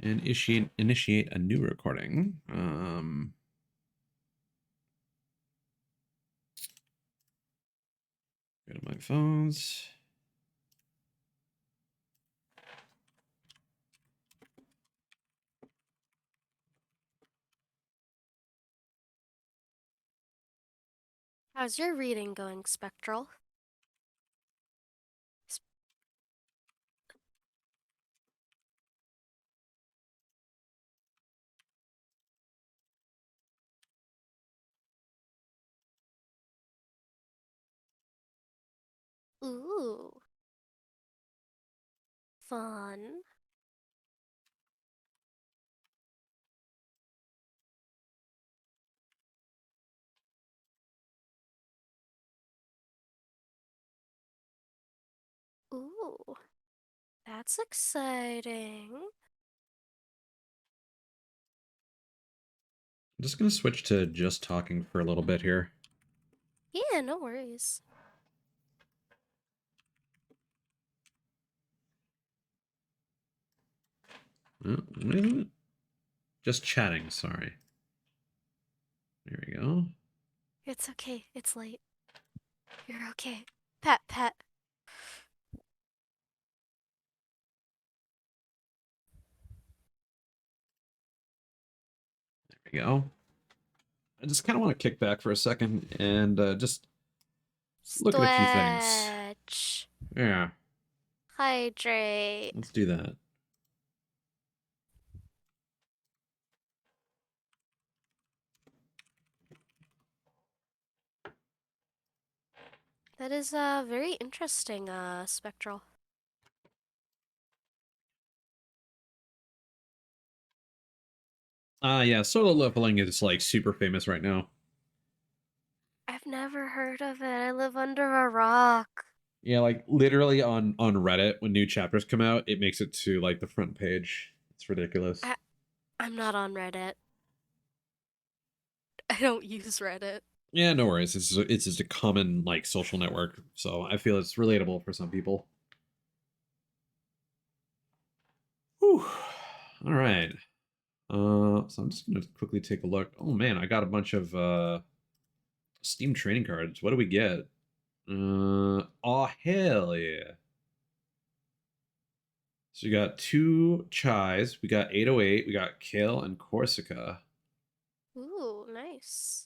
And initiate a new recording. Go to my phones. How's your reading going, Spectral? Ooh, fun. Ooh, that's exciting. I'm just going to switch to just talking for a little bit here. Yeah, no worries. Just chatting, sorry. There we go. It's okay, it's late. You're okay. Pet, pet. There we go. I just kind of want to kick back for a second and just look at a few things. Stretch. Yeah, Hydrate. let's do that. That is very interesting, Spectral. Yeah, solo leveling is like super famous right now. I've never heard of it. I live under a rock. Yeah, like literally on Reddit when new chapters come out, it makes it to like the front page. It's ridiculous. I I'm not on Reddit. I don't use Reddit. Yeah, no worries. It's just a common like social network, so I feel it's relatable for some people. Whew. All right. So I'm just gonna quickly take a look. Oh man, I got a bunch of Steam trading cards. What do we get? Oh hell yeah. So we got two Chais, we got 808, we got Kale and Corsica. Ooh, nice.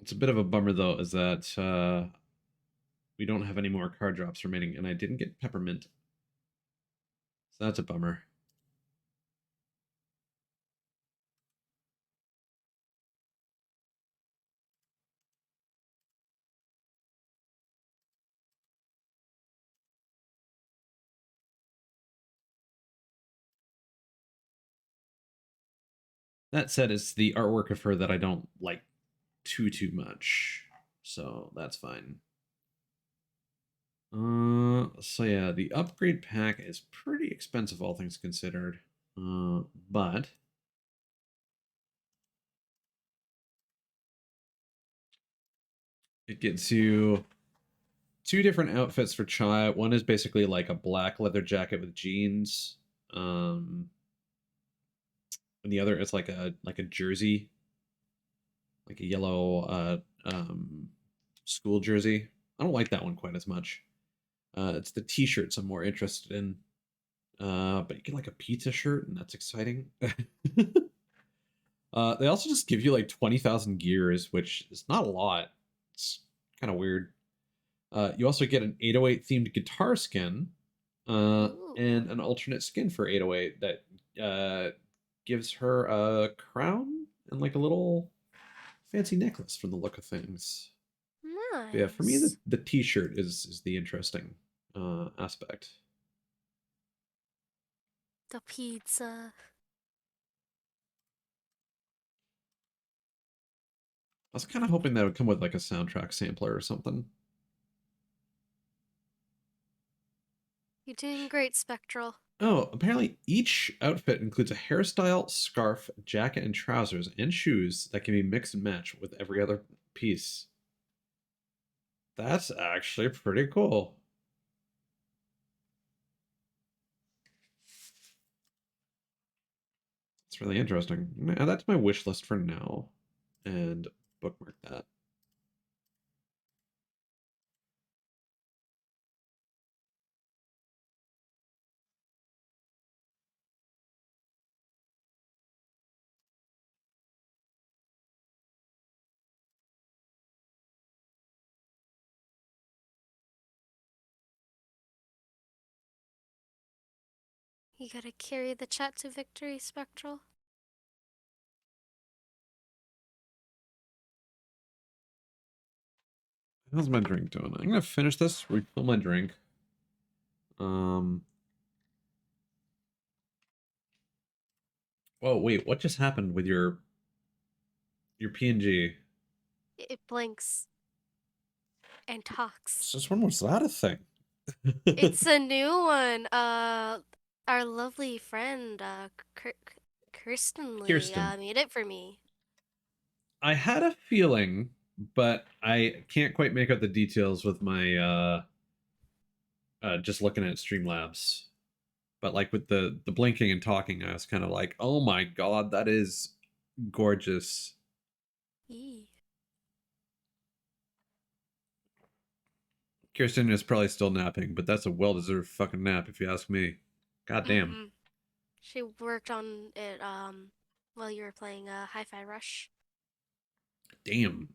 It's a bit of a bummer though, is that we don't have any more card drops remaining, and I didn't get Peppermint. So that's a bummer. That said, it's the artwork of her that I don't like too much. So that's fine. So yeah, the upgrade pack is pretty expensive, all things considered. But it gets you two different outfits for Chai. One is basically like a black leather jacket with jeans. Um, and the other is like a jersey, like a yellow school jersey. I don't like that one quite as much. It's the t-shirts I'm more interested in. But you get like a pizza shirt, and that's exciting. They also just give you like 20,000 gears, which is not a lot. It's kind of weird. You also get an 808 themed guitar skin, Ooh, and an alternate skin for 808 that gives her a crown and like a little fancy necklace from the look of things. But yeah, for me, the, nice. the t-shirt is the interesting aspect. The pizza. I was kind of hoping that would come with like a soundtrack sampler or something. You're doing great, Spectral. Oh, apparently each outfit includes a hairstyle, scarf, jacket, and trousers and shoes that can be mixed and matched with every other piece. That's actually pretty cool. That's really interesting. I'm gonna add that to my wish list for now, and bookmark that. You gotta carry the chat to victory, Spectral. How's my drink doing? I'm gonna finish this, refill my drink. Um. Oh wait, what just happened with your PNG? It blinks and talks. Since when was that a thing? It's a new one. Our lovely friend, Kirsten Lee, Kirsten. made it for me. I had a feeling, but I can't quite make out the details with my just looking at Streamlabs. But like with the blinking and talking, I was kind of like, oh my god, that is gorgeous. Eee. Kirsten is probably still napping, but that's a well-deserved fucking nap if you ask me. God damn. Mm-hmm. She worked on it, while you were playing, Hi-Fi Rush. Damn.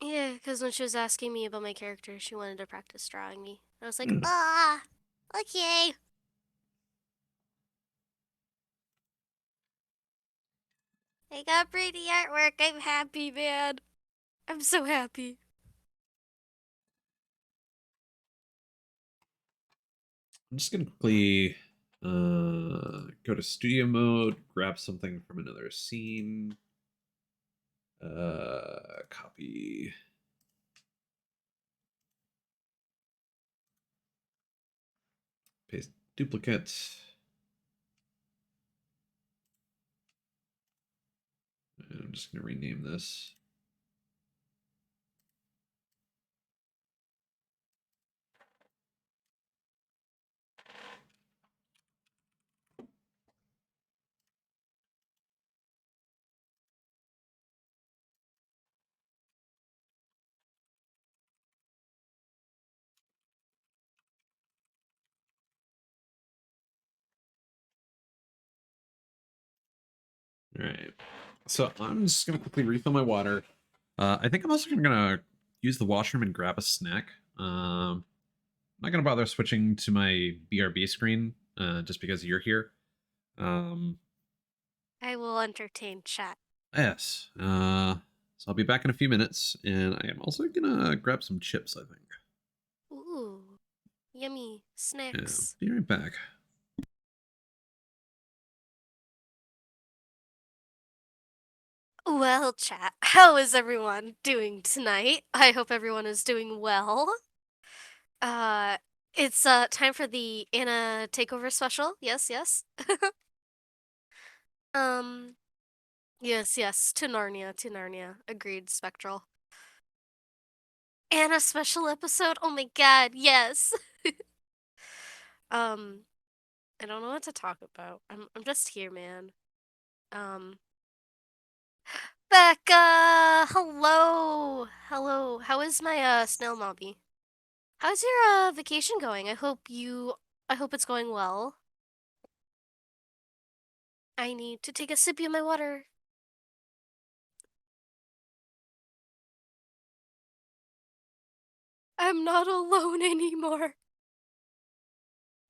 Yeah, because when she was asking me about my character, she wanted to practice drawing me. I was like, Mm. ah, okay. I got pretty artwork. I'm happy, man. I'm so happy. I'm just gonna quickly go to studio mode, grab something from another scene. Copy. Paste duplicate. And I'm just gonna rename this. All right. So I'm just gonna quickly refill my water. I think I'm also gonna use the washroom and grab a snack. I'm not gonna bother switching to my BRB screen just because you're here. Um, I will entertain chat. yes. So I'll be back in a few minutes, and I am also gonna grab some chips. I think. Ooh, yummy Yeah. snacks. Be right back. Well, chat, how is everyone doing tonight? I hope everyone is doing well. Uh, it's time for the Anna takeover special. Yes, yes. Um, yes, yes. To Narnia, to Narnia. Agreed, Spectral. Anna special episode. Oh my god, yes. um, I don't know what to talk about. I'm just here, man. Um, Becca, hello, hello. How is my snail mobby? How's your vacation going? I hope it's going well. I need to take a sip of my water. I'm not alone anymore.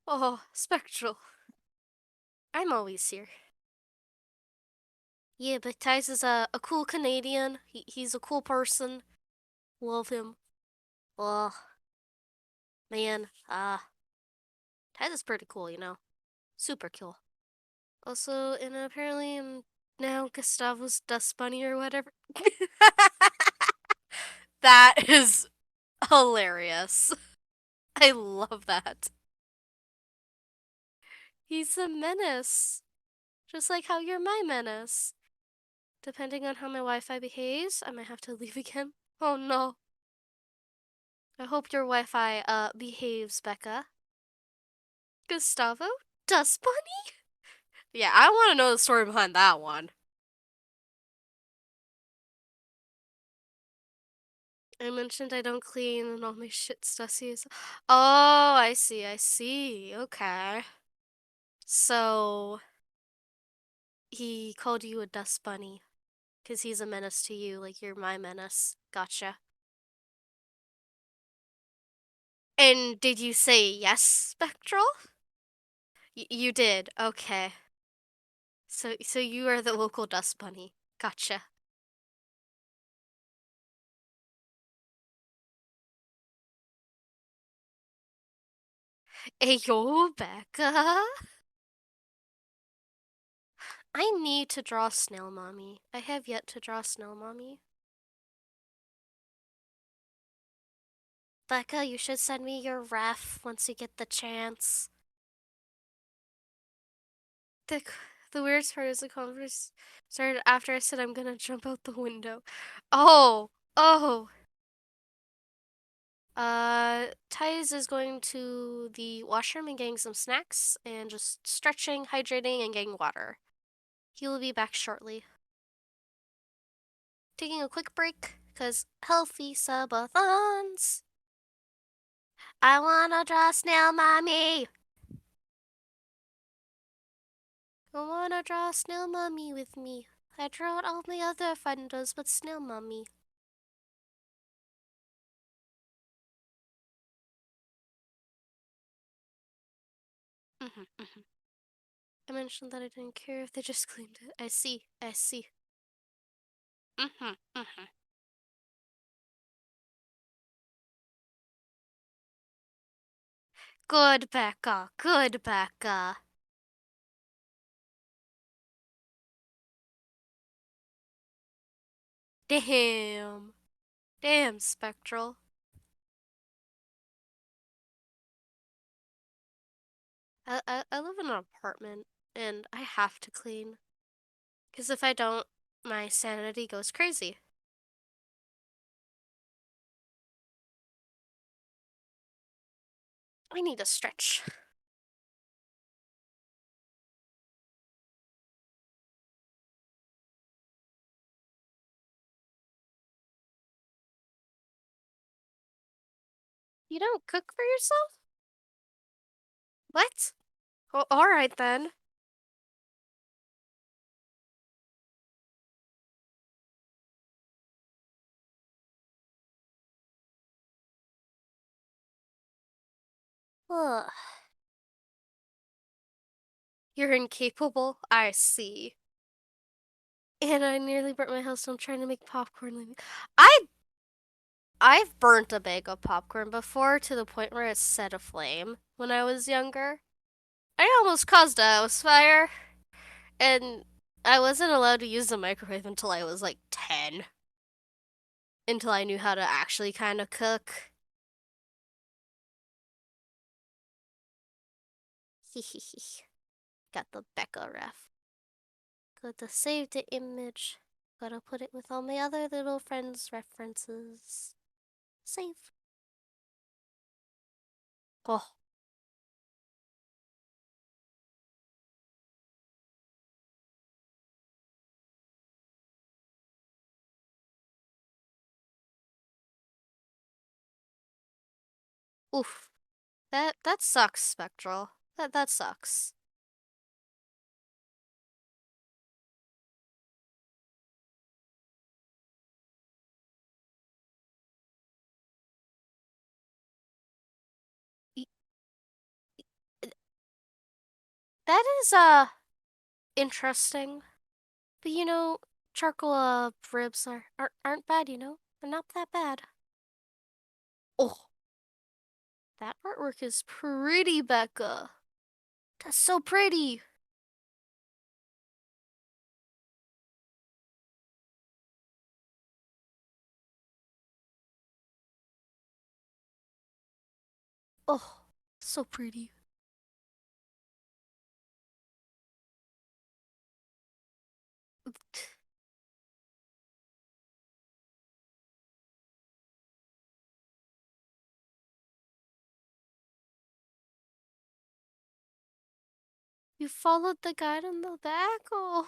Oh, Spectral. I'm always here. Yeah, but Tice is a cool Canadian. He's a cool person. Love him. Oh, man. Tice is pretty cool, you know. Super cool. Also, and apparently I'm now Gustavo's dust bunny or whatever. That is hilarious. I love that. He's a menace. Just like how you're my menace. Depending on how my Wi-Fi behaves, I might have to leave again. Oh no. I hope your Wi-Fi behaves, Becca. Gustavo? Dust bunny? Yeah, I want to know the story behind that one. I mentioned I don't clean and all my shit's dusty. Oh, I see, I see. Okay. So he called you a dust bunny because he's a menace to you, like you're my menace. Gotcha. And did you say yes, Spectral? You did. Okay. So you are the local dust bunny. Gotcha. Hey, yo, Becca. I need to draw Snail Mommy. I have yet to draw Snail Mommy. Becca, you should send me your ref once you get the chance. The the weirdest part is the converse started after I said I'm gonna jump out the window. Oh, oh. Tiz is going to the washroom and getting some snacks and just stretching, hydrating, and getting water. He will be back shortly. Taking a quick break, cause healthy subathons. I wanna draw Snail Mommy. I wanna draw Snail Mommy with me. I draw all my other friendos, but Snail Mommy. I mentioned that I didn't care if they just cleaned it. I see, I see. Good, Becca, good, Becca. Damn. Damn, Spectral. I live in an apartment, and I have to clean. Because if I don't, my sanity goes crazy. I need a stretch. You don't cook for yourself? What? Oh, alright then. Ugh. You're incapable? I see. And I nearly burnt my house down trying to make popcorn. I I've burnt a bag of popcorn before to the point where it set aflame when I was younger. I almost caused a house fire, and I wasn't allowed to use the microwave until I was like 10, until I knew how to actually kind of cook. Hehehe. Got the Becca ref. Gotta save the image. Gotta put it with all my other little friends' references. Save. Oh, oof. That sucks, Spectral. That sucks. That is interesting. But charcoal ribs aren't bad, They're not that bad. Oh, that artwork is pretty, Becca. That's so pretty. Oh, so pretty. You followed the guide in the back? Oh.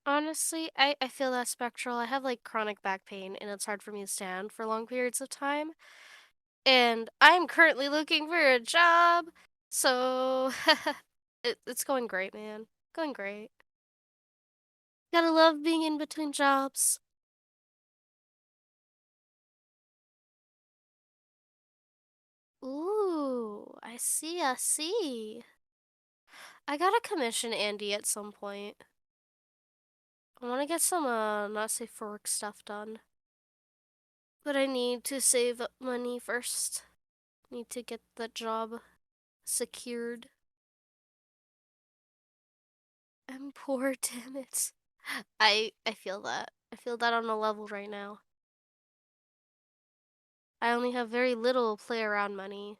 Honestly, I feel that spectral. I have like chronic back pain and it's hard for me to stand for long periods of time. And I'm currently looking for a job. So it's going great, man. Going great. Gotta love being in between jobs. Ooh, I see, I see. I gotta commission Andy at some point. I wanna get some not safe for work stuff done. But I need to save up money first. Need to get the job secured. I'm poor, damn it. I feel that. I feel that on a level right now. I only have very little play around money.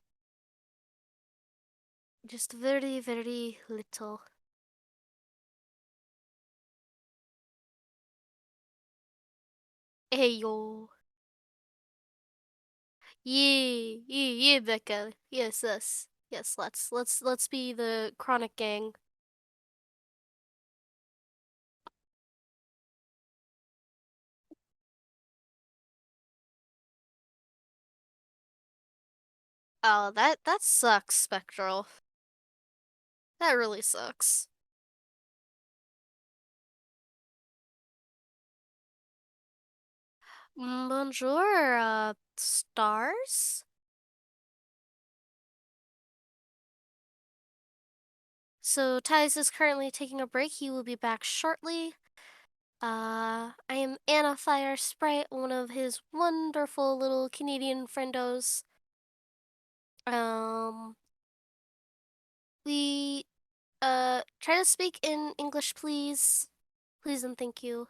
Just very, very little. Hey yo. Yeah, yeah, yeah, Becca. Yes, yes. Yes, let's be the chronic gang. Oh, that sucks, Spectral. That really sucks. Bonjour, stars? So Tice is currently taking a break. He will be back shortly. I am Anna Fire Sprite, one of his wonderful little Canadian friendos. Um, we, try to speak in English, please. Please and thank you.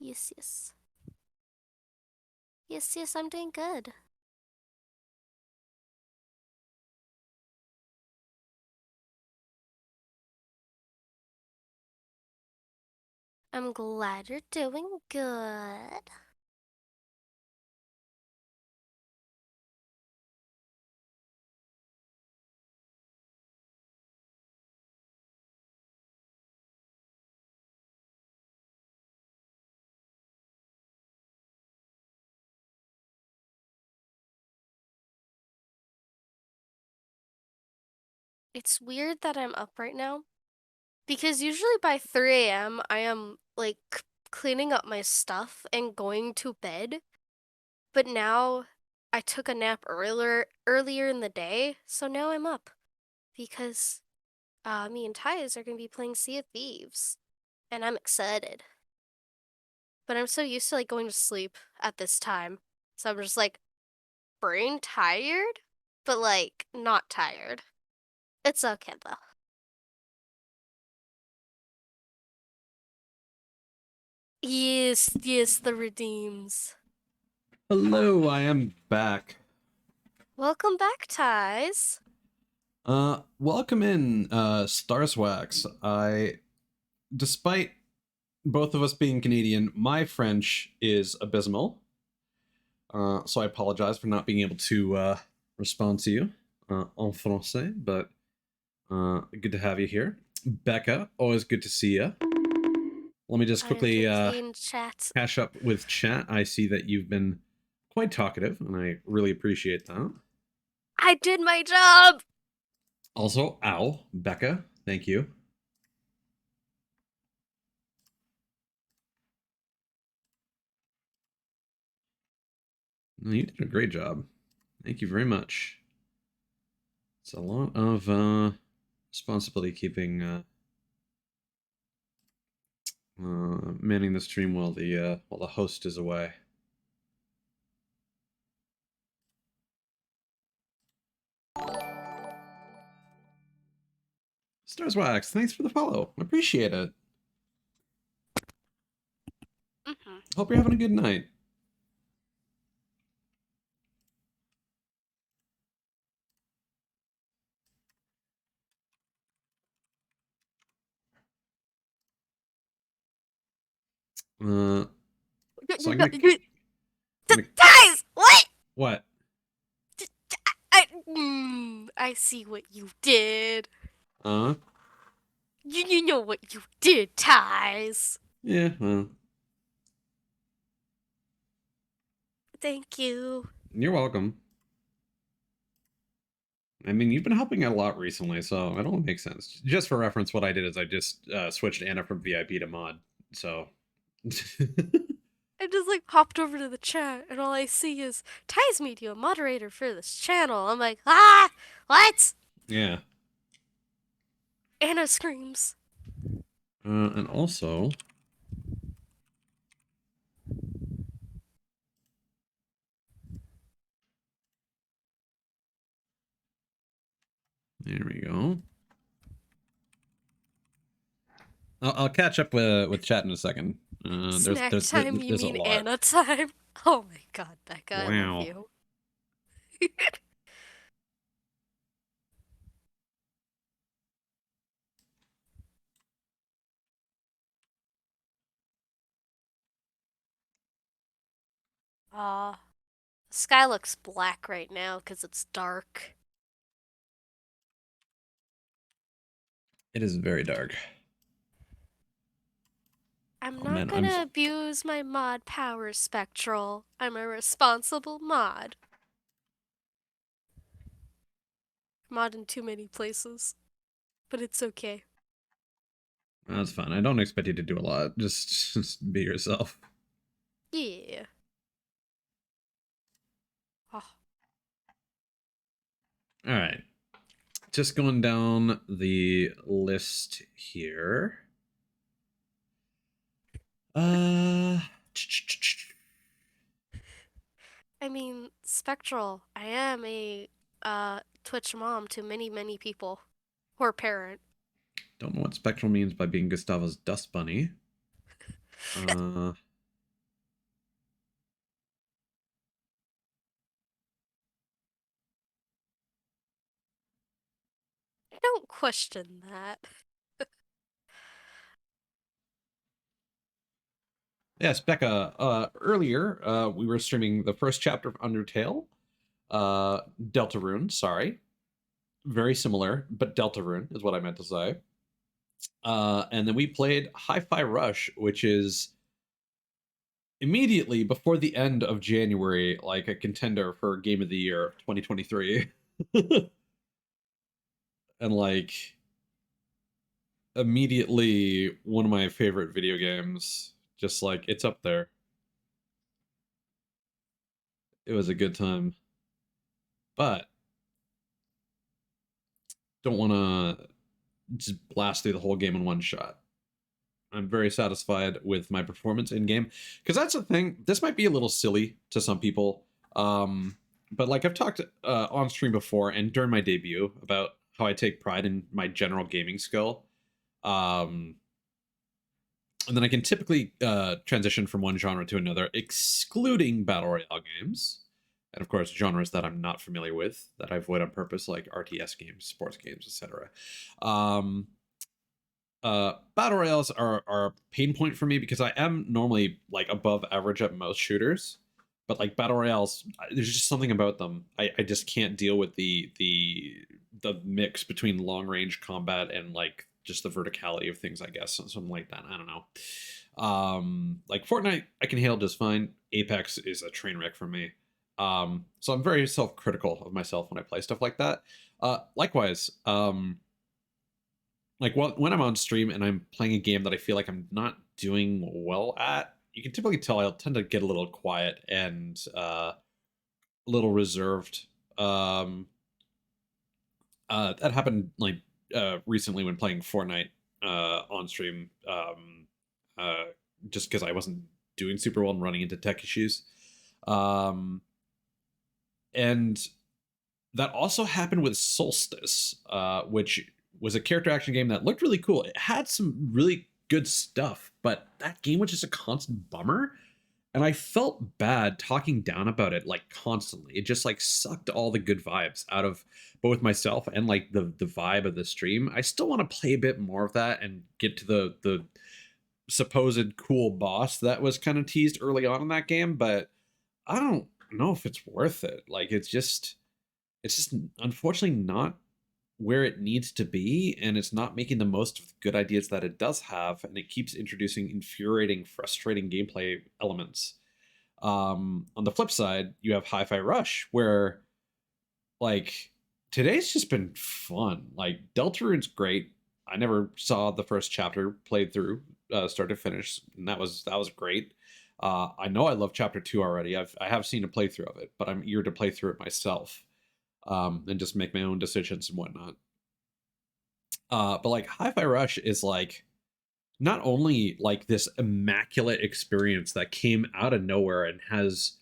Yes, yes. Yes, yes, I'm doing good. I'm glad you're doing good. It's weird that I'm up right now because usually by 3 a.m. I am like cleaning up my stuff and going to bed. But now I took a nap earlier in the day, so now I'm up because me and Tyus are gonna be playing Sea of Thieves, and I'm excited. But I'm so used to like going to sleep at this time, so I'm just like brain tired, but like not tired. It's okay though. Yes, yes, the redeems. Hello, I am back. Welcome back, Ties. Welcome in, Starswax. Despite both of us being Canadian, my French is abysmal. So I apologize for not being able to respond to you en français, but good to have you here. Becca, always good to see you. Let me just I quickly entertain chat. catch up with chat. I see that you've been quite talkative, and I really appreciate that. I did my job. Also, ow, Becca, thank you. No, you did a great job. Thank you very much. It's a lot of responsibility keeping manning the stream while the host is away. Stars Wax, thanks for the follow. I appreciate it. Mm-hmm. Hope you're having a good night. Uh, so I'm No, gonna, gonna Guys, what? what? I see what you did. Uh, You know what you did, Ties. yeah. Well, Thank you. you're welcome. I mean, you've been helping out a lot recently, so it all makes sense. Just for reference, what I did is I just switched Anna from VIP to mod. So, I just like hopped over to the chat and all I see is Ties made you a moderator for this channel. I'm like, what? yeah. Anna screams. And also, there we go. I'll catch up with chat in a second. Snack time, you There's a mean lot. Anna time? Oh my god, Becca, I love Wow. you. The sky looks black right now because it's dark. It is very dark. I'm Oh not man, gonna abuse my mod powers, Spectral. I'm a responsible mod. Mod in too many places. But it's okay. that's fine. I don't expect you to do a lot. Just be yourself. Yeah. Oh, All right. Just going down the list here. Uh, I mean, Spectral, I am a Twitch mom to many, many people. Or parent. don't know what spectral means by being Gustavo's dust bunny. Uh, Don't question that. yes, Becca. Earlier, we were streaming the first chapter of Undertale. Deltarune. Sorry, very similar, but Deltarune is what I meant to say. And then we played Hi-Fi Rush, which is immediately before the end of January, like a contender for Game of the Year 2023. And like immediately one of my favorite video games. Just like it's up there. It was a good time. But don't want to just blast through the whole game in one shot. I'm very satisfied with my performance in game because that's the thing. This might be a little silly to some people, but like I've talked on stream before and during my debut about how I take pride in my general gaming skill, um, and then I can typically transition from one genre to another, excluding battle royale games, and of course genres that I'm not familiar with that I avoid on purpose, like RTS games, sports games, etc. Um, Battle royales are a pain point for me because I am normally like above average at most shooters, but like battle royales, there's just something about them. I just can't deal with the mix between long range combat and like just the verticality of things. I guess something like that. I don't know. Like Fortnite, I can handle just fine. Apex is a train wreck for me. So I'm very self critical of myself when I play stuff like that. Likewise, like when I'm on stream and I'm playing a game that I feel like I'm not doing well at, you can typically tell I'll tend to get a little quiet and a little reserved. Um, that happened like recently when playing Fortnite on stream, uh, just because I wasn't doing super well and running into tech issues. Um, and that also happened with Solstice, which was a character action game that looked really cool. It had some really good stuff, but that game was just a constant bummer. And I felt bad talking down about it like constantly. It just like sucked all the good vibes out of both myself and like the vibe of the stream. I still want to play a bit more of that and get to the supposed cool boss that was kind of teased early on in that game, but I don't know if it's worth it. Like it's just unfortunately not where it needs to be, and it's not making the most of the good ideas that it does have, and it keeps introducing infuriating, frustrating gameplay elements. On the flip side, you have Hi-Fi Rush, where like today's just been fun. Like Deltarune's great. I never saw the first chapter played through, start to finish, and that was great. I know I love chapter 2 already. I have seen a playthrough of it, but I'm eager to play through it myself, and just make my own decisions and whatnot. But like Hi-Fi Rush is like not only like this immaculate experience that came out of nowhere and has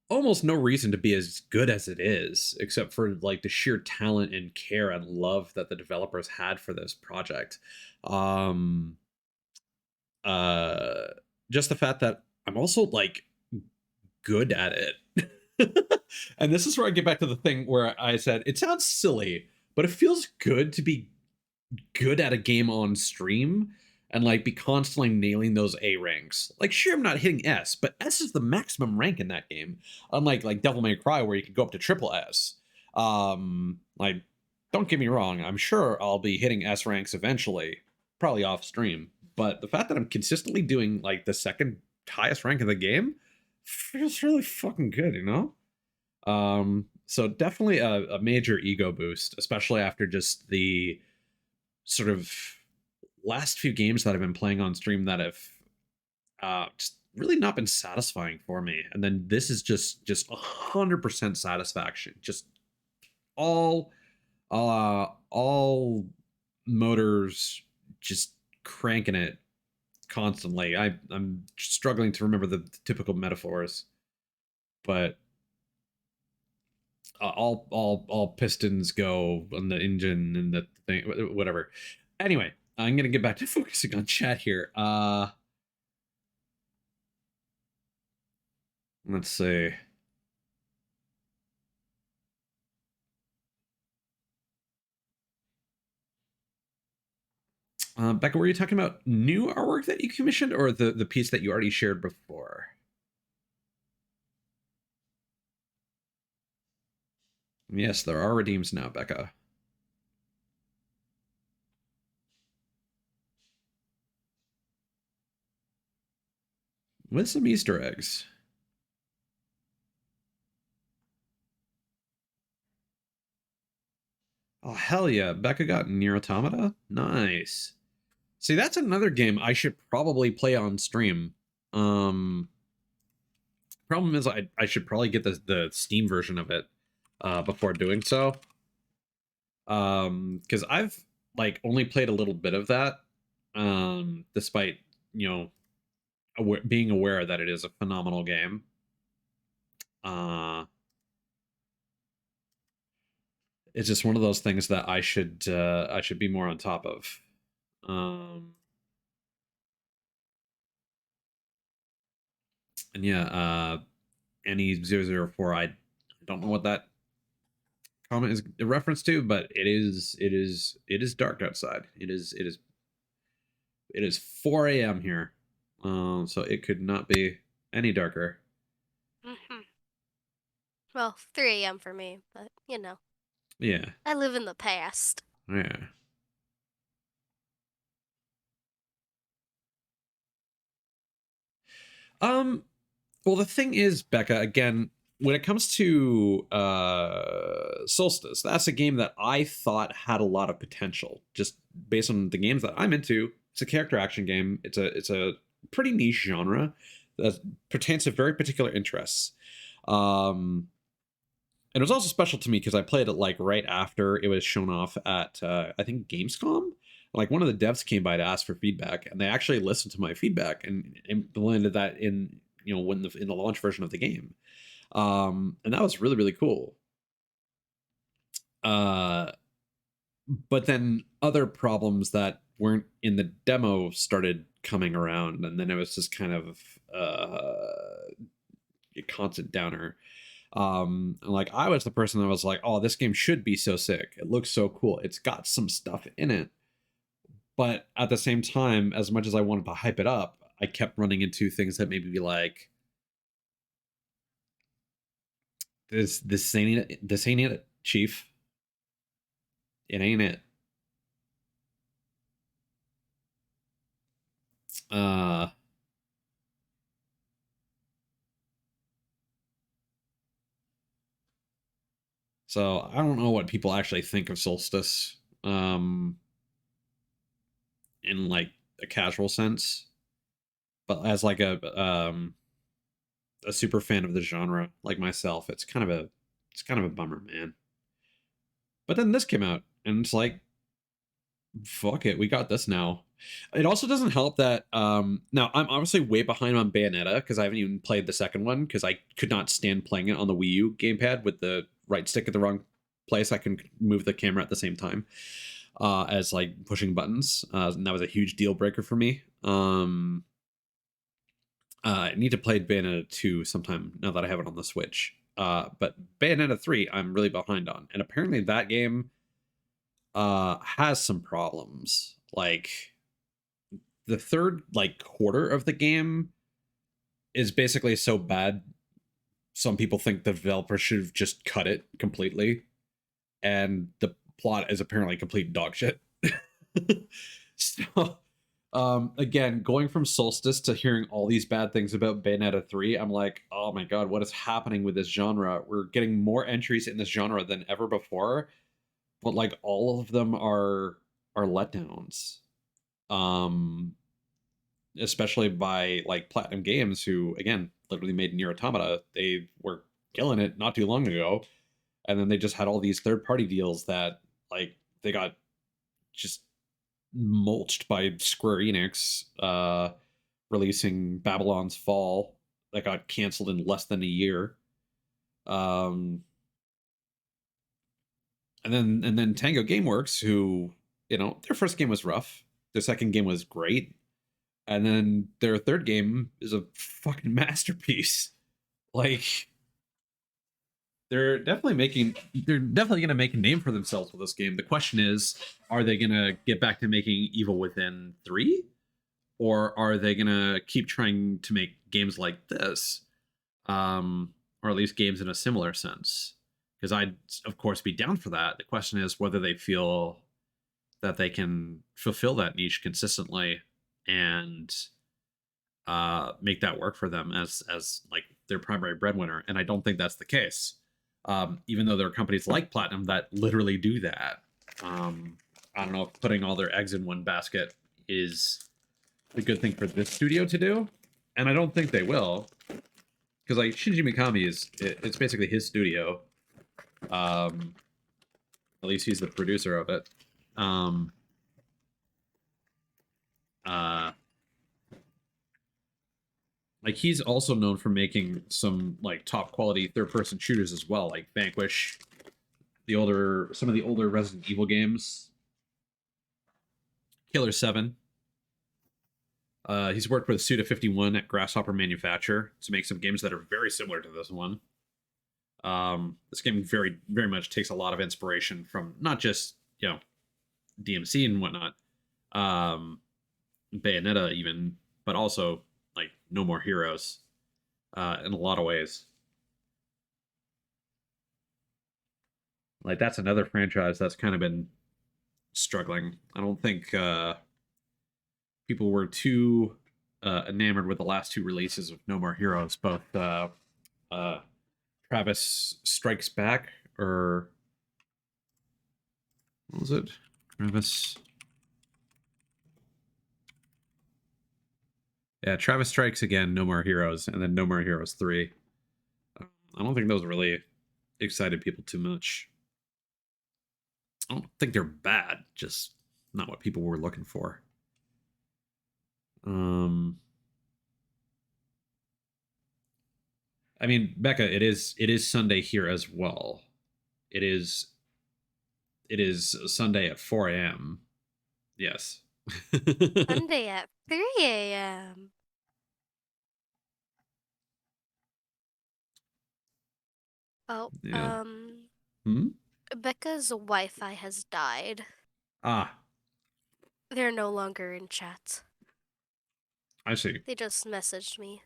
almost no reason to be as good as it is, except for like the sheer talent and care and love that the developers had for this project. Um, uh, just the fact that I'm also like good at it. And this is where I get back to the thing where I said it sounds silly, but it feels good to be good at a game on stream and like be constantly nailing those A ranks. Like, sure, I'm not hitting S, but S is the maximum rank in that game. Unlike like Devil May Cry, where you can go up to triple S. Like, don't get me wrong, I'm sure I'll be hitting S ranks eventually, probably off stream. But the fact that I'm consistently doing like the second highest rank in the game feels really fucking good, you know? So definitely a major ego boost, especially after just the sort of last few games that I've been playing on stream that have just really not been satisfying for me. And then this is just 100% satisfaction. Just all all motors just cranking it constantly. I'm struggling to remember the typical metaphors, but all pistons go on the engine and the thing, whatever. Anyway, I'm gonna get back to focusing on chat here. Let's see. Becca, were you talking about new artwork that you commissioned, or the piece that you already shared before? Yes, there are redeems now, Becca. With some Easter eggs. Oh, hell yeah. Becca got Nier Automata? Nice. See, that's another game I should probably play on stream. Um, Problem is, I should probably get the Steam version of it before doing so. Because I've like only played a little bit of that, despite you know being aware that it is a phenomenal game. Uh, it's just one of those things that I should be more on top of. Um, and yeah, any 004, I don't know what that comment is a reference to, but it is dark outside. It is 4 a.m. here, so it could not be any darker. Mm-hmm. Well, 3 a.m. for me, but you know, Yeah, I live in the past. yeah. Um, well, the thing is, Becca, again, when it comes to Solstice, that's a game that I thought had a lot of potential, just based on the games that I'm into. It's a character action game. It's a pretty niche genre that pertains to very particular interests. Um, and it was also special to me because I played it like right after it was shown off at I think Gamescom. Like one of the devs came by to ask for feedback, and they actually listened to my feedback and implemented that in when in the launch version of the game. And that was really really cool. Uh, but then other problems that weren't in the demo started coming around, and then it was just kind of a constant downer. Like I was the person that was like, oh, this game should be so sick, it looks so cool, it's got some stuff in it, But at the same time, as much as I wanted to hype it up, I kept running into things that made me be like, this ain't it, Chief. It ain't it. Uh so I don't know what people actually think of Solstice. In like a casual sense. But as like a super fan of the genre like myself, it's kind of a bummer, man. But then this came out, and it's like, fuck it, we got this now. It also doesn't help that now I'm obviously way behind on Bayonetta because I haven't even played the second one because I could not stand playing it on the Wii U gamepad with the right stick at the wrong place. I can move the camera at the same time as like pushing buttons, and that was a huge deal breaker for me. I need to play Bayonetta 2 sometime now that I have it on the Switch. But Bayonetta 3, I'm really behind on. And apparently that game has some problems. Like the third like quarter of the game is basically so bad some people think the developer should have just cut it completely. And the plot is apparently complete dog shit. So again, going from Solstice to hearing all these bad things about Bayonetta 3, I'm like, oh my god, what is happening with this genre? We're getting more entries in this genre than ever before, but like all of them are letdowns. Um Especially by like Platinum Games, who again literally made Nier Automata. They were killing it not too long ago, and then they just had all these third party deals that like they got just mulched by Square Enix, releasing Babylon's Fall that got canceled in less than a year. Um, and then Tango Gameworks, who their first game was rough, their second game was great, and then their third game is a fucking masterpiece. Like they're definitely gonna make a name for themselves with this game. The question is, are they gonna get back to making Evil Within 3? Or are they gonna keep trying to make games like this, or at least games in a similar sense? Because I'd of course be down for that. The question is whether they feel that they can fulfill that niche consistently and make that work for them as like their primary breadwinner. And I don't think that's the case. Even though there are companies like Platinum that literally do that. I don't know if putting all their eggs in one basket is a good thing for this studio to do, and I don't think they will, because like Shinji Mikami it's basically his studio. Um, at least he's the producer of it. Um, uh, like he's also known for making some like top quality third person shooters as well, like Vanquish, some of the older Resident Evil games, Killer 7. He's worked with Suda51 at Grasshopper Manufacture to make some games that are very similar to this one. This game very much takes a lot of inspiration from not just DMC and whatnot, um, Bayonetta even, but also like No More Heroes in a lot of ways. Like that's another franchise that's kind of been struggling. I don't think people were too enamored with the last two releases of No More Heroes, both uh, Travis Strikes Back, or what was it? Travis. Yeah, Travis Strikes Again, No More Heroes, and then No More Heroes 3. I don't think those really excited people too much. I don't think they're bad, just not what people were looking for. Um I mean, Becca, it is Sunday here as well. It is it is Sunday at 4 a.m. Yes. Sunday at 3 a.m. Oh, Yeah. Hmm? Becca's Wi-Fi has died. Ah, They're no longer in chat. I see. They just messaged me.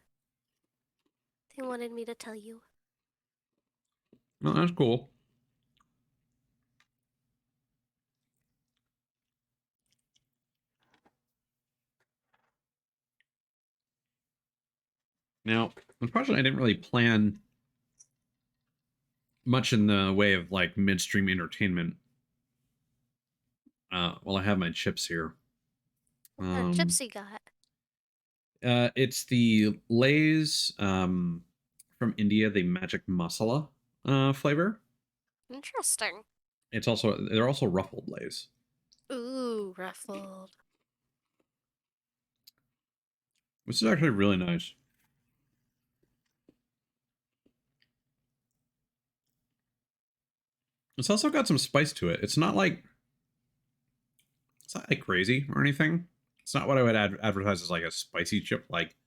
They wanted me to tell you. Well, that's cool. Now, unfortunately, I didn't really plan much in the way of like midstream entertainment. Well, I have my chips here. What kind of chips you got? It's the Lay's from India, the magic masala flavor. Interesting. They're also ruffled Lay's. Ooh, ruffled. This is actually really nice. It's also got some spice to it. It's not like crazy or anything. It's not what I would advertise as like a spicy chip, like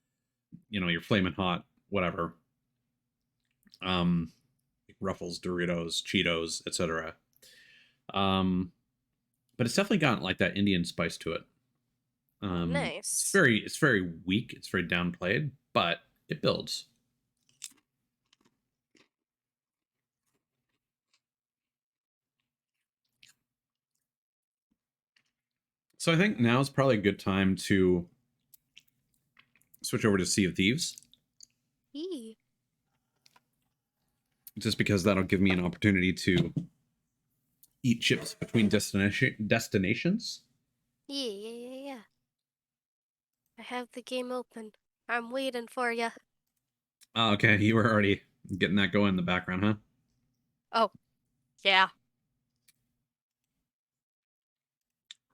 your flaming hot, whatever. Ruffles, Doritos, Cheetos, etc. Um, but it's definitely got like that Indian spice to it. Nice. It's very weak. It's very downplayed, but it builds. So I think now is probably a good time to switch over to Sea of Thieves, Yee. just because that'll give me an opportunity to eat chips between destinations. Yeah. I have the game open. I'm waiting for ya. Oh, okay, you were already getting that going in the background, huh? Oh, yeah.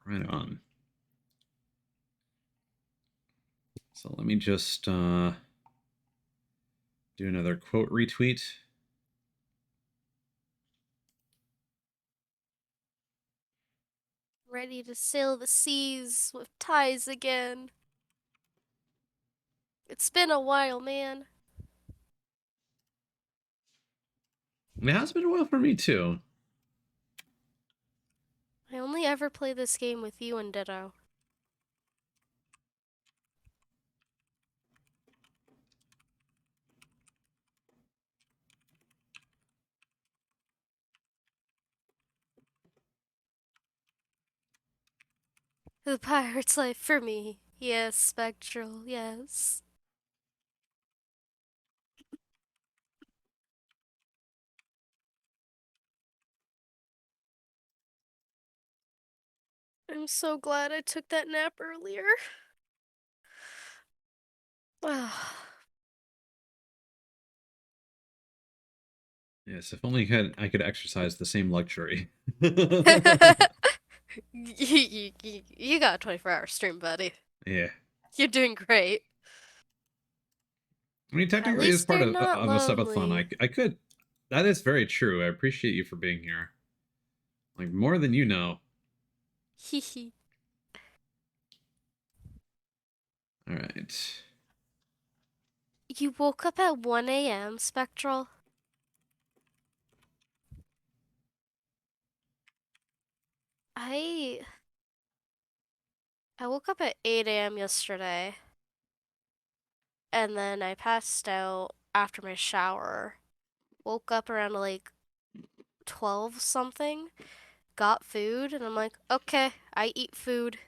Right on. So let me just do another quote retweet. Ready to sail the seas with ties again. It's been a while, man. It has been a while for me too. I only ever play this game with you and Ditto. The pirate's life for me. Yes, Spectral, yes. I'm so glad I took that nap earlier. Yes, if only I could exercise the same luxury. You got a 24-hour stream, buddy. Yeah. You're doing great. I mean, At technically, as least part you're of not a subathon, lonely. I could. That is very true. I appreciate you for being here. Like more than you know. Hehe. All right. You woke up at 1 a.m., Spectral? I I woke up at 8 a.m. yesterday, and then I passed out after my shower. Woke up around like 12 something, got food, and I'm like, okay, I eat food.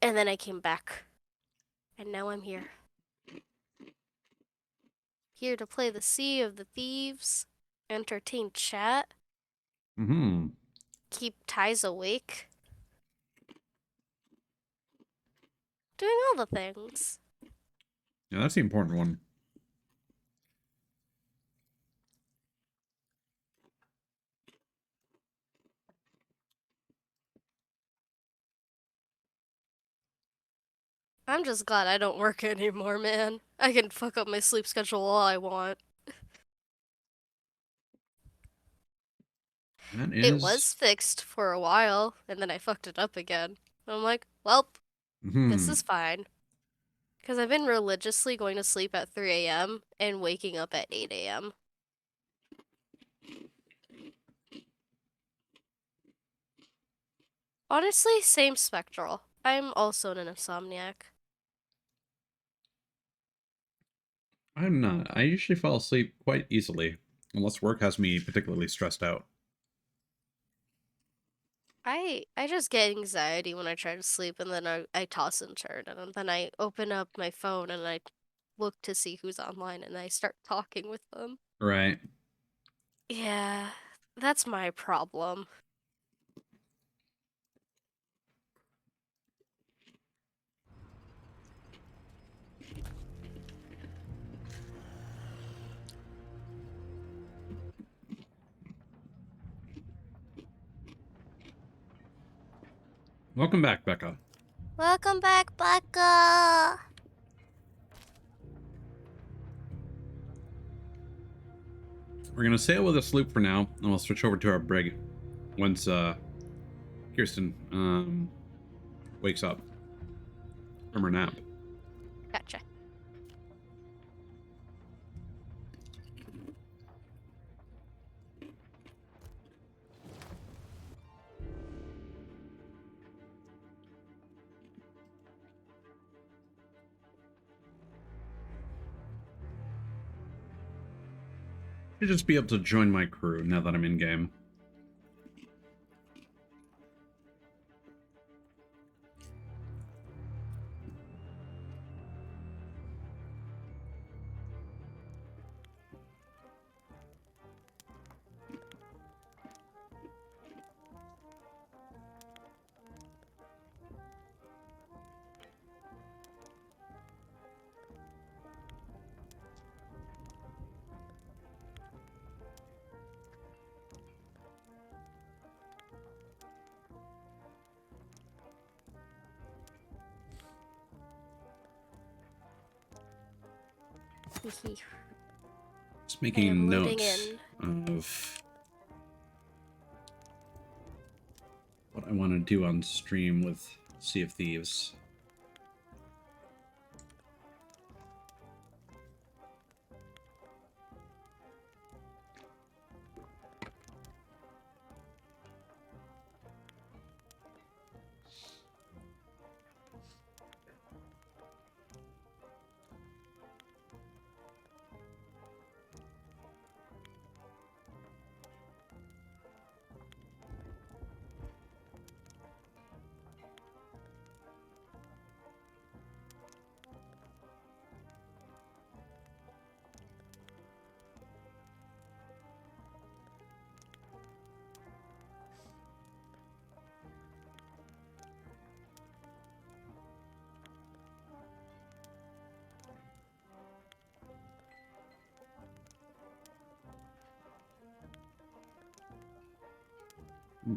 And then I came back, and now I'm here. Here to play the Sea of the Thieves, entertain chat, Hmm. keep ties awake, doing all the things. Yeah, that's the important one. I'm just glad I don't work anymore, man. I can fuck up my sleep schedule all I want. That It is. was fixed for a while, and then I fucked it up again. I'm like, well, this Hmm. is fine. Because I've been religiously going to sleep at 3 a.m. and waking up at 8 a.m. Honestly, same spectral. I'm also an insomniac. I'm not. I usually fall asleep quite easily, unless work has me particularly stressed out. I just get anxiety when I try to sleep, and then I toss and turn, and then I open up my phone and I look to see who's online, and I start talking with them. Right. Yeah, that's my problem. Welcome back, Becca. Welcome back, Becca. We're gonna sail with a sloop for now, and we'll switch over to our brig once Kirsten wakes up from her nap. Gotcha. Should just be able to join my crew now that I'm in game. Just I making a am loading note in. of what I want to do on stream with Sea of Thieves.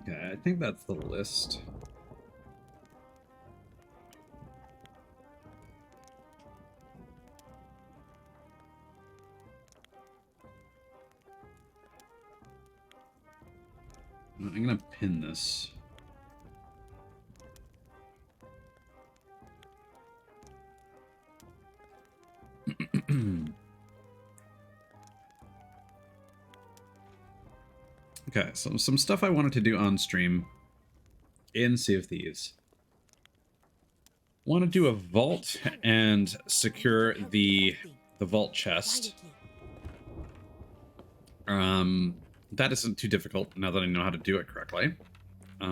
Okay, I think that's the list. I'm gonna pin this. Okay, so some stuff I wanted to do on stream in Sea of Thieves. Want to do a vault and secure the vault chest. That isn't too difficult now that I know how to do it correctly. We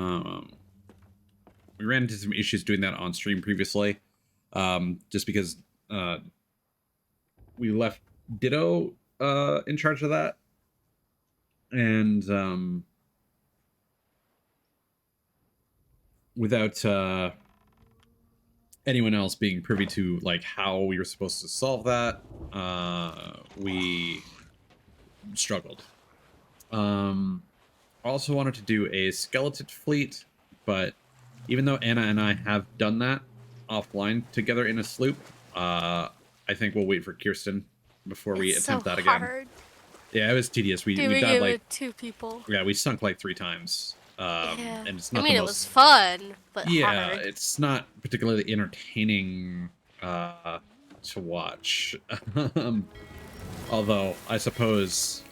ran into some issues doing that on stream previously, just because we left Ditto in charge of that, and without anyone else being privy to like how we were supposed to solve that, we struggled. Also wanted to do a skeleton fleet, but even though Anna and I have done that offline together in a sloop, I think we'll wait for Kirsten before we It's so attempt that again. hard Yeah, it was tedious. We doing died it like with 2 people. yeah, we sunk like 3 times. Yeah. And it's I not mean, the it was most fun, but yeah, hard. it's not particularly entertaining to watch. Although I suppose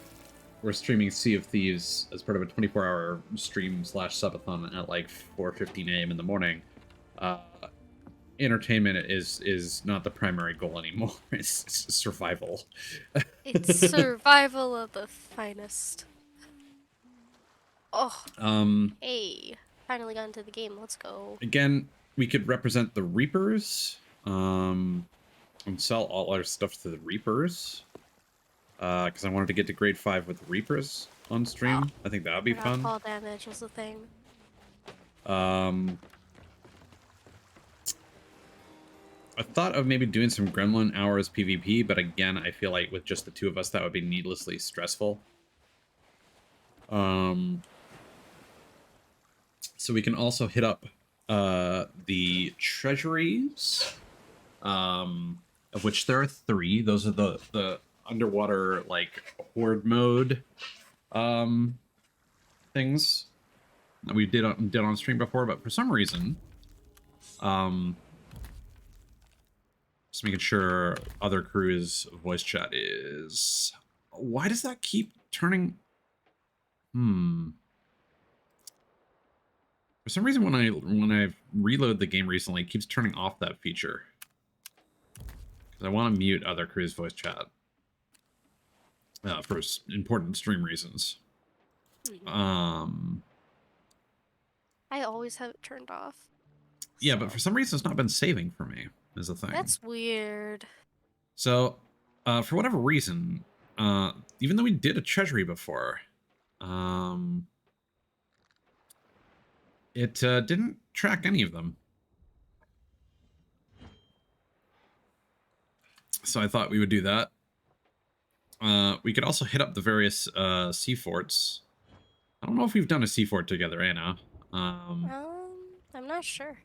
we're streaming Sea of Thieves as part of a 24-hour stream slash subathon at like 4:15 a.m. in the morning. Uh, entertainment is not the primary goal anymore. It's survival. It's survival of the finest. Oh, um, hey. Finally got into the game. Let's go. again, we could represent the Reapers. And sell all our stuff to the Reapers. Because I wanted to get to grade 5 with the Reapers on Oh, stream. I think that would be forgot fun. fall damage was a thing. I thought of maybe doing some Gremlin hours PvP, but again, I feel like with just the two of us, that would be needlessly stressful. So we can also hit up the treasuries, of which there are 3. Those are the underwater like horde mode things that we did on stream before, but for some reason, just making sure other crew's voice chat is. Why does that keep turning? For some reason, when I reload the game recently, it keeps turning off that feature because I want to mute other crew's voice chat for important stream reasons. I always have it turned off. Yeah, but for some reason, it's not been saving for me. Is the thing. That's weird. So, for whatever reason, even though we did a treasury before, it didn't track any of them. So I thought we would do that. We could also hit up the various sea forts. I don't know if we've done a sea fort together, Anna. I'm not sure.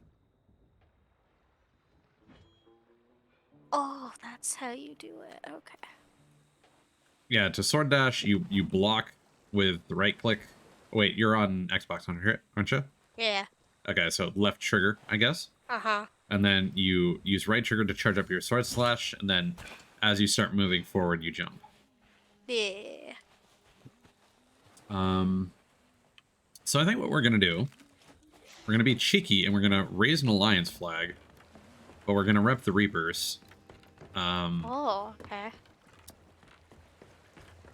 Oh, that's how you do it. Okay. Yeah, to sword dash, you block with the right click. Wait, you're on Xbox, aren't you? Yeah. Okay, so left trigger, I guess. Uh-huh. And then you use right trigger to charge up your sword slash, and then as you start moving forward, you jump. Yeah. So I think what we're gonna do, we're gonna be cheeky and we're gonna raise an alliance flag, but we're gonna rep the Reapers. Oh, okay.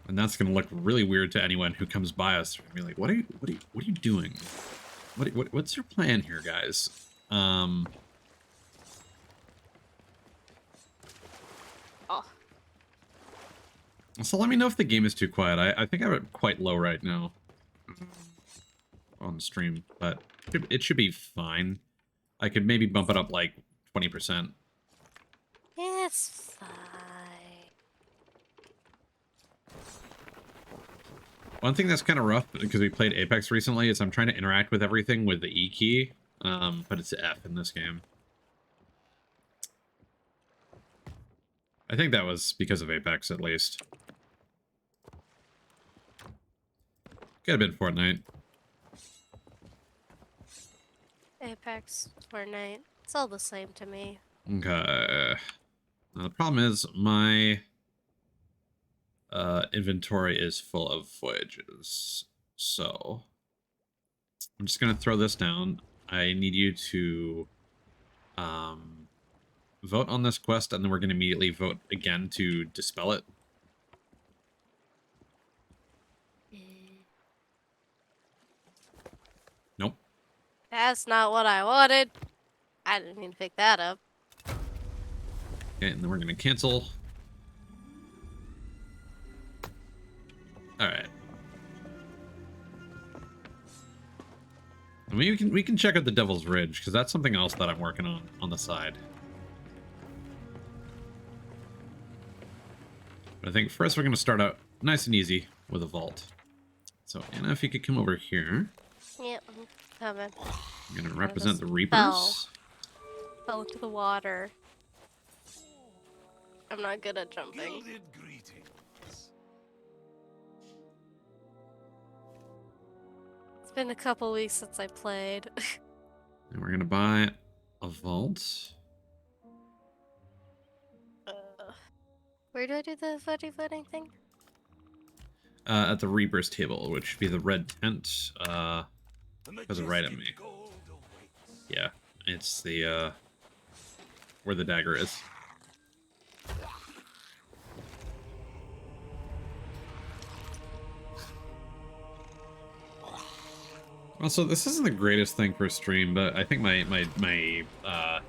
And that's gonna look really weird to anyone who comes by us. Be like, what are you doing? What's your plan here, guys? Oh. So let me know if the game is too quiet. I think I have it quite low right now on the stream, but it should be fine. I could maybe bump it up like 20%. It's fine. One thing that's kind of rough because we played Apex recently is I'm trying to interact with everything with the E key, but it's F in this game. I think that was because of Apex, at least. Could have been Fortnite. Apex, Fortnite. It's all the same to me. Okay. Now, the problem is my inventory is full of voyages. So I'm just going to throw this down. I need you to vote on this quest, and then we're going to immediately vote again to dispel it. Nope. That's not what I wanted. I didn't mean to pick that up. Okay, and then we're going to cancel. All right. And we can check out the Devil's Ridge, because that's something else that I'm working on the side. But I think first we're going to start out nice and easy with a vault. So Anna, if you could come over here. Yep, I'm coming. I'm going to represent the Reapers. Fell into the water. I'm not good at jumping. It's been a couple weeks since I played. And we're going to buy a vault. Where do I do the fudgy floating thing? At the Reaper's table, which would be the red tent. Because right at me. Yeah, it's the where the dagger is. Also, this isn't the greatest thing for a stream, but I think my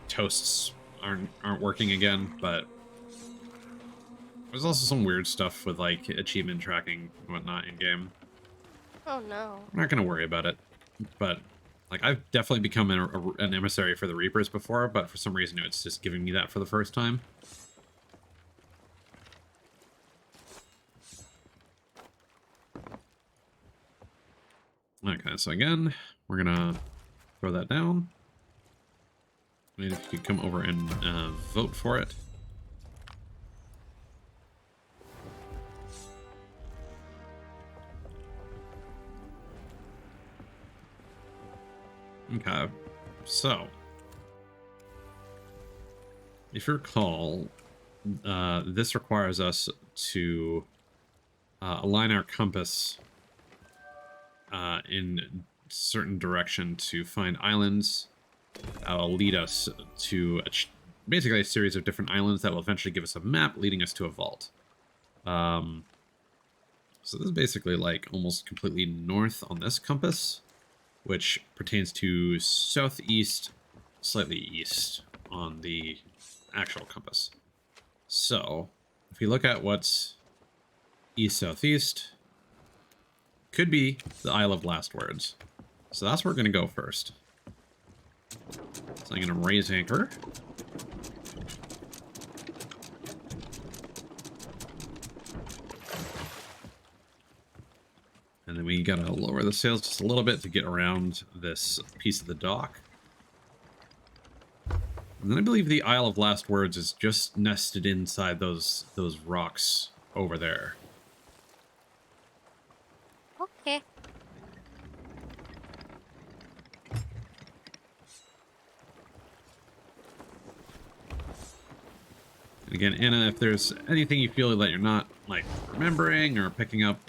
toasts aren't working again. But there's also some weird stuff with like achievement tracking and whatnot in game. Oh no. I'm not gonna worry about it, but like I've definitely become an emissary for the Reapers before, but for some reason it's just giving me that for the first time. Okay, so again, we're gonna throw that down. And if you could come over and vote for it. Okay, so if you recall, this requires us to align our compass in certain direction to find islands that will lead us to basically a series of different islands that will eventually give us a map leading us to a vault. So this is basically like almost completely north on this compass, which pertains to southeast, slightly east on the actual compass. So if we look at what's east-southeast, could be the Isle of Last Words. So that's where we're going to go first. So I'm going to raise anchor. And then we got to lower the sails just a little bit to get around this piece of the dock. And then I believe the Isle of Last Words is just nested inside those rocks over there. Okay. And again, Anna, if there's anything you feel that you're not like remembering or picking up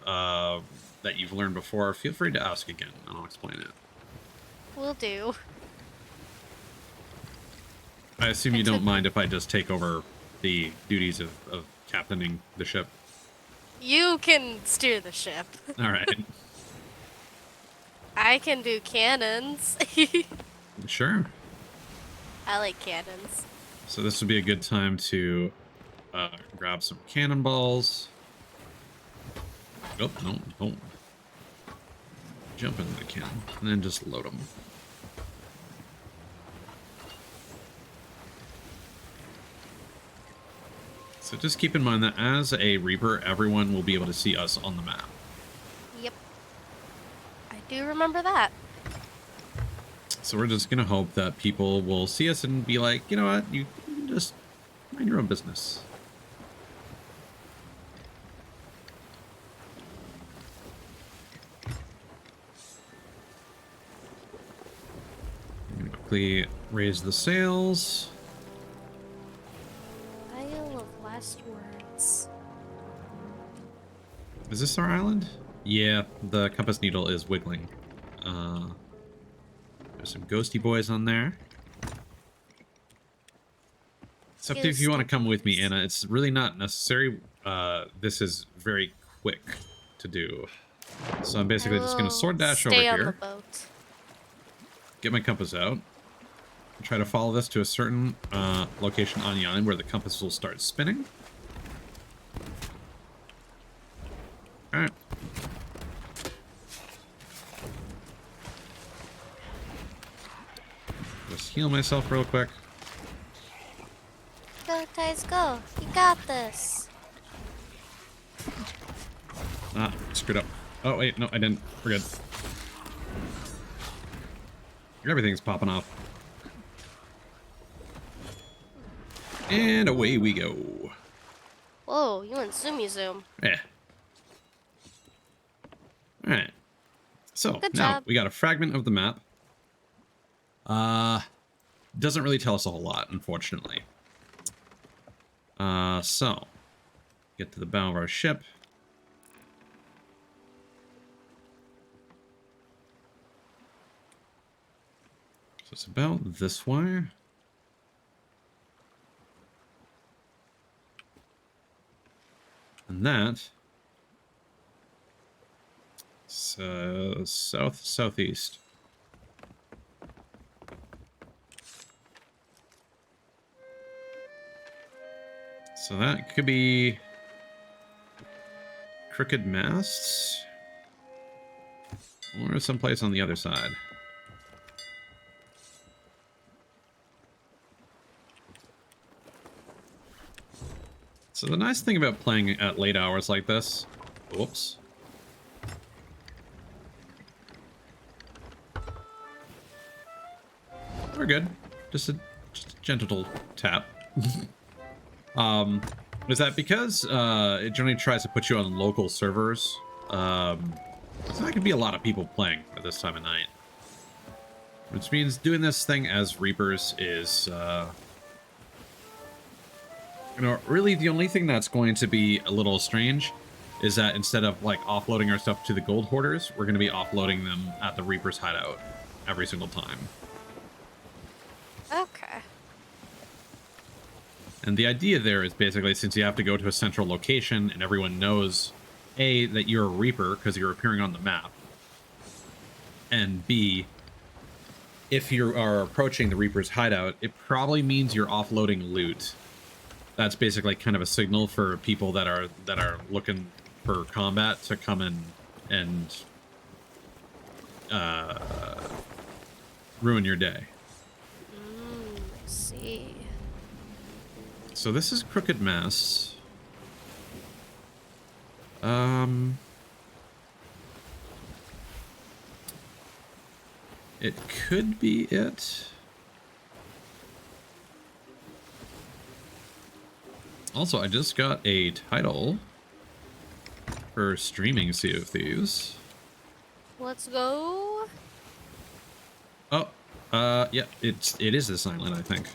that you've learned before, feel free to ask again, and I'll explain it. Will do. I assume you don't mind if I just take over the duties of captaining the ship. You can steer the ship. All right. I can do cannons. Sure. I like cannons. So this would be a good time to grab some cannonballs. Oh, no, don't. Jump into the cannon and then just load them. So just keep in mind that as a Reaper, everyone will be able to see us on the map. Yep. I do remember that. So we're just going to hope that people will see us and be like, you know what, you just mind your own business. I'm going to quickly raise the sails. Isle of Last Words. Is this our island? Yeah, the compass needle is wiggling. There's some ghosty boys on there. Except if you want to come with me, Anna, it's really not necessary. This is very quick to do. So I'm basically just going to sword dash over stay on here. the boat. Get my compass out. Try to follow this to a certain location on the island where the compass will start spinning. Alright. Just heal myself real quick. Go, Tice, go. You got this. Ah, screwed up. Oh, wait, no, I didn't. We're good. Everything's popping off. And away we go. Whoa, you went zoomy zoom. Yeah. Alright. So, Good now job. we got a fragment of the map. Doesn't really tell us a whole lot, unfortunately. So, get to the bow of our ship. So it's about this way. And that is southeast. So that could be Crooked Masts or someplace on the other side. So the nice thing about playing at late hours like this, whoops. We're good. Just a gentle tap. Is that because it generally tries to put you on local servers? So that could be a lot of people playing at this time of night. Which means doing this thing as Reapers is, you know, really the only thing that's going to be a little strange is that instead of like offloading our stuff to the gold hoarders, we're going to be offloading them at the Reapers hideout every single time. Okay. And the idea there is basically, since you have to go to a central location and everyone knows, A, that you're a Reaper because you're appearing on the map, and B, if you are approaching the Reaper's hideout, it probably means you're offloading loot. That's basically kind of a signal for people that are looking for combat to come in and ruin your day. I see. So this is Crooked Masts. It could be it. Also, I just got a title for streaming Sea of Thieves. Let's go. Oh, yeah, it is this island, I think.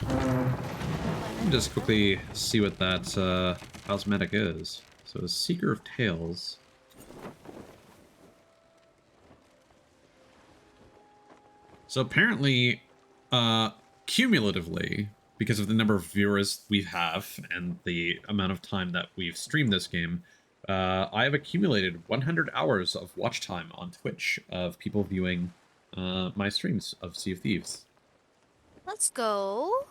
Let me just quickly see what that cosmetic is. So, Seeker of Tales. So apparently, cumulatively, because of the number of viewers we have and the amount of time that we've streamed this game, I have accumulated 100 hours of watch time on Twitch of people viewing my streams of Sea of Thieves. Let's go.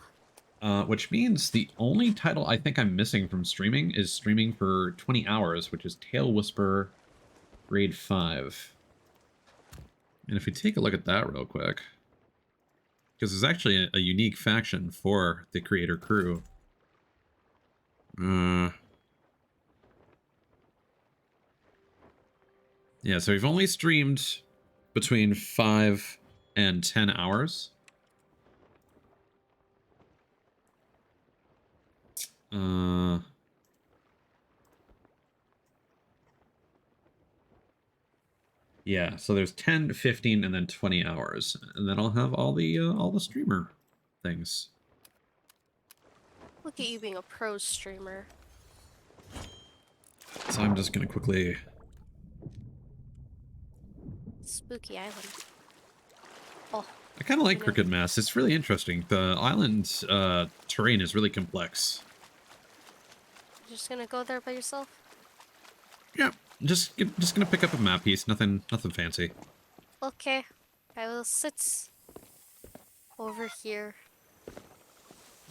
Which means the only title I think I'm missing from streaming is streaming for 20 hours, which is Tail Whisper Grade 5. And if we take a look at that real quick, because it's actually a unique faction for the creator crew. Yeah, so we've only streamed between 5 and 10 hours. Yeah, so there's 10, 15, and then 20 hours. And then I'll have all the streamer things. Look at you being a pro streamer. So I'm just gonna quickly... Spooky island. Oh. I kind of like Crooked Mass. It's really interesting. The island terrain is really complex. You're just gonna go there by yourself? Yeah, just gonna pick up a map piece. Nothing fancy. Okay. I will sit over here. I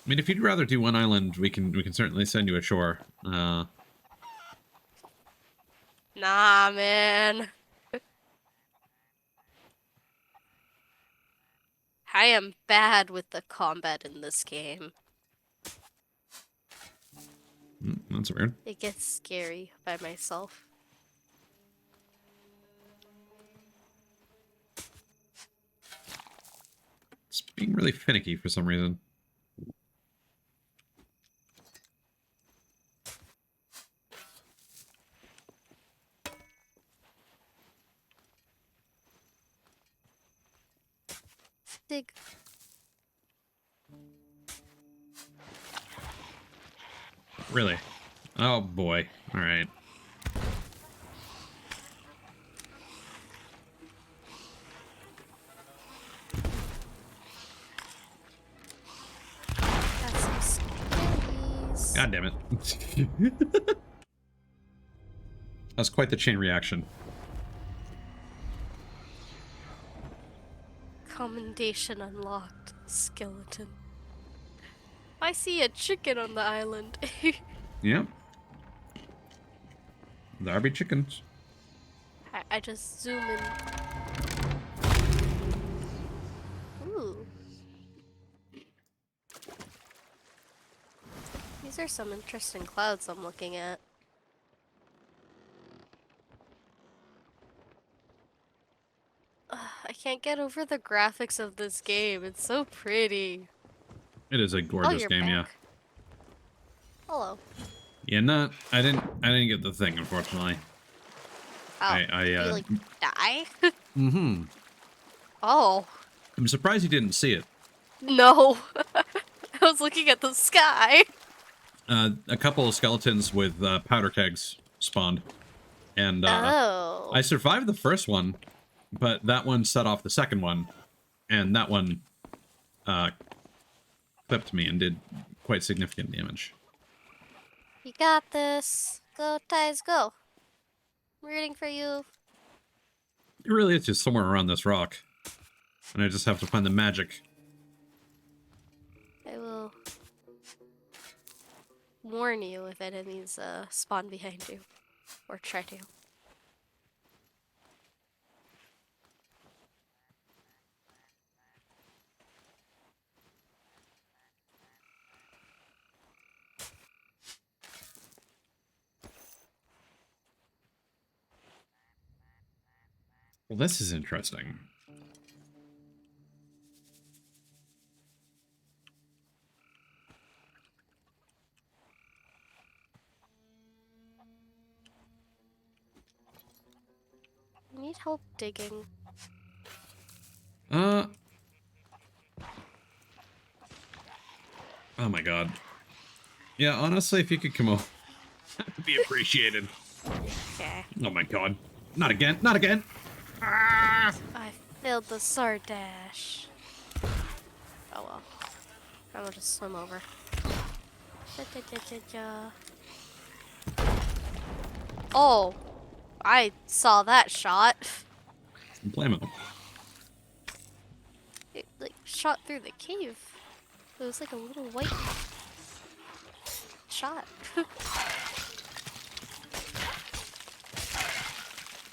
mean, if you'd rather do one island, we can certainly send you ashore. Nah, man. I am bad with the combat in this game. That's weird. It gets scary by myself. It's being really finicky for some reason. Dig. Really? Oh boy. All right. God damn it. That's quite the chain reaction. Commendation unlocked. Skeleton. I see a chicken on the island. Yep. There be chickens. I just zoom in. Ooh. These are some interesting clouds I'm looking at. I can't get over the graphics of this game. It's so pretty. It is a Oh, gorgeous you're game, back. yeah. Hello. Yeah, I didn't get the thing, unfortunately. Oh, I you like die? mm-hmm. Oh. I'm surprised you didn't see it. No. I was looking at the sky. A couple of skeletons with powder kegs spawned. And Oh. I survived the first one, but that one set off the second one. And that one clipped me and did quite significant damage. You got this. Go, Ties, go. I'm rooting for you. It really is just somewhere around this rock. And I just have to find the magic. I will warn you if enemies spawn behind you. Or try to. Well, this is interesting. I need help digging. Oh my god. Yeah, honestly, if you could come over, that would be appreciated. Okay. Oh my god. Not again, not again! Ah! I failed the sword dash. Oh well. I will just swim over. Oh! I saw that shot. Blame it. It like shot through the cave. It was like a little white shot.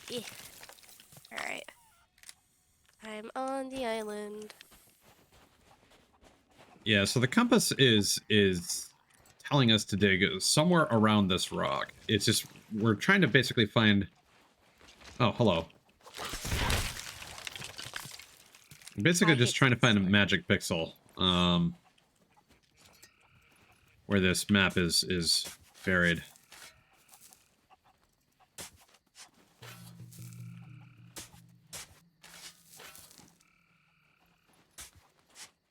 Yeah. Alright. I'm on the island. Yeah, so the compass is telling us to dig somewhere around this rock. It's just, we're trying to basically find... Oh, hello. Basically just trying to find a magic pixel. Where this map is buried.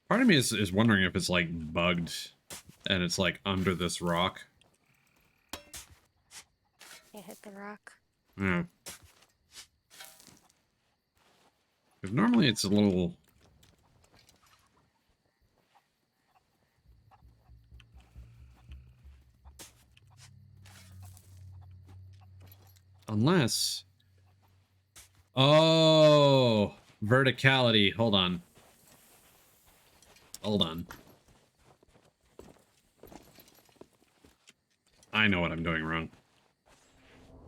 Part of me is wondering if it's like bugged and it's like under this rock. Can't hit the rock. Yeah. Because normally it's a little... Unless... Oh! Verticality. Hold on. Hold on. I know what I'm doing wrong.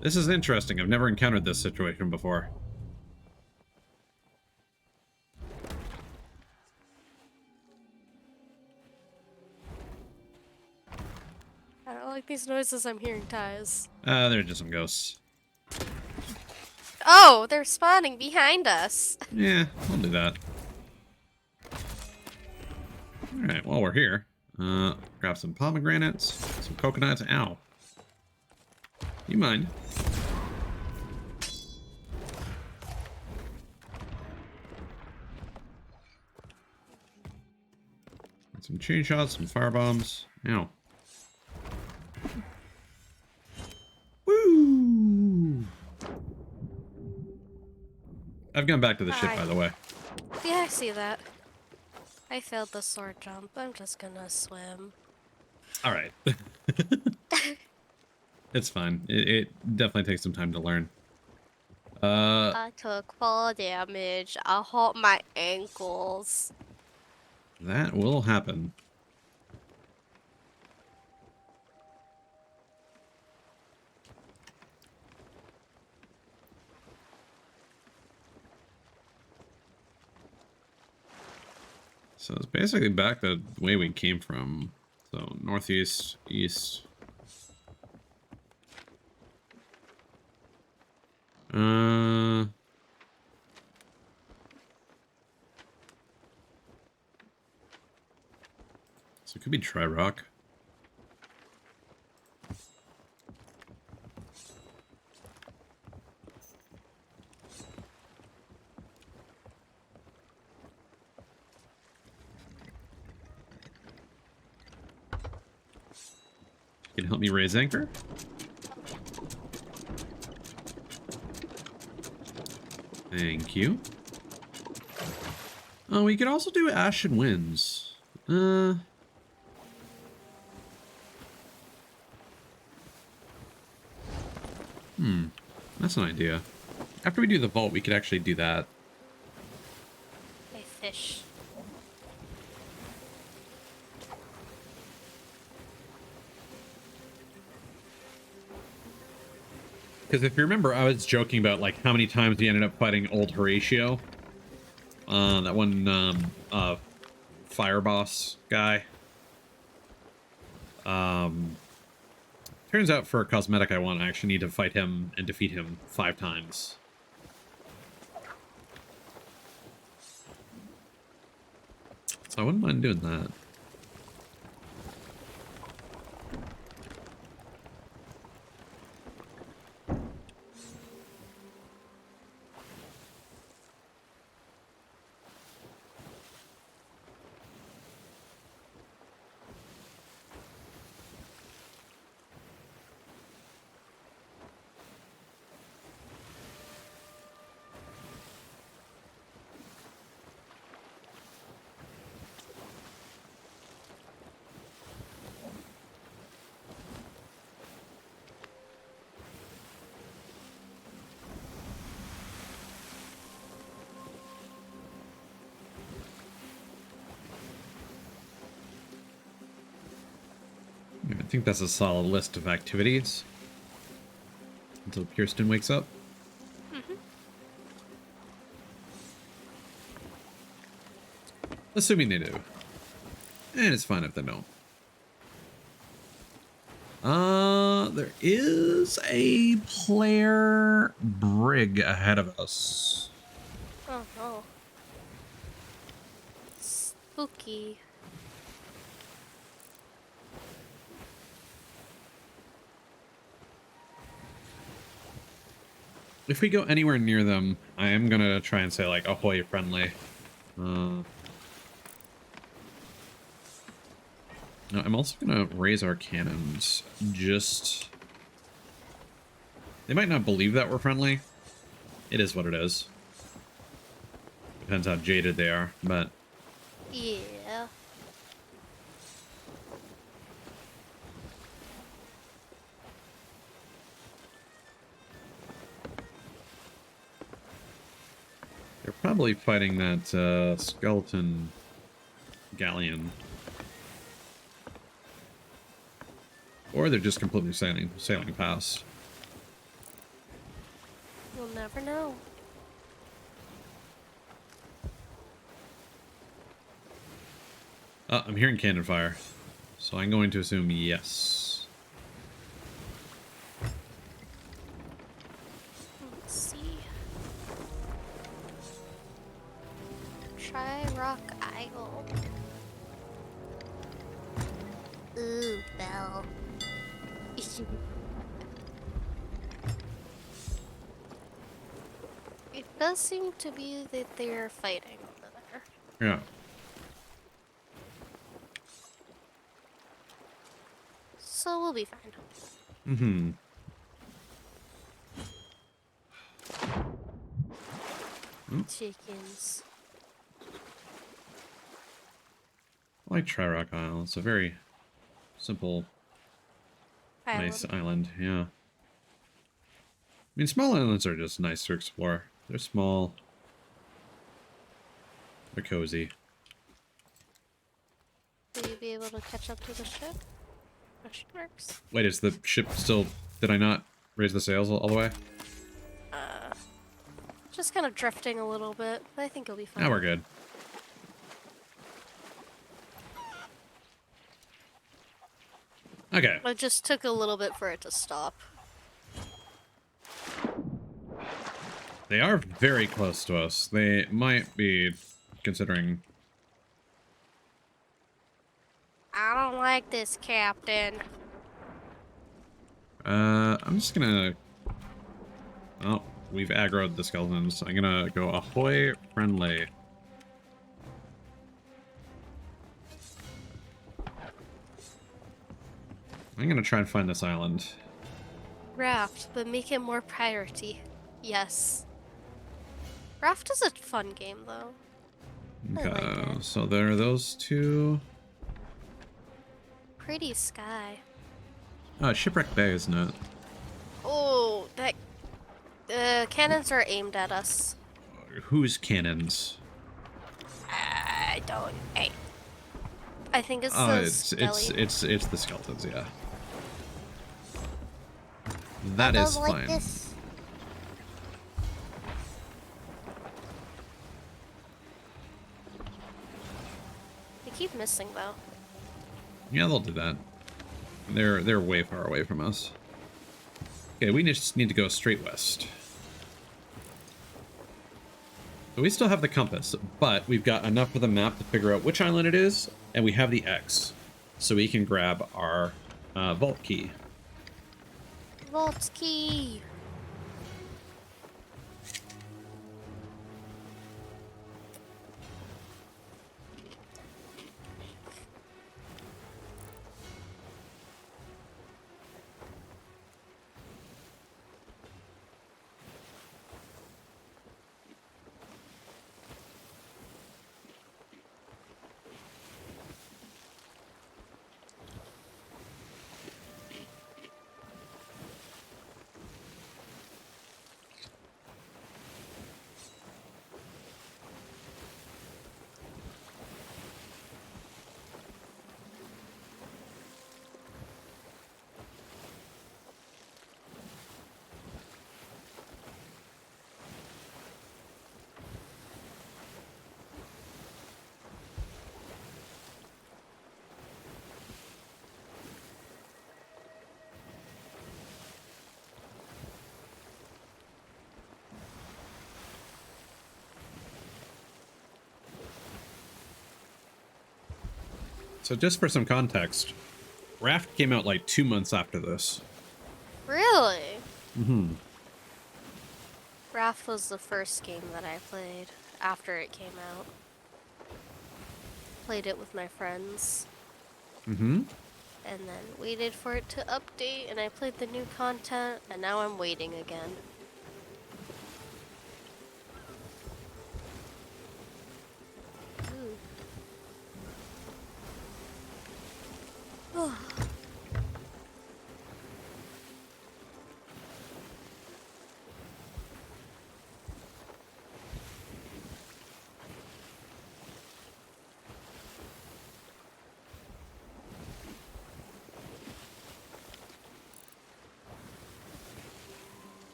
This is interesting. I've never encountered this situation before. I don't like these noises I'm hearing, Ties. They're just some ghosts. Oh, they're spawning behind us. Yeah, I'll do that. Alright, while we're here, grab some pomegranates, some coconuts. Ow. You mind? Some chain shots, some fire bombs. Ow. Woo! I've gone back to the ship, by the way. Yeah, I see that. I failed the sword jump. I'm just gonna swim. All right. It's fine. It definitely takes some time to learn. I took fall damage. I hurt my ankles. That will happen. So it's basically back the way we came from. So northeast, east. Uh, so it could be Tri-Rock. Can you help me raise anchor? Thank you. Oh, we could also do Ashen Winds. That's an idea. After we do the vault, we could actually do that. I fish. Because if you remember, I was joking about like how many times we ended up fighting old Horatio. That one fire boss guy. Turns out for a cosmetic I want, I actually need to fight him and defeat him 5 times. So I wouldn't mind doing that. I think that's a solid list of activities. Until Kirsten wakes up. Assuming they do. And it's fine if they don't. There is a player brig ahead of us. Oh no. Spooky. If we go anywhere near them, I am gonna try and say like ahoy friendly. No, I'm also gonna raise our cannons. Just they might not believe that we're friendly. It is what it is. Depends how jaded they are, but Yeah. they're probably fighting that skeleton galleon. Or they're just completely sailing past. You'll never know. I'm hearing cannon fire. So I'm going to assume yes. Let's see. Try Rock Isle. Ooh, Belle. It does seem to be that they're fighting over there. Yeah. So we'll be fine. Mm-hmm. Chickens. I like Tri-Rock Isle. It's a very Simple, nice Island. island. Yeah. I mean, small islands are just nice to explore. They're small. They're cozy. Will you be able to catch up to the ship? Question marks. Wait, is the ship still... Did I not raise the sails all the way? Uh, just kind of drifting a little bit, but I think it'll be fine. Now we're good. Okay. It just took a little bit for it to stop. They are very close to us. They might be considering... I don't like this, Captain. I'm just gonna... Oh, we've aggroed the skeletons. I'm gonna go ahoy friendly. I'm gonna try and find this island. Raft, but make it more priority. Yes. Raft is a fun game, though. I like Okay, it. so there are those two. Pretty sky. Oh, Shipwreck Bay, isn't it? Oh, that... cannons are aimed at us. Whose cannons? I don't... I think it's Oh, the it's the skeletons, yeah. That is fine. This. They keep missing, though. Yeah, they'll do that. They're way far away from us. Okay, we just need to go straight west. So we still have the compass, but we've got enough of the map to figure out which island it is, and we have the X, so we can grab our vault key. Vault key! So just for some context, Raft came out like 2 months after this. Really? Mm-hmm. Raft was the first game that I played after it came out. Played it with my friends. Mm-hmm. And then waited for it to update, and I played the new content, and now I'm waiting again. Ooh.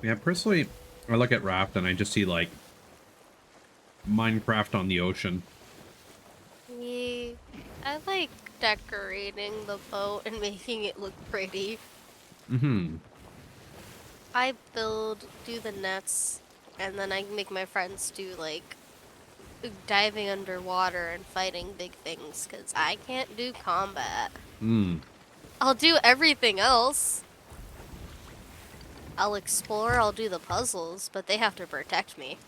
Yeah, personally, I look at Raft and I just see like Minecraft on the ocean. Yeah, I like decorating the boat and making it look pretty. Mm-hmm. I do the nets, and then I make my friends do like diving underwater and fighting big things, because I can't do combat. Mm. I'll do everything else. I'll explore, I'll do the puzzles, but they have to protect me.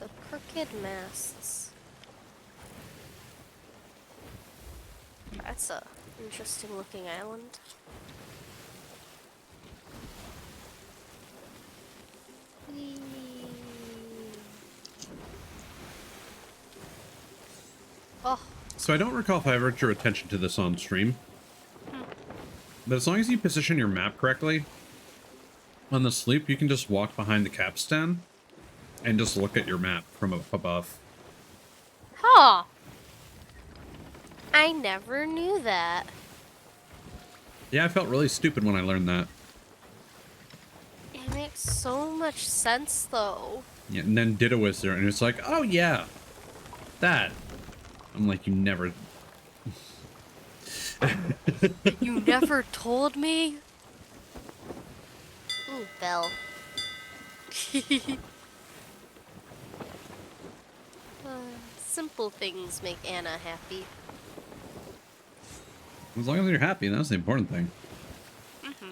The crooked masts. That's a interesting looking island. Whee. So I don't recall if I ever drew attention to this on stream, but as long as you position your map correctly on the sloop, you can just walk behind the capstan and just look at your map from up above. Huh. I never knew that. Yeah, I felt really stupid when I learned that. It makes so much sense, though. Yeah, and then Ditto was there, and it's like, oh yeah, that. I'm like, you never. You never told me? Ooh, Belle. Simple things make Anna happy. As long as you're happy, that's the important thing. Mm-hmm.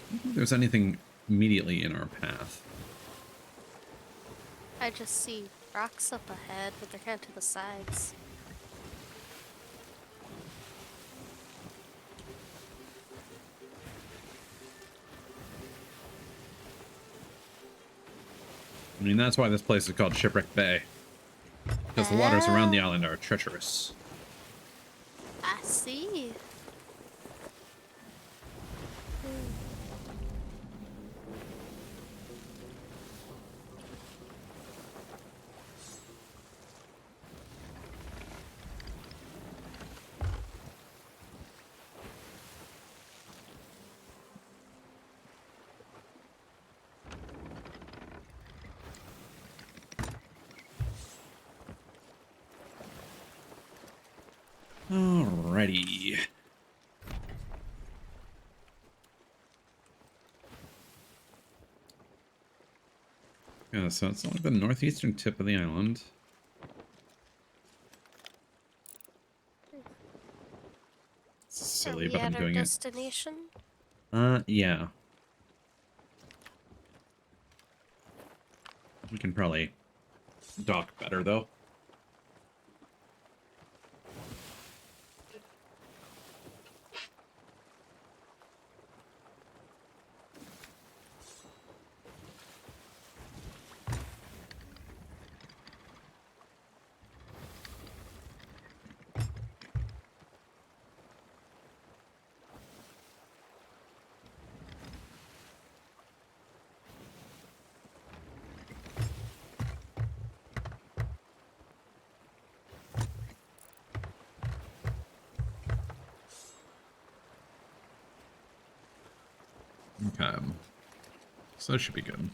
I don't think there's anything immediately in our path. I just see rocks up ahead, but they're kind of to the sides. I mean, that's why this place is called Shipwreck Bay. Because the waters around the island are treacherous. I see. Alrighty. Yeah, so it's like the northeastern tip of the island. It's silly, but I'm doing it. Destination? Yeah. We can probably dock better, though. Okay. So that should be good.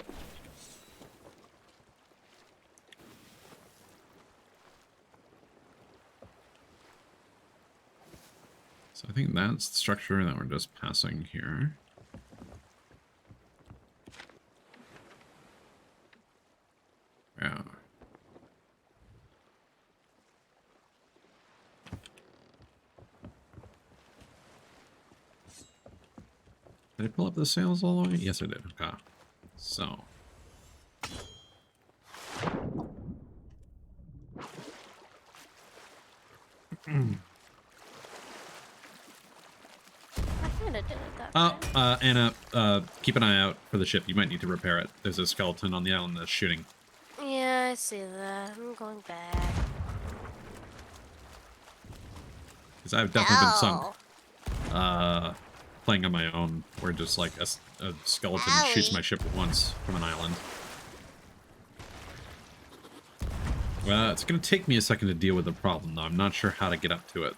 So I think that's the structure that we're just passing here. Yeah. Did I pull up the sails all the way? Yes, I did. Okay. So. I kinda did it that time. Anna, keep an eye out for the ship. You might need to repair it. There's a skeleton on the island that's shooting. Yeah, I see that. I'm going back. Because I've definitely been sunk. Playing on my own, where just like a skeleton shoots my ship once from an island. Well, it's going to take me a second to deal with the problem, though. I'm not sure how to get up to it.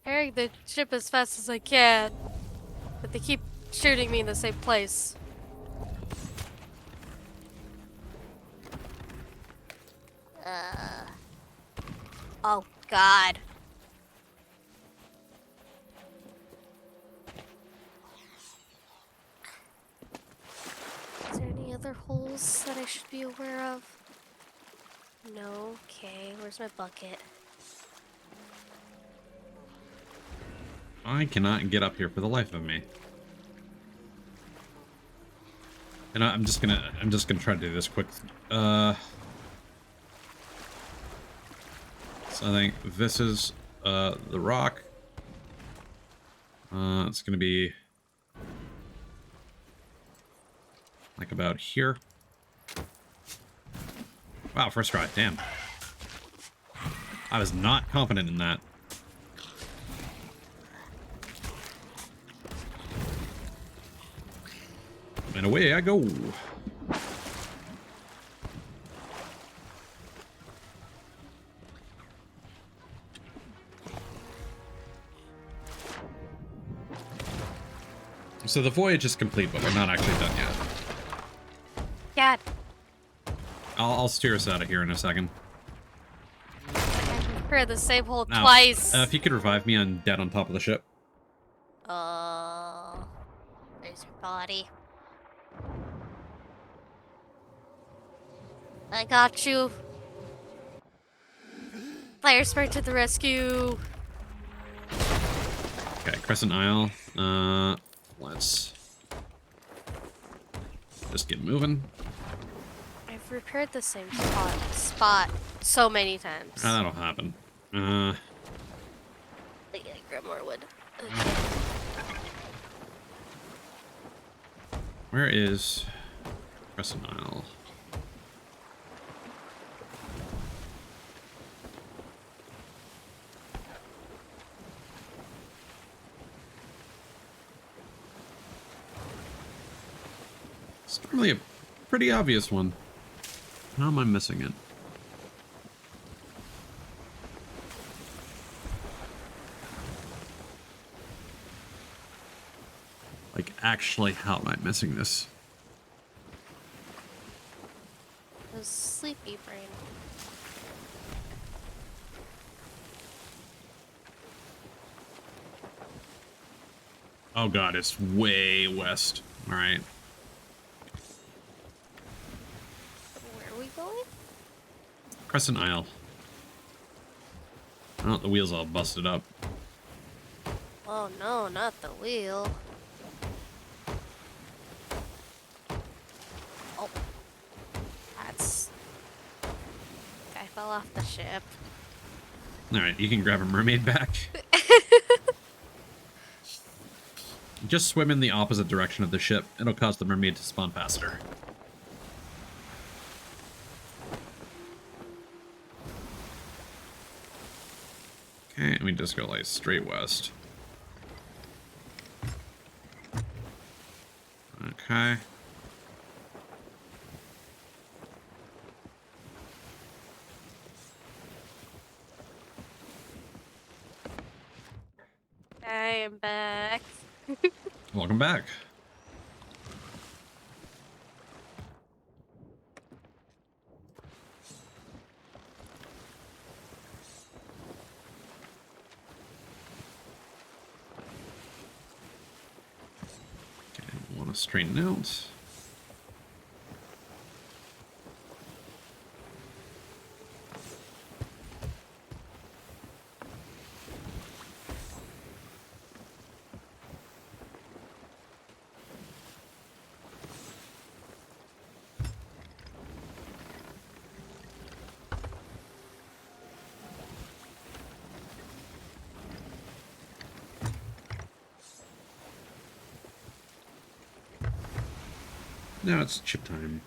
Carrying the ship as fast as I can, but they keep shooting me in the same place. Oh, God. Is there any other holes that I should be aware of? No. Okay, where's my bucket? I cannot get up here for the life of me. And I'm just gonna try to do this quick. So I think this is the rock. It's gonna be like about here. Wow, first try. Damn. I was not confident in that. And away I go. So the voyage is complete, but we're not actually done yet. Dad. I'll steer us out of here in a second. I heard the same hole Now, twice. if you could revive me, I'm dead on top of the ship. There's your body. I got you. Fire sprite to the rescue. Okay, Crescent Isle. Let's just get moving. I've repaired the same spot so many times. That'll happen. I grab more wood. Okay. Where is Crescent Isle? It's normally a pretty obvious one. How am I missing it? Like, actually, how am I missing this? The sleepy brain. Oh god, it's way west. Alright. Where are we going? Crescent Isle. Oh, the wheel's all busted up. Oh no, not the wheel. Oh. That's... Guy fell off the ship. Alright, you can grab a mermaid back. Just swim in the opposite direction of the ship. It'll cause the mermaid to spawn faster. Okay, and we just go like straight west. Okay. I am back. Welcome back. Okay, want to straighten out. Now it's chip time.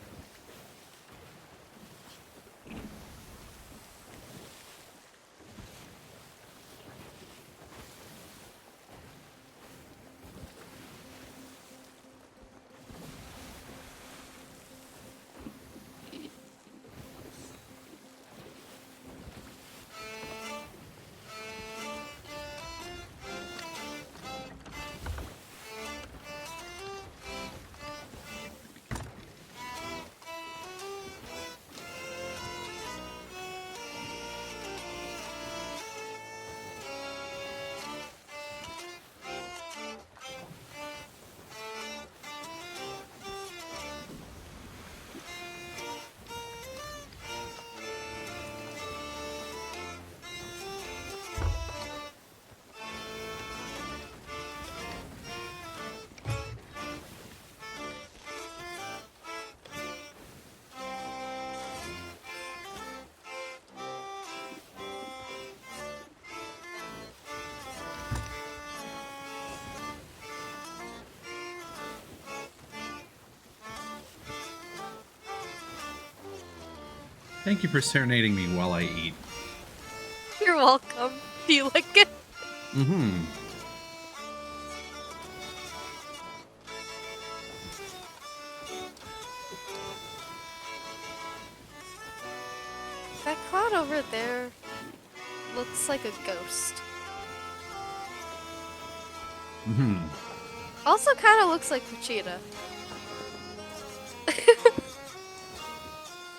Thank you for serenading me while I eat. You're welcome. Do you like it? Mm-hmm. That cloud over there looks like a ghost. Mm-hmm. Also kind of looks like Vegeta.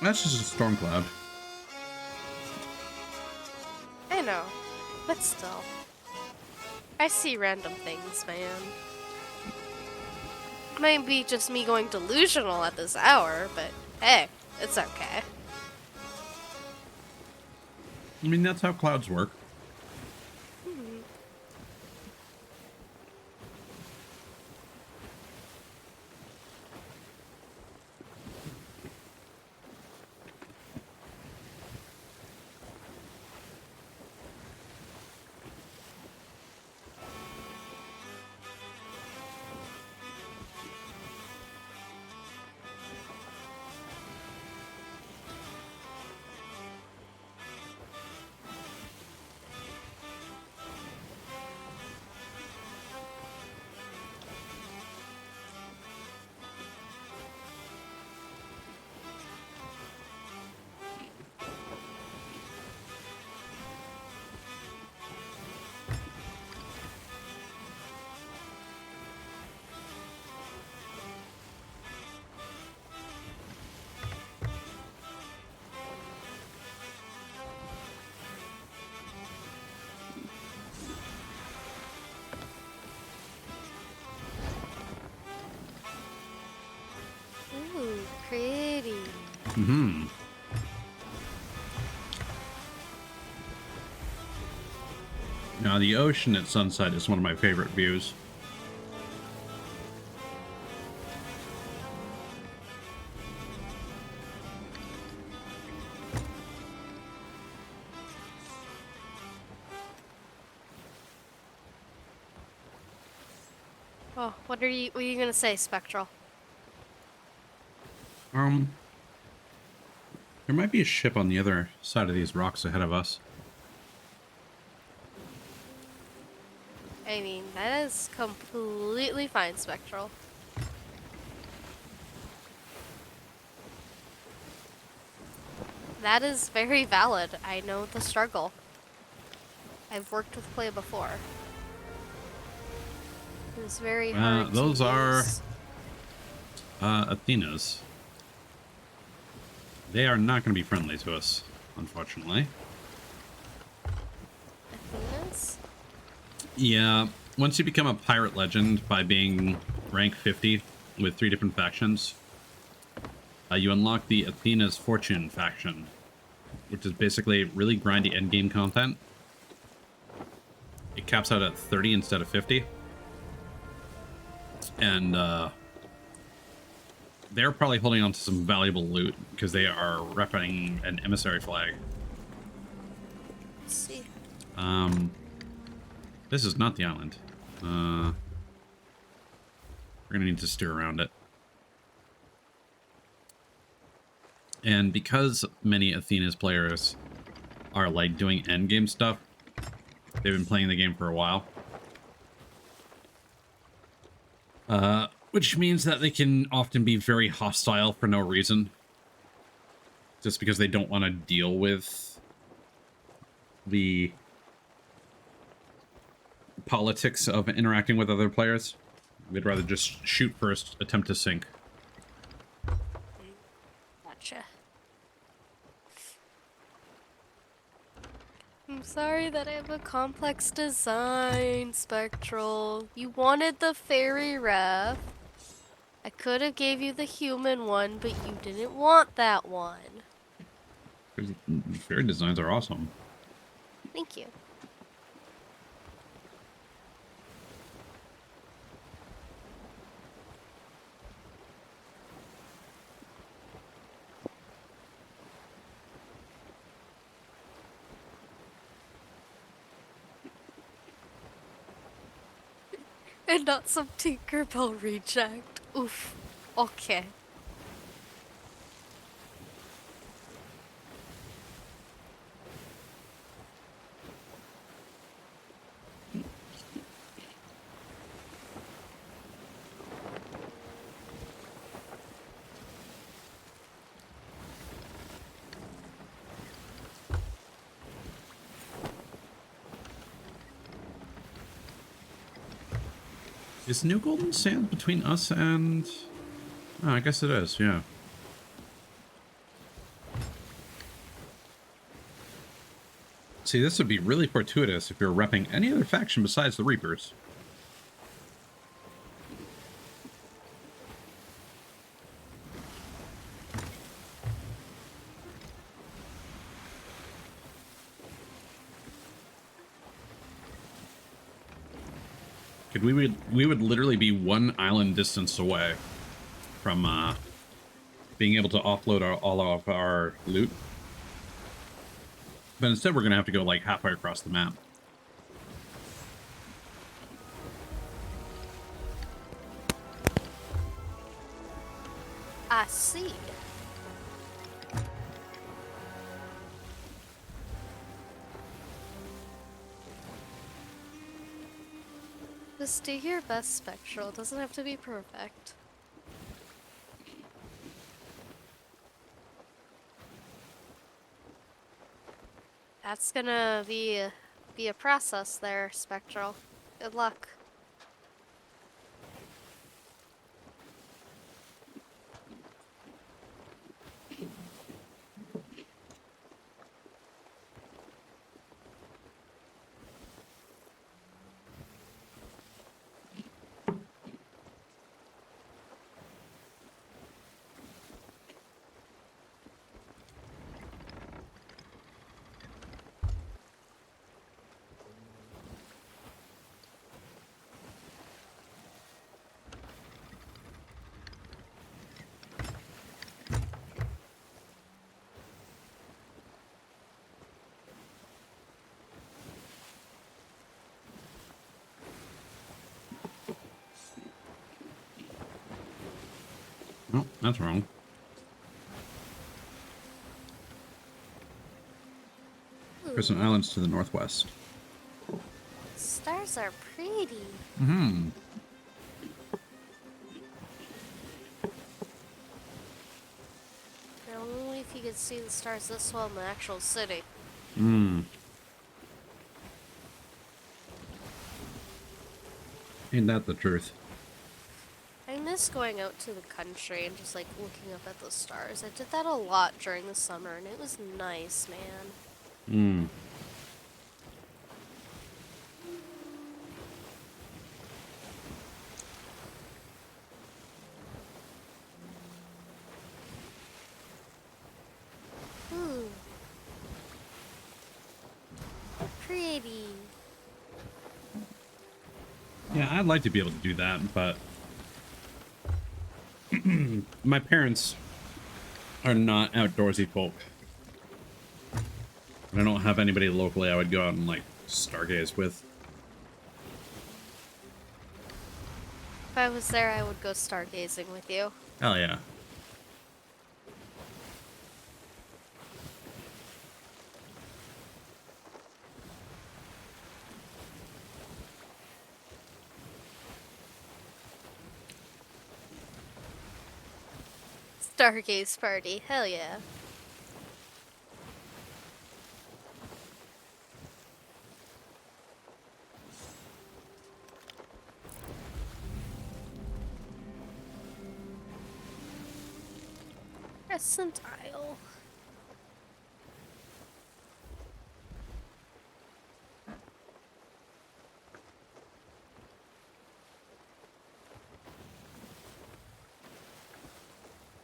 That's just a storm cloud. I know, but still. I see random things, man. Might be just me going delusional at this hour, but hey, it's okay. I mean, that's how clouds work. Hmm. Ooh, pretty. Mm-hmm. Now, the ocean at sunset is one of my favorite views. Oh, what are you gonna say, Spectral? There might be a ship on the other side of these rocks ahead of us. I mean, that is completely fine, Spectral. That is very valid. I know the struggle. I've worked with clay before. It was very hard to Those are use. Athena's. They are not going to be friendly to us, unfortunately. Athena's? Yeah, once you become a pirate legend by being rank 50 with 3 different factions, you unlock the Athena's Fortune faction, which is basically really grindy endgame content. It caps out at 30 instead of 50. And they're probably holding on to some valuable loot because they are repping an emissary flag. Let's see. This is not the island. We're gonna need to steer around it. And because many Athena's players are like doing endgame stuff, they've been playing the game for a while. Which means that they can often be very hostile for no reason. Just because they don't want to deal with the politics of interacting with other players. They'd rather just shoot first, attempt to sink. Gotcha. I'm sorry that I have a complex design, Spectral. You wanted the fairy ref. I could have gave you the human one, but you didn't want that one. Fairy designs are awesome. Thank you. And not some Tinkerbell reject. Oof. Okay. Is New Golden Sands between us and... Oh, I guess it is, yeah. See, this would be really fortuitous if you're repping any other faction besides the Reapers. We would literally be one island distance away from being able to offload all of our loot. But instead we're going to have to go like halfway across the map. I see. Just do your best, Spectral. It doesn't have to be perfect. That's gonna be a process there, Spectral. Good luck. Oh, that's wrong. There's some islands to the northwest. Stars are pretty. Mm-hmm. Only if you could see the stars this well in the actual city. Hmm. Ain't that the truth? I miss going out to the country and just like looking up at the stars. I did that a lot during the summer and it was nice, man. Hmm. Ooh. Pretty. Yeah, I'd like to be able to do that, but my parents are not outdoorsy folk. I don't have anybody locally I would go out and like stargaze with. If I was there, I would go stargazing with you. Hell yeah. Stargaze party. Hell yeah. Crescent Isle.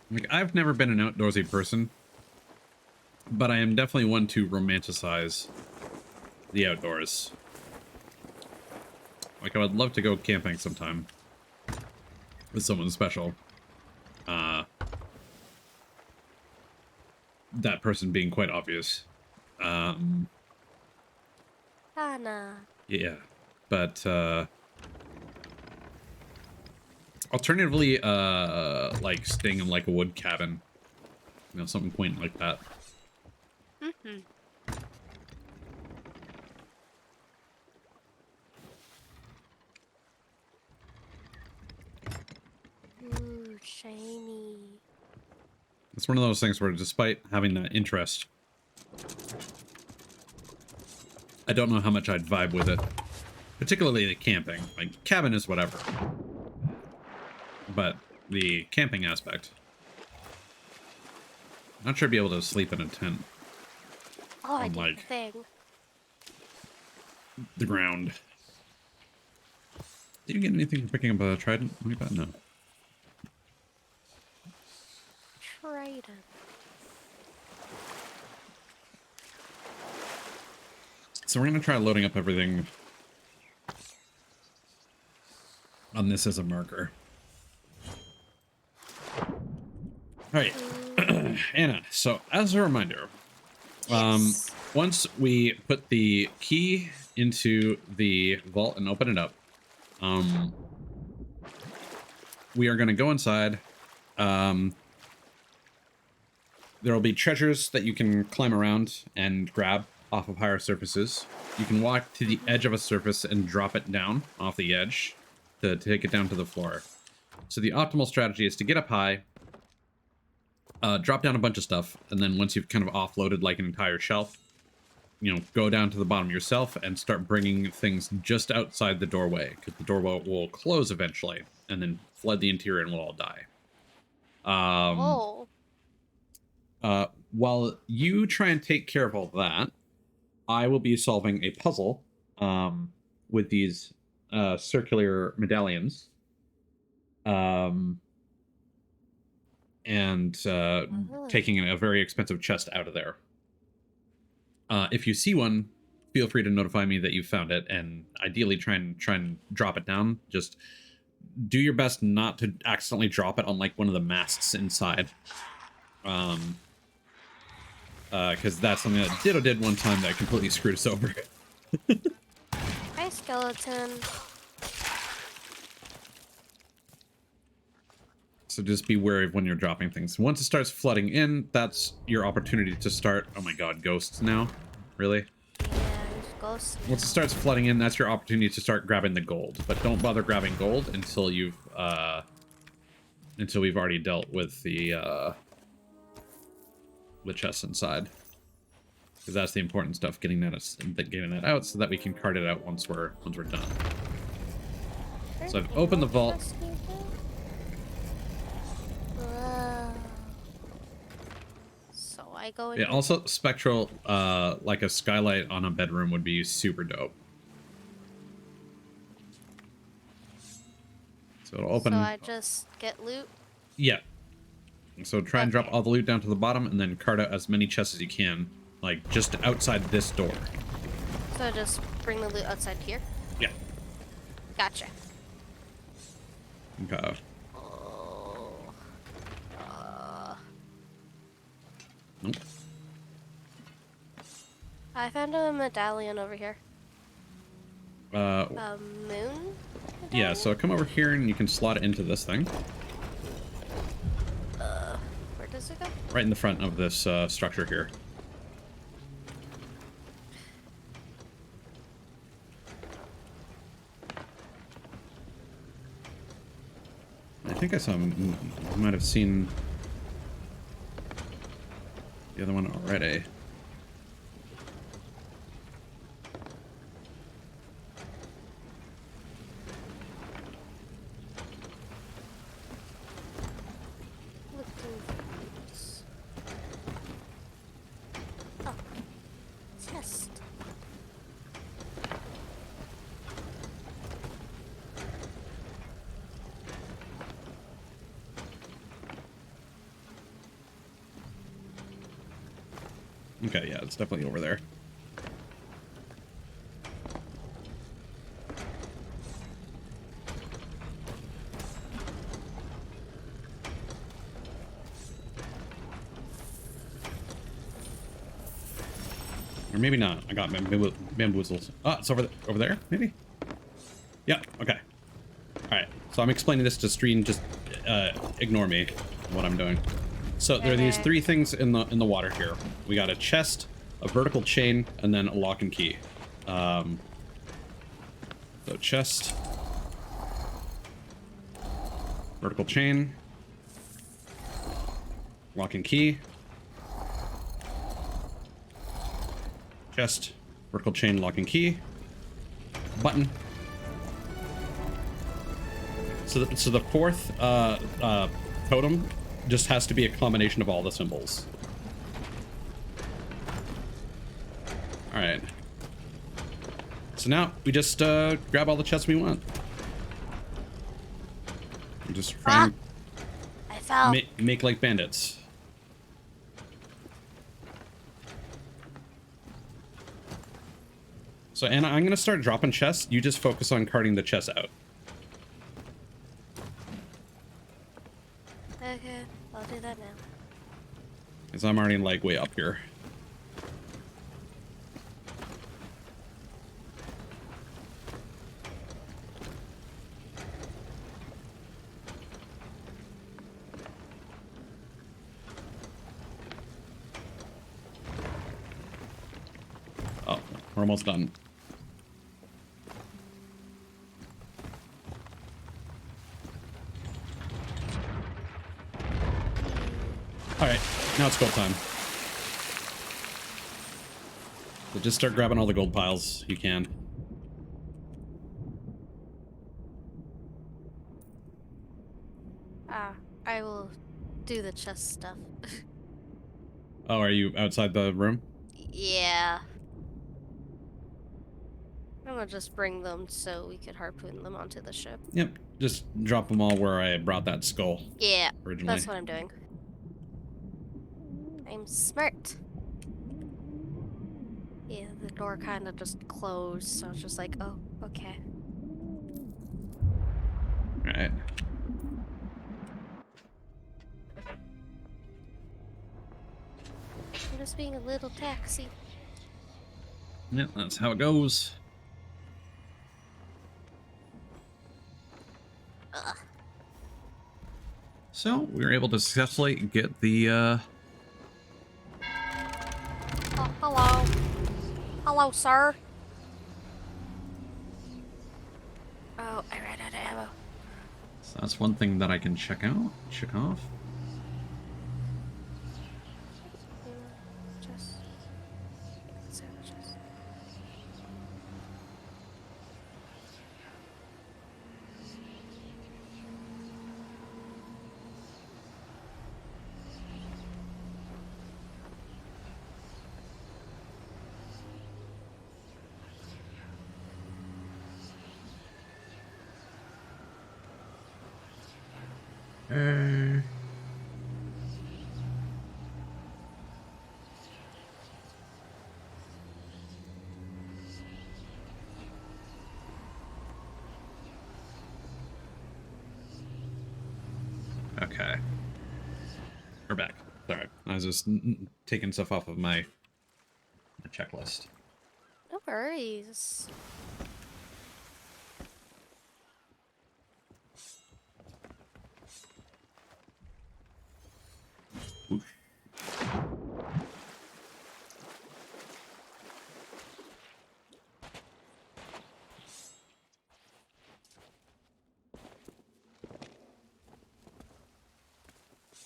Like, I've never been an outdoorsy person, but I am definitely one to romanticize the outdoors. Like, I would love to go camping sometime with someone special. That person being quite obvious. Hana. Yeah, but alternatively, like staying in like a wood cabin, you know, something quaint like that. Mm-hmm. Ooh, shiny. It's one of those things where, despite having that interest, I don't know how much I'd vibe with it. Particularly the camping. Like, cabin is whatever. But the camping aspect. Not sure I'd be able to sleep in a tent. Oh, I On, did like, the thing. the ground. Did you get anything for picking up a trident? No. Trident. So we're going to try loading up everything on this as a marker. Alright. Anna, so as a reminder, Yes. once we put the key into the vault and open it up, we are going to go inside. There will be treasures that you can climb around and grab off of higher surfaces. You can walk to the edge of a surface and drop it down off the edge to take it down to the floor. So the optimal strategy is to get up high, drop down a bunch of stuff, and then once you've kind of offloaded like an entire shelf, you know, go down to the bottom yourself and start bringing things just outside the doorway, because the doorway will close eventually, and then flood the interior and we'll all die. While you try and take care of all that, I will be solving a puzzle with these circular medallions. And taking a very expensive chest out of there. If you see one, feel free to notify me that you found it, and ideally try and drop it down. Just do your best not to accidentally drop it on like one of the masts inside. Because that's something that Ditto did one time that completely screwed us over. Hi, skeleton. So just be wary of when you're dropping things. Once it starts flooding in, that's your opportunity to start... Oh my god, ghosts now? Really? Yeah, there's ghosts now. Once it starts flooding in, that's your opportunity to start grabbing the gold. But don't bother grabbing gold until you've... until we've already dealt with the chests inside. Because that's the important stuff, getting that out so that we can cart it out once we're done. So I've opened the vault. So I go in. Yeah, also spectral, like a skylight on a bedroom would be super dope. So it'll open. So I just get loot? Yeah. So try and drop all the loot down to the bottom and then cart out as many chests as you can, like just outside this door. So just bring the loot outside here? Yeah. Gotcha. Okay. Nope. I found a medallion over here. A moon? Yeah, so come over here and you can slot it into this thing. Where does it go? Right in the front of this structure here. I think I saw him. I might have seen the other one already. Oh. Test. Okay, yeah, it's definitely over there. Or maybe not. I got bamboozled. Oh, it's over there, maybe? Yeah, okay. Alright, so I'm explaining this to stream, just ignore me, what I'm doing. So there are these three things in the water here. We got a chest, a vertical chain, and then a lock and key. So chest, vertical chain, lock and key, chest, vertical chain, lock and key, button, So the fourth totem just has to be a combination of all the symbols. All right. So now we just grab all the chests we want. And just try and I fell. make like bandits. So Anna, I'm gonna start dropping chests. You just focus on carting the chests out. Okay, I'll do that now. Because I'm already like way up here. Oh, we're almost done. All right, now it's gold time. So just start grabbing all the gold piles you can. I will do the chest stuff. Oh, are you outside the room? Yeah. I'm gonna just bring them so we could harpoon them onto the ship. Yep, just drop them all where I brought that skull. Yeah, Originally. that's what I'm doing. I'm smart. Yeah, the door kind of just closed, so it's just like, oh, okay. All right. I'm just being a little taxi. Yeah, that's how it goes. Ugh. So we were able to successfully get the Oh, hello. Hello, sir. Oh, I ran out of ammo. so that's one thing that I can check off. Just sandwiches. Okay. We're back. Sorry. I was just taking stuff off of my checklist. No worries. Oof.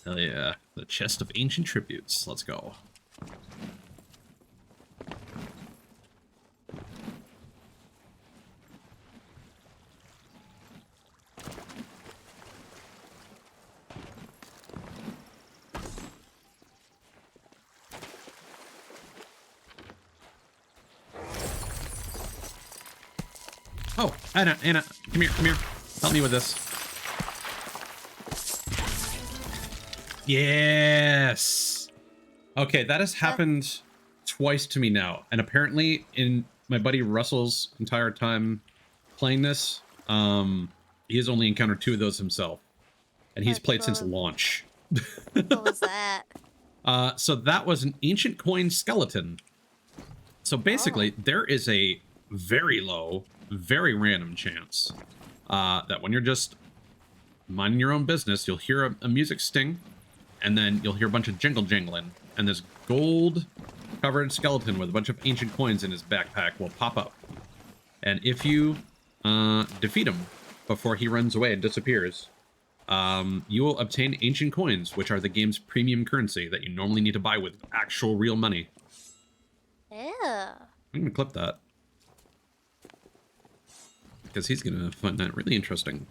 Hell yeah. The chest of ancient tributes. Let's go. Oh, Anna, come here. Help me with this. Yes. Okay, that has happened twice to me now, and apparently in my buddy Russell's entire time playing this, he has only encountered 2 of those himself, and he's played since launch. What was that? So that was an ancient coin skeleton. So basically, there is a very low, very random chance that when you're just minding your own business, you'll hear a music sting, and then you'll hear a bunch of jingling, and this gold-covered skeleton with a bunch of ancient coins in his backpack will pop up. And if you defeat him before he runs away and disappears, you will obtain ancient coins, which are the game's premium currency that you normally need to buy with actual real money. Yeah. I'm gonna clip that, because he's gonna find that really interesting.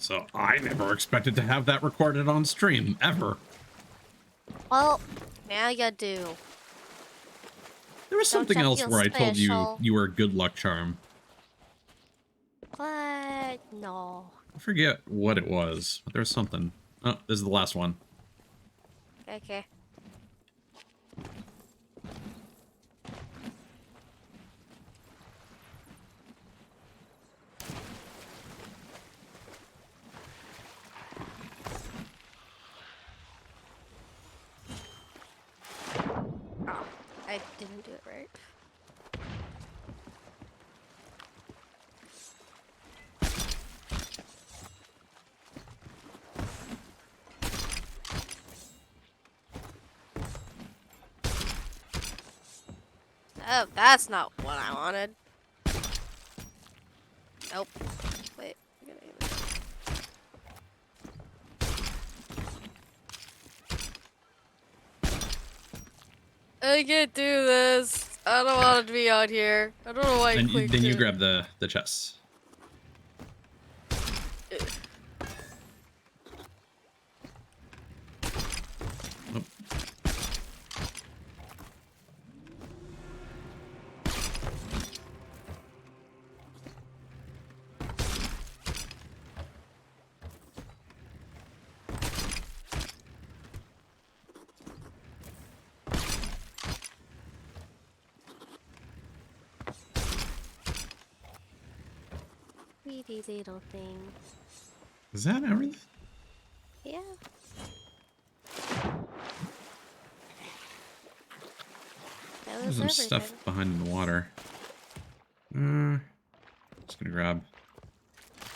So I never expected to have that recorded on stream, ever. Well, now you do. There was Don't something you else feel where I told you special? you were a good luck charm. What? No. I forget what it was, but there's something. Oh, this is the last one. Okay. Oh, I didn't do it right. Oh, that's not what I wanted. Nope. Wait. I can't do this. I don't want to be out here. I don't know why I clicked Then you it. grab the chests. Nope. Weedy little thing. Is that everything? Yeah. That There's was some everything. stuff behind in the water. Just gonna grab.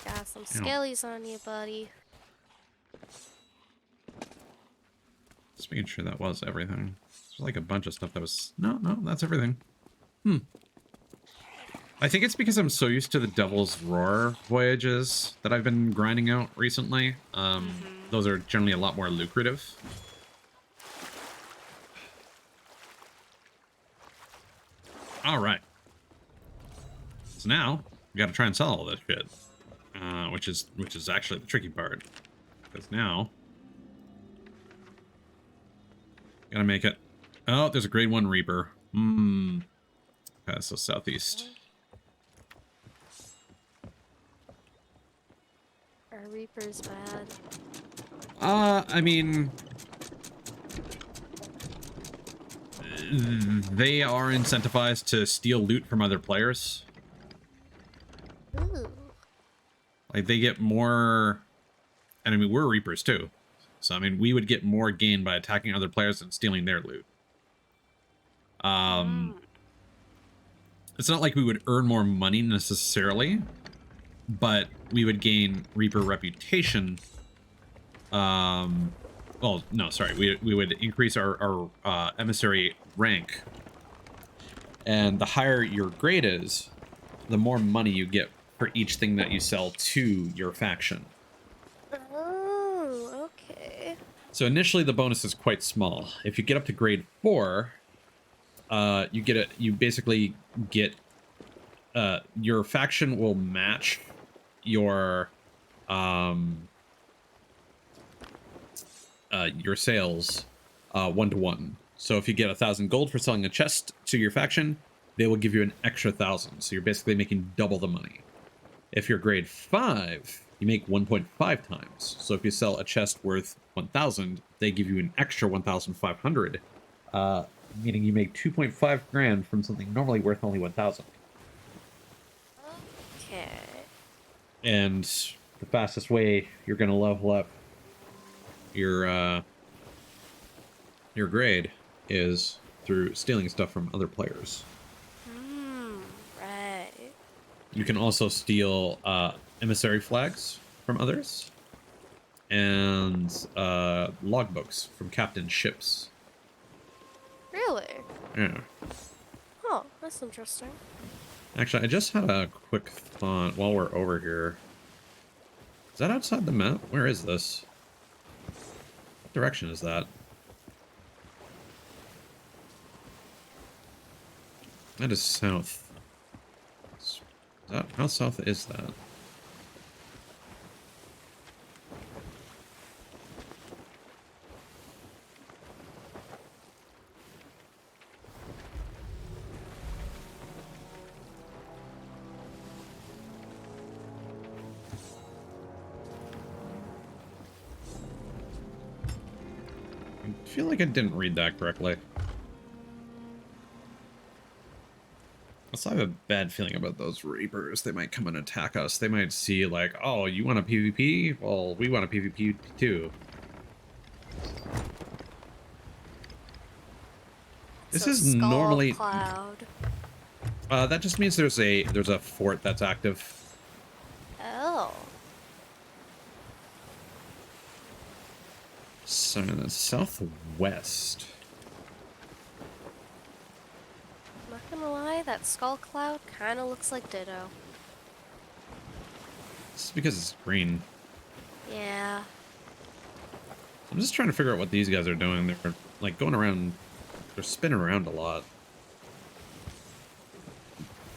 Got some skellies on you, buddy. Just making sure that was everything. There's like a bunch of stuff that was... No, that's everything. I think it's because I'm so used to the Devil's Roar voyages that I've been grinding out recently. Those are generally a lot more lucrative. All right. So now we got to try and sell all this shit, which is actually the tricky part, because now gotta make it. Oh, there's a grade 1 Reaper. Okay, so southeast. Are Reapers bad? I mean, they are incentivized to steal loot from other players. Ooh. Like, they get more... And I mean, we're Reapers too. So, I mean, we would get more gain by attacking other players and stealing their loot. It's not like we would earn more money necessarily, but we would gain Reaper reputation. Well, no, sorry. We would increase our emissary rank. And the higher your grade is, the more money you get for each thing that you sell to your faction. Oh, okay. So initially the bonus is quite small. If you get up to grade 4, you basically get your faction will match your sales 1-to-1. So if you get 1,000 gold for selling a chest to your faction, they will give you an extra 1,000. So you're basically making double the money. If you're grade 5, you make 1.5 times. So if you sell a chest worth 1,000, they give you an extra 1,500, meaning you make 2.5 grand from something normally worth only 1,000. Okay. And the fastest way you're going to level up your grade is through stealing stuff from other players. Right. You can also steal emissary flags from others and logbooks from captain ships. Really? Yeah. Oh, that's interesting. Actually, I just had a quick thought while we're over here. Is that outside the map? Where is this? What direction is that? That is south. How south is that? feel like I didn't read that correctly. Also, I have a bad feeling about those Reapers. They might come and attack us. They might see like, oh, you want a PvP? Well, we want a PvP too. This So is skull normally... cloud. that just means there's a fort that's active. Oh. So that's southwest. Not gonna lie, that skull cloud kind of looks like Ditto. This is because it's green. Yeah. I'm just trying to figure out what these guys are doing. They're like going around. They're spinning around a lot.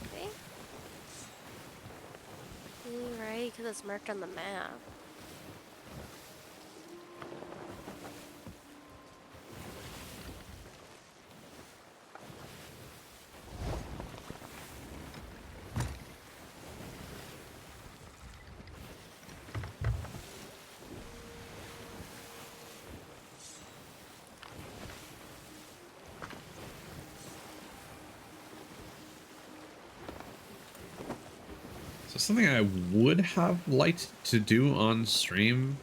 Okay. Right, because it's marked on the map. So something I would have liked to do on stream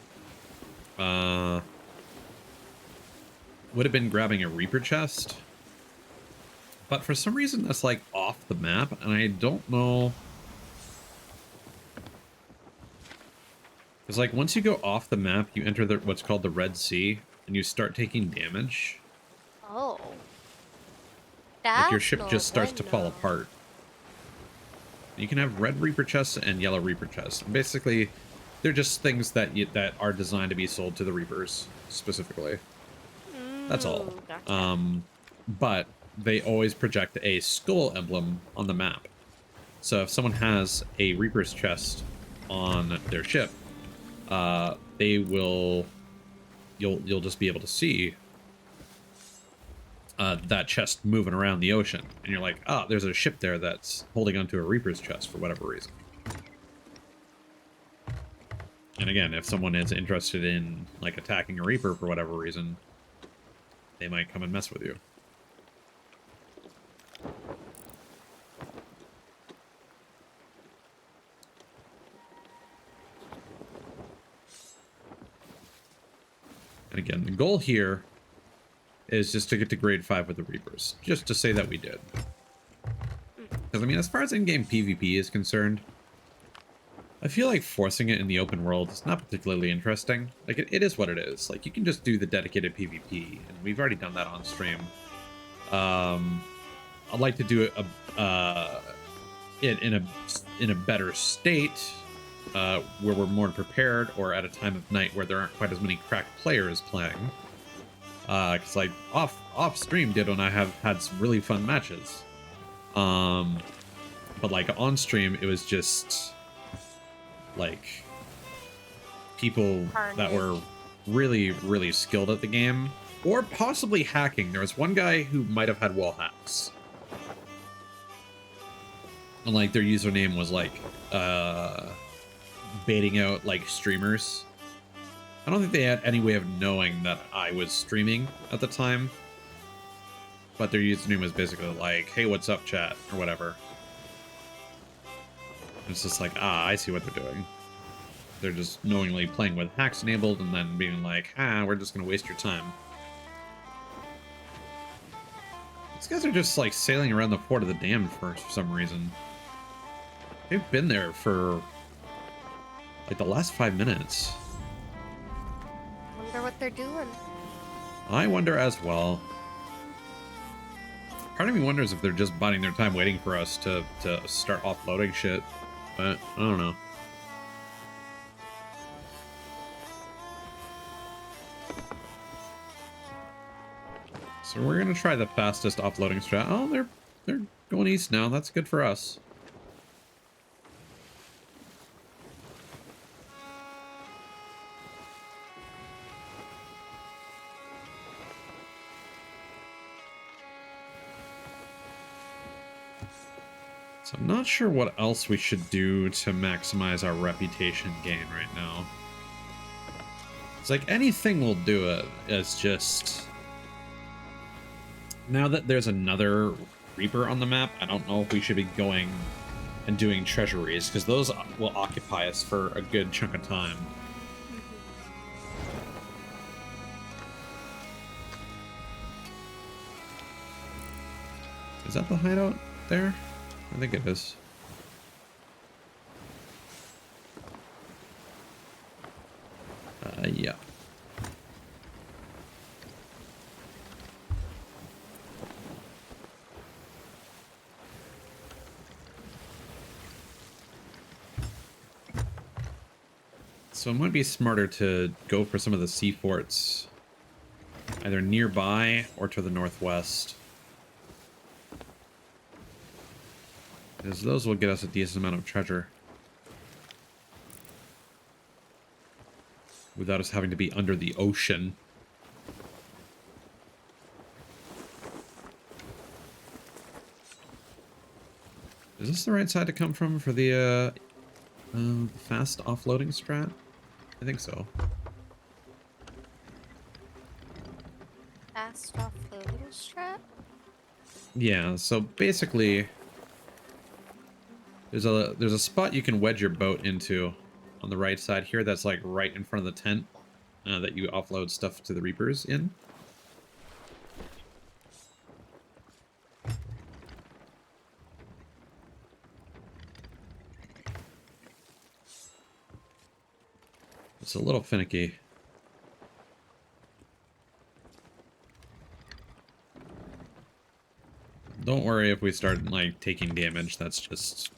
would have been grabbing a Reaper chest. But for some reason that's like off the map, and I don't know. Because like once you go off the map, you enter what's called the Red Sea, and you start taking damage. Oh. Like your That's ship no just starts to fall bueno. apart. You can have red Reaper chests and yellow Reaper chests. And basically, they're just things that are designed to be sold to the Reapers specifically. That's all. Gotcha. But they always project a skull emblem on the map. So if someone has a Reaper's chest on their ship, they will. You'll just be able to see that chest moving around the ocean, and you're like, oh, there's a ship there that's holding onto a Reaper's chest for whatever reason. And again, if someone is interested in like attacking a Reaper for whatever reason, they might come and mess with you. And again, the goal here is just to get to grade 5 with the Reapers. Just to say that we did. Because, I mean, as far as in-game PvP is concerned, I feel like forcing it in the open world is not particularly interesting. Like, it is what it is. Like, you can just do the dedicated PvP, and we've already done that on stream. I'd like to do it in a better state, where we're more prepared, or at a time of night where there aren't quite as many cracked players playing. Because like off stream did when I have had some really fun matches. But like on stream it was just like people that were really skilled at the game, or possibly hacking. There was one guy who might have had wall hacks. And like their username was like baiting out like streamers. I don't think they had any way of knowing that I was streaming at the time. But their username was basically like, hey, what's up, chat? Or whatever. It's just like, ah, I see what they're doing. They're just knowingly playing with hacks enabled and then being like, we're just going to waste your time. These guys are just like sailing around the Port of the Damned for some reason. They've been there for like the last 5 minutes. Wonder what they're doing. I wonder as well. Part of me wonders if they're just biding their time waiting for us to start offloading shit. But I don't know. So we're gonna try the fastest offloading strat. Oh, they're going east now. That's good for us. So I'm not sure what else we should do to maximize our reputation gain right now. It's like anything will do it. It's just Now that there's another Reaper on the map, I don't know if we should be going and doing treasuries, because those will occupy us for a good chunk of time. Is that the hideout there? I think it is. Yeah. So it might be smarter to go for some of the sea forts, either nearby or to the northwest. Because those will get us a decent amount of treasure. Without us having to be under the ocean. Is this the right side to come from for the fast offloading strat? I think so. Fast offloading strat? Yeah, so basically there's a spot you can wedge your boat into on the right side here that's like right in front of the tent that you offload stuff to the Reapers in. It's a little finicky. Don't worry if we start like taking damage. That's just,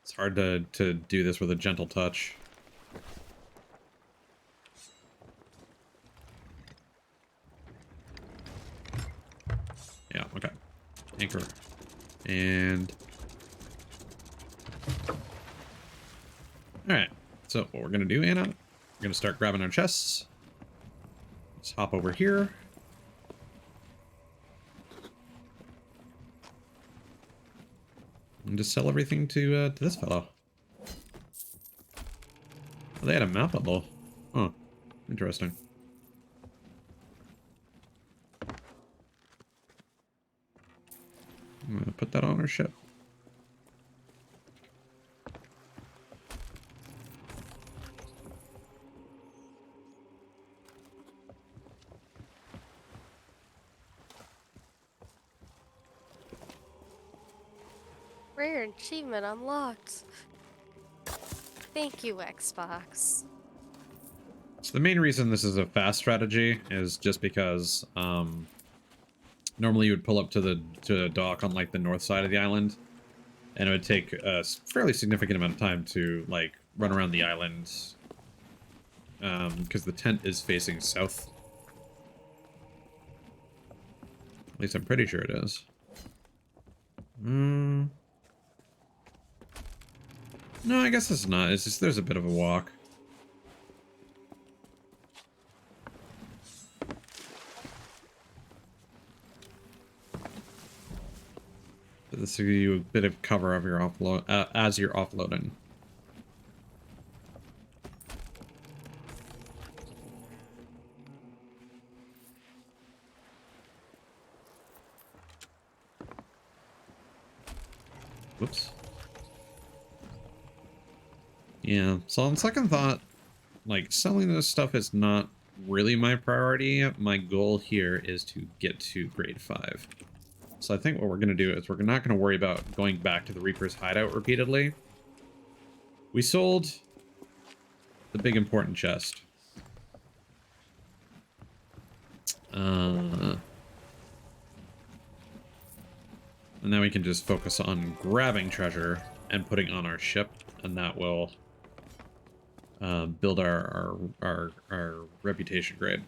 it's hard to do this with a gentle touch. Yeah, okay. Anchor. And alright. So what we're gonna do, Anna, we're gonna start grabbing our chests. Let's hop over here. And just sell everything to this fellow. Oh, they had a map level. Huh. Interesting. I'm gonna put that on our ship. Rare achievement unlocked. Thank you, Xbox. So the main reason this is a fast strategy is just because normally you would pull up to the dock on like the north side of the island, and it would take a fairly significant amount of time to like run around the island because the tent is facing south. At least I'm pretty sure it is. No, I guess it's not. It's just there's a bit of a walk. But this will give you a bit of cover of your offload as you're offloading. Whoops. Yeah, so on second thought, like, selling this stuff is not really my priority. My goal here is to get to grade 5. So I think what we're going to do is we're not going to worry about going back to the Reaper's hideout repeatedly. We sold the big important chest. And now we can just focus on grabbing treasure and putting on our ship, and that will build our reputation grade.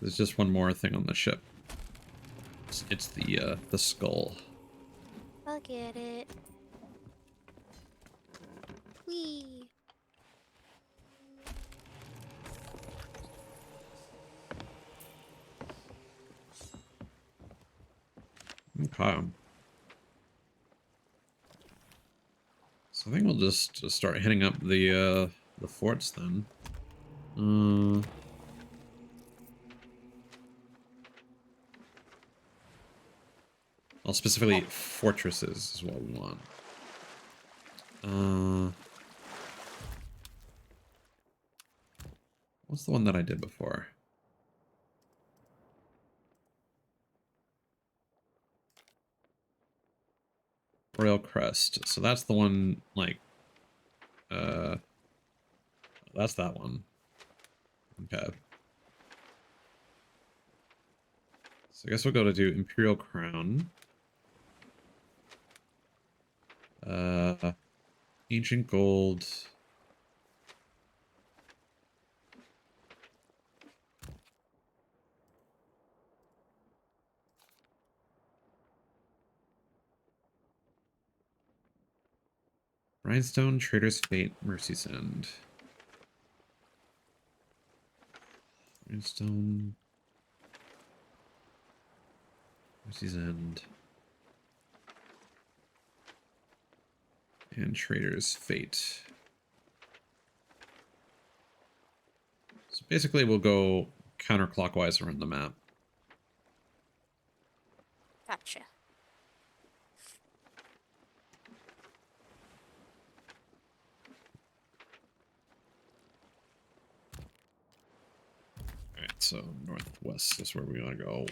There's just one more thing on the ship. It's the skull. I'll get it. Whee! Okay. So I think we'll just start hitting up the forts then. Well, specifically fortresses is what we want. What's the one that I did before? Royal Crest. So that's the one, like, that's that one. Okay. So I guess we'll go to do Imperial Crown. Ancient Gold. Rhinestone, Trader's Fate, Mercy's End. Rhinestone. Mercy's End. And Trader's Fate. So basically we'll go counterclockwise around the map. Gotcha. Alright, so northwest is where we want to go.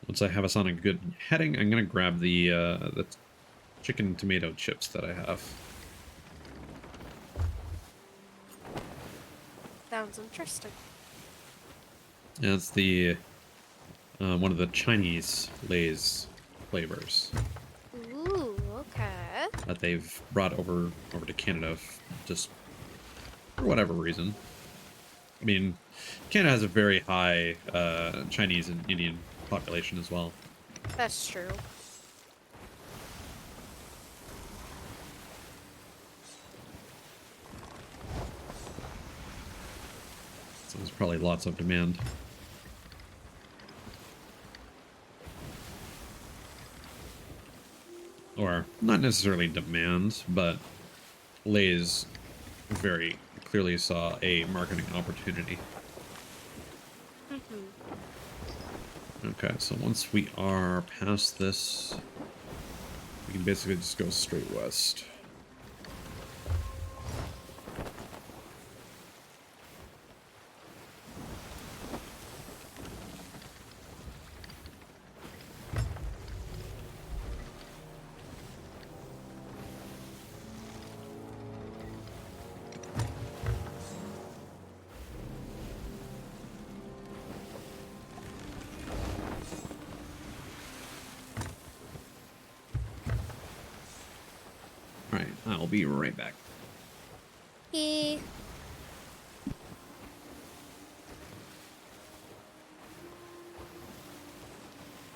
Once I have us on a good heading, I'm gonna grab the chicken tomato chips that I have. Sounds interesting. Yeah, it's the one of the Chinese Lay's flavors Ooh, okay. that they've brought over to Canada, just for whatever reason. I mean, Canada has a very high Chinese and Indian population as well. That's true. So there's probably lots of demand. Or not necessarily demand, but Lay's very clearly saw a marketing opportunity. Okay, so once we are past this, we can basically just go straight west. Alright, I'll be right back. Yeah.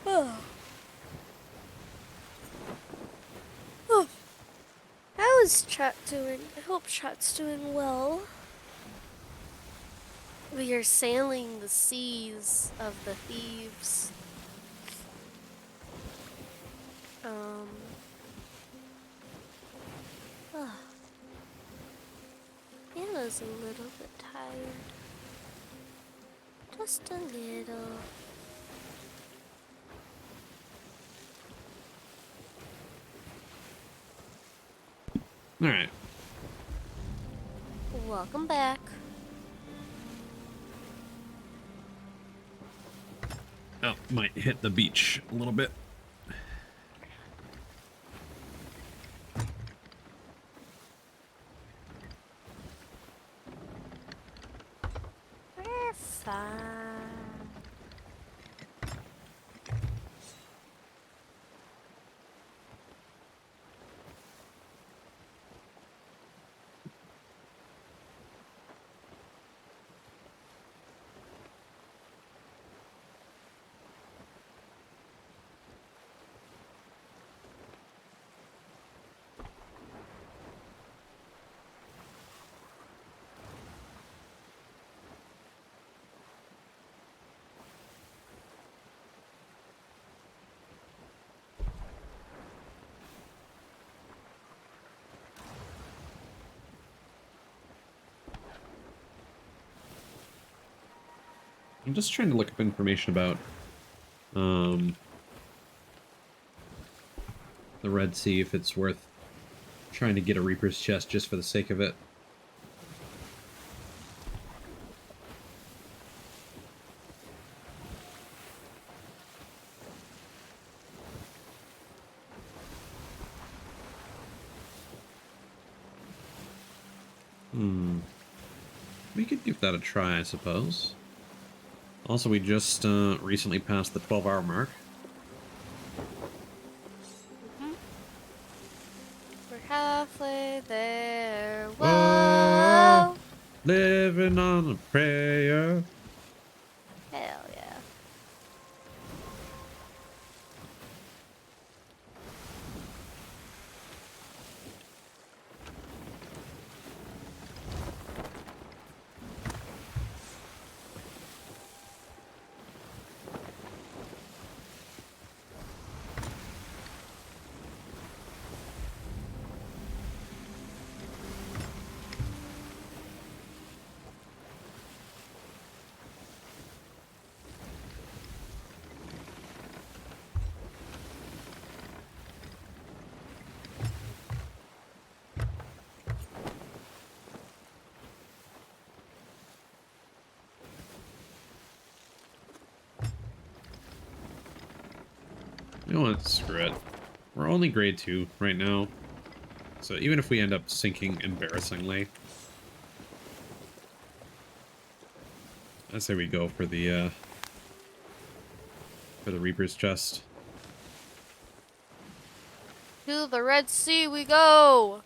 Oh. Oh. How is chat doing? I hope chat's doing well. We are sailing the seas of the thieves. Oh. Anna's a little bit tired. Just a little. Alright. Welcome back. Oh, might hit the beach a little bit. fine. I'm just trying to look up information about the Red Sea, if it's worth trying to get a Reaper's chest just for the sake of it. We could give that a try, I suppose. Also, we just recently passed the 12-hour mark. We're halfway there. Whoa! Whoa! Living on a prayer. Hell yeah. You know what? Screw it. We're only grade 2 right now. So even if we end up sinking embarrassingly, I say we go for the Reaper's chest. To the Red Sea we go!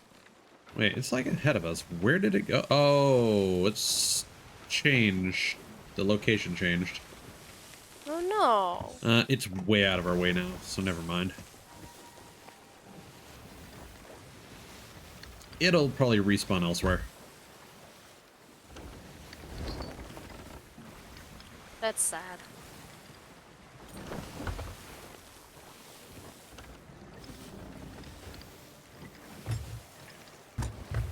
Wait, it's like ahead of us. Where did it go? Oh, it's changed. The location changed. Oh no. It's way out of our way now, so never mind. It'll probably respawn elsewhere. That's sad.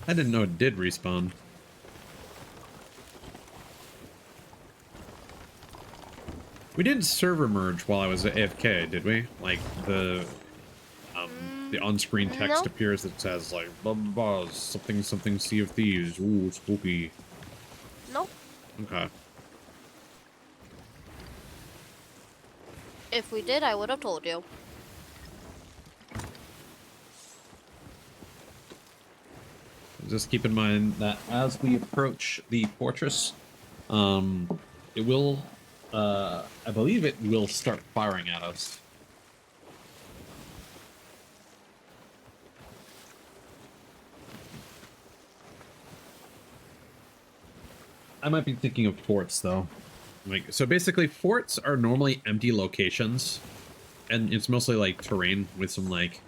I didn't know it did respawn. We didn't server merge while I was at AFK, did we? Like the on-screen text No. appears that says like blah blah blah something something Sea of Thieves. Ooh, spooky. Nope. Okay. If we did, I would have told you. Just keep in mind that as we approach the fortress, it will, I believe it will start firing at us. I might be thinking of forts, though. Like, so basically, forts are normally empty locations, and it's mostly like terrain with some like,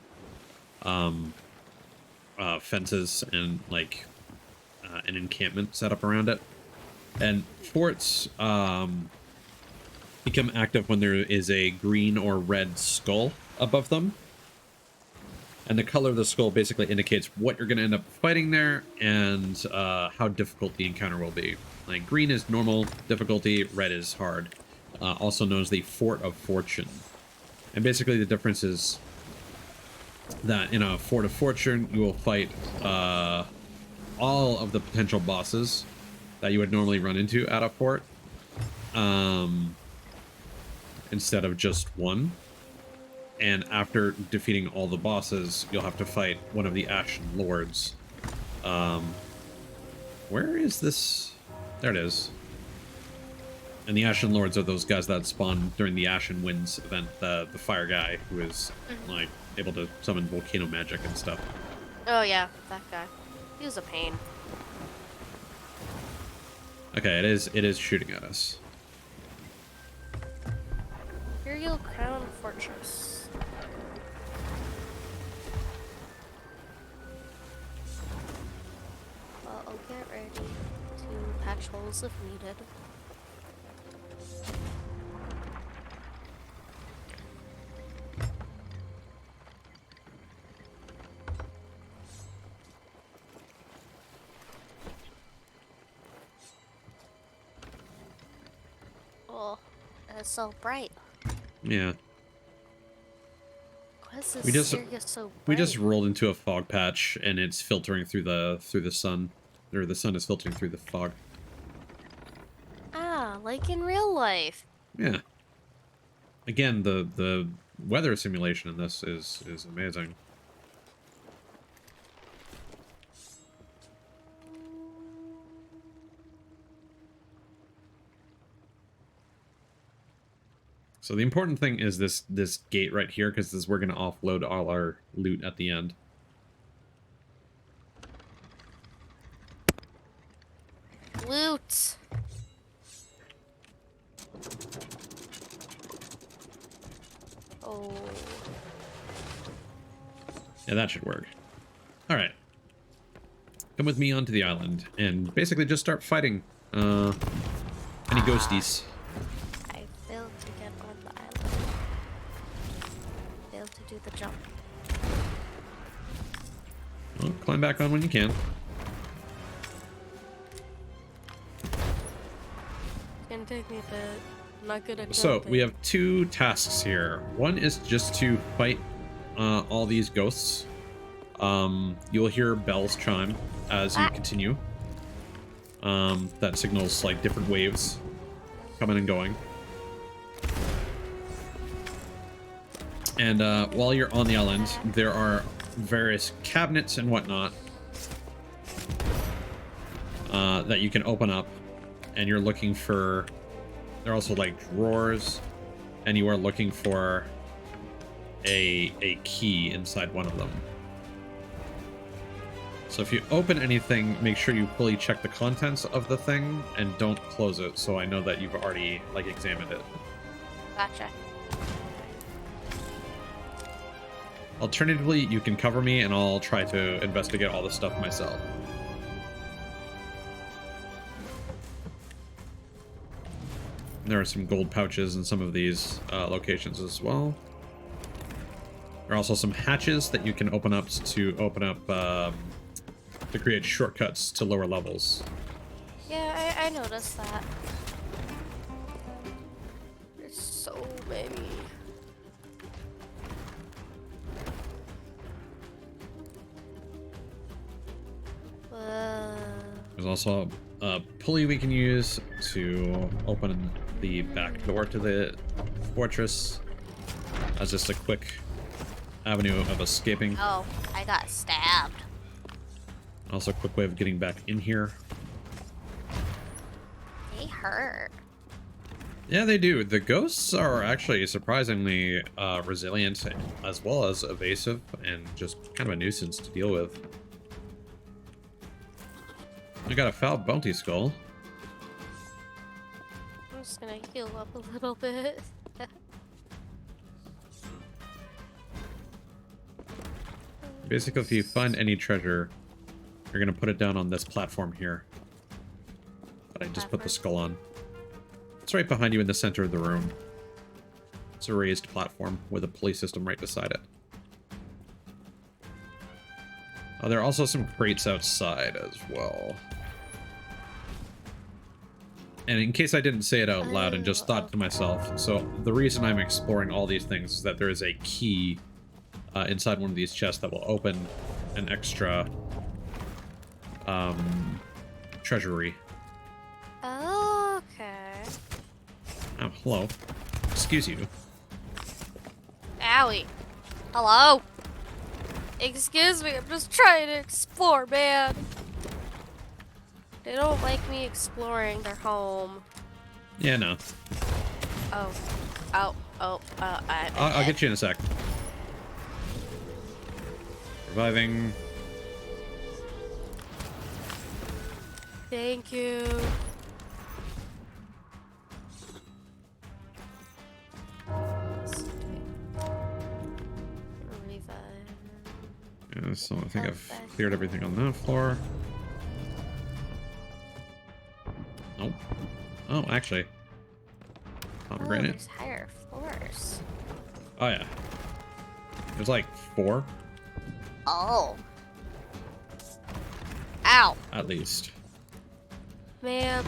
fences and like an encampment set up around it. And forts become active when there is a green or red skull above them. And the color of the skull basically indicates what you're going to end up fighting there and how difficult the encounter will be. Like, green is normal difficulty, red is hard. Also known as the Fort of Fortune. And basically the difference is that in a Fort of Fortune, you will fight all of the potential bosses that you would normally run into at a fort, instead of just one. And after defeating all the bosses, you'll have to fight one of the Ashen Lords. Where is this? There it is. And the Ashen Lords are those guys that spawn during the Ashen Winds event, the fire guy who is like able to summon volcano magic and stuff. Oh yeah, that guy. He was a pain. Okay, it is shooting at us. Imperial Crown Fortress. Well, I'll get ready to patch holes if needed. Oh, it's so bright. Yeah. Why is this We just area so bright? we just rolled into a fog patch and it's filtering through the sun, or the sun is filtering through the fog. Ah, like in real life. Yeah. Again, the weather simulation in this is amazing. So the important thing is this gate right here, because this we're gonna offload all our loot at the end. Loot. Oh. Yeah, that should work. All right. Come with me onto the island and basically just start fighting any ghosties. I failed to get on the island. Failed to do the jump. Well, climb back on when you can. It's gonna take me a bit. I'm not good at So jumping. we have two tasks here. One is just to fight all these ghosts. You'll hear bells chime as you continue. That signals like different waves coming and going. And while you're on the island, there are various cabinets and whatnot that you can open up, and you're looking for. There are also like drawers, and you are looking for a key inside one of them. So if you open anything, make sure you fully check the contents of the thing and don't close it, so I know that you've already like examined it. Gotcha. Alternatively, you can cover me and I'll try to investigate all the stuff myself. There are some gold pouches in some of these locations as well. There are also some hatches that you can open up to create shortcuts to lower levels. Yeah, I noticed that. There's so many. There's also a pulley we can use to open the back door to the fortress as just a quick avenue of escaping. Oh, I got stabbed. Also a quick way of getting back in here. They hurt. Yeah, they do. The ghosts are actually surprisingly resilient as well as evasive and just kind of a nuisance to deal with. We got a foul bounty skull. I'm just gonna heal up a little bit. Basically, if you find any treasure, you're gonna put it down on this platform here that I just put the skull on. It's right behind you in the center of the room. It's a raised platform with a pulley system right beside it. There are also some crates outside as well. And in case I didn't say it out loud and just thought to myself, so the reason I'm exploring all these things is that there is a key inside one of these chests that will open an extra treasury. Okay. Oh, hello. Excuse you. Owie. Hello? Excuse me, I'm just trying to explore, man. They don't like me exploring their home. Yeah, no. Oh. Oh. Oh. I'll get you in a sec. Reviving. Thank you. Yeah, so I think I've cleared everything on that floor. Nope. Oh, actually. Pomegranate. There's higher floors. Oh, yeah. There's like 4. Oh. Ow. At least. Ma'am.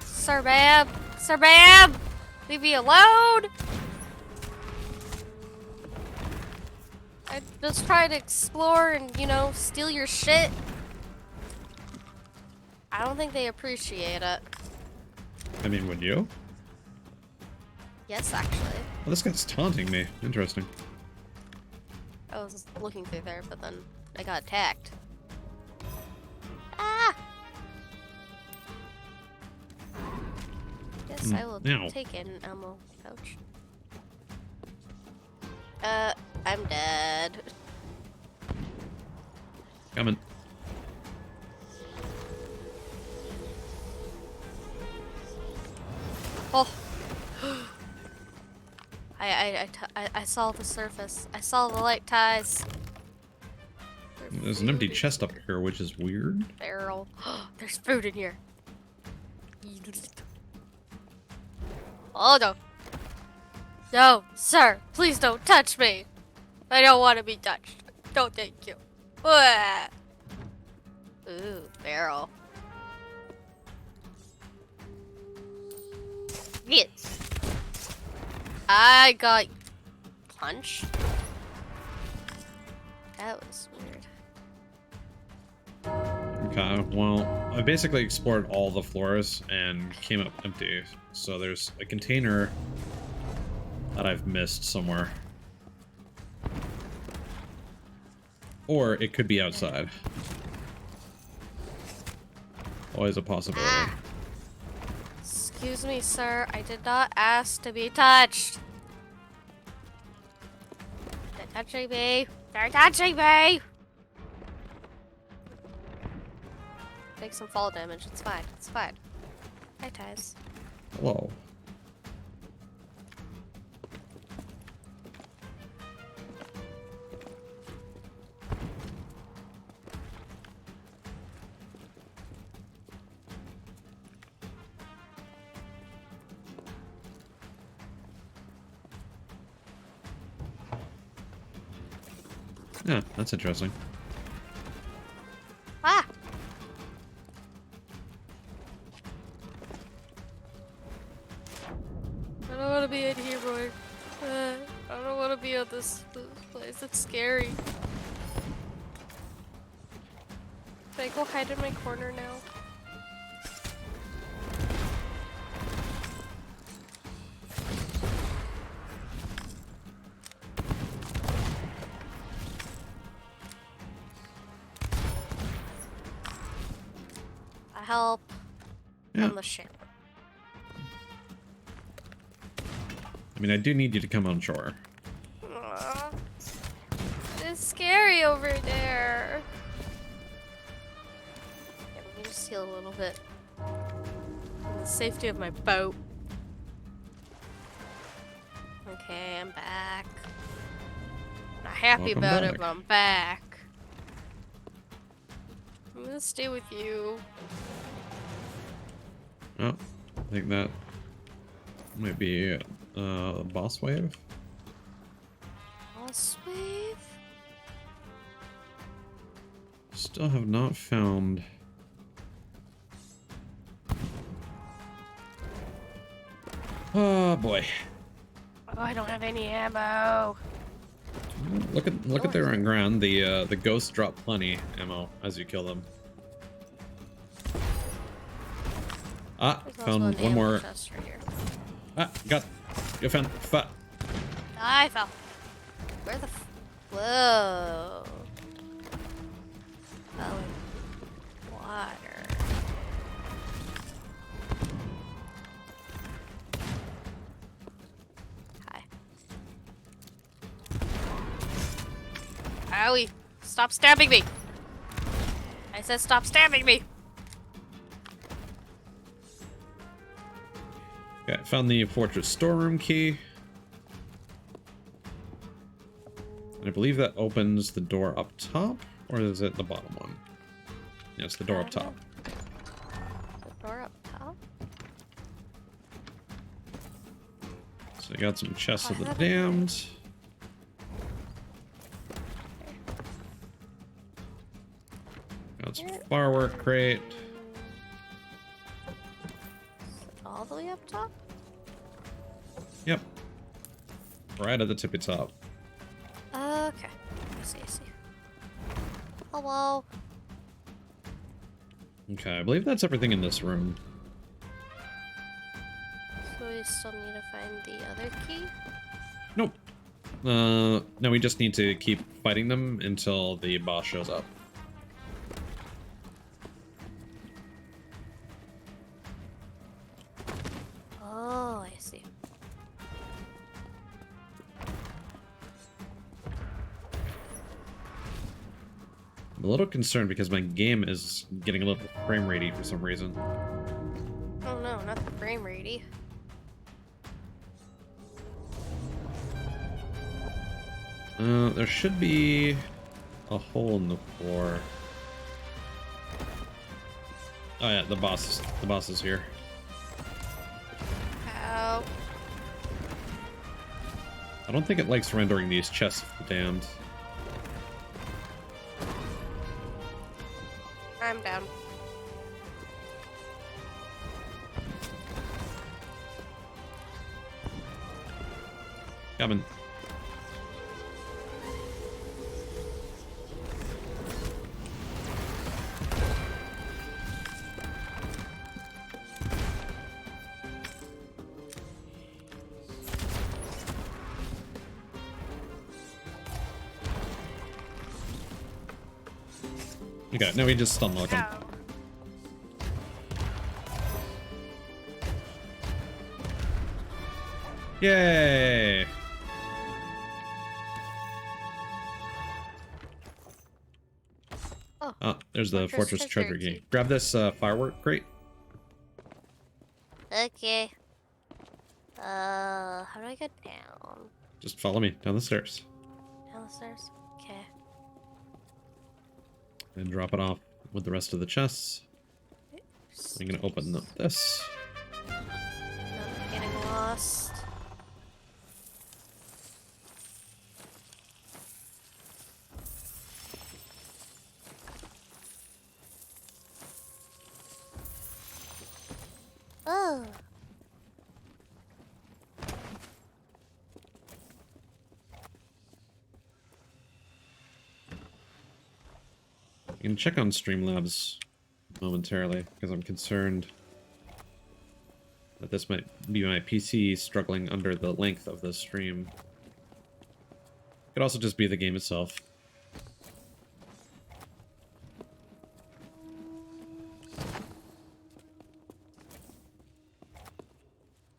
Sir, ma'am. Sir, ma'am. Leave me alone. I'm just trying to explore and, you know, steal your shit. I don't think they appreciate it. I mean, would you? Yes, actually. Well, this guy's taunting me. Interesting. I was looking through there, but then I got attacked. Ah! Yes, I will Now. take an ammo pouch. I'm dead. Coming. Oh! I saw the surface. I saw the light ties. There's an empty chest up here, which is weird. Barrel. There's food in here. Oh no. No, sir, please don't touch me. I don't want to be touched. No, thank you. Ooh, barrel. Yes. I got punched. That was weird. Okay, well, I basically explored all the floors and came up empty. So there's a container that I've missed somewhere. Or it could be outside. Always a possibility. Ah. Excuse me, sir. I did not ask to be touched. They're touching me. They're touching me. Take some fall damage. It's fine. It's fine. Hi, Ties. Hello. Yeah, that's interesting. Ah! I don't want to be in here, boy. I don't want to be at this place. It's scary. Can I go hide in my corner now? Help. Yeah. From the ship. I mean, I do need you to come on shore. It's scary over there. Yeah, let me just heal a little bit. In the safety of my boat. Okay, I'm back. Not happy Welcome about back. it, but I'm back. I'm gonna stay with you. Oh, I think that might be boss wave. Boss wave? Still have not found. Oh boy. Oh, I don't have any ammo. Look at their on ground. The ghosts drop plenty ammo as you kill them. Ah, There's also found an one ammo more. chest right here. Ah, you found. I fell. Where the whoa. Fell in water. Owie, stop stabbing me! I said stop stabbing me! Okay, I found the fortress storeroom key. And I believe that opens the door up top, or is it the bottom one? Yeah, it's the door up top. The door up top? So I got some chests of the damned. Got some firework crate. All the way up top? Yep. Right at the tippy top. Okay. I see. Hello. Okay, I believe that's everything in this room. So we still need to find the other key? Nope. No, we just need to keep fighting them until the boss shows up. Oh, I see. I'm a little concerned because my game is getting a little frame ratey for some reason. Oh no, not the frame ratey. There should be a hole in the floor. Oh yeah, the boss is here. Ow. I don't think it likes rendering these chests of the damned. I'm down. Coming. Okay, now we just stun lock him. Ow. Yay! Oh, there's the fortress treasure key. Grab this firework crate. Okay. How do I get down? Just follow me down the stairs. Downstairs? Okay. And drop it off with the rest of the chests. I'm gonna open up this. I'm getting lost. Oh. You can check on Streamlabs momentarily, because I'm concerned that this might be my PC struggling under the length of the stream. Could also just be the game itself.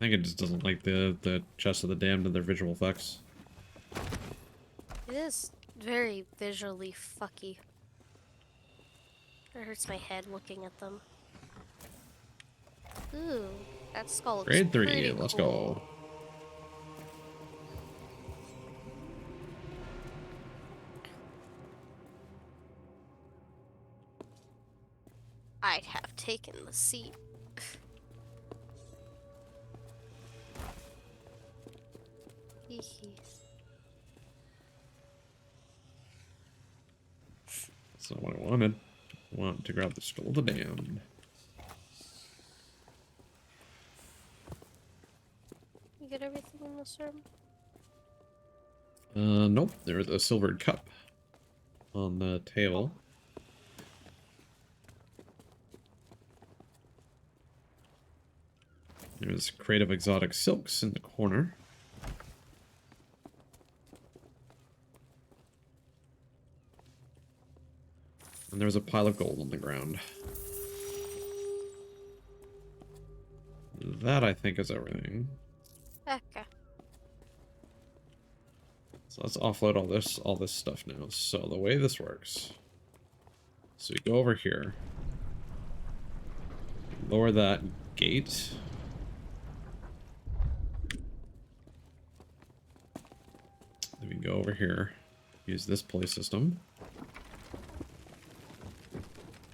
I think it just doesn't like the Chest of the Damned and their visual effects. It is very visually fucky. It hurts my head looking at them. Ooh, that skull looks Grade 3, pretty let's cool. go. I'd have taken the seat. That's not what I wanted. I want to grab the Skull of the Damned. You get everything in this room? Nope. There's a silvered cup on the table. There's creative exotic silks in the corner. And there's a pile of gold on the ground. That, I think, is everything. Okay. So let's offload all this stuff now. So the way this works. So we go over here. Lower that gate. Then we go over here. Use this play system.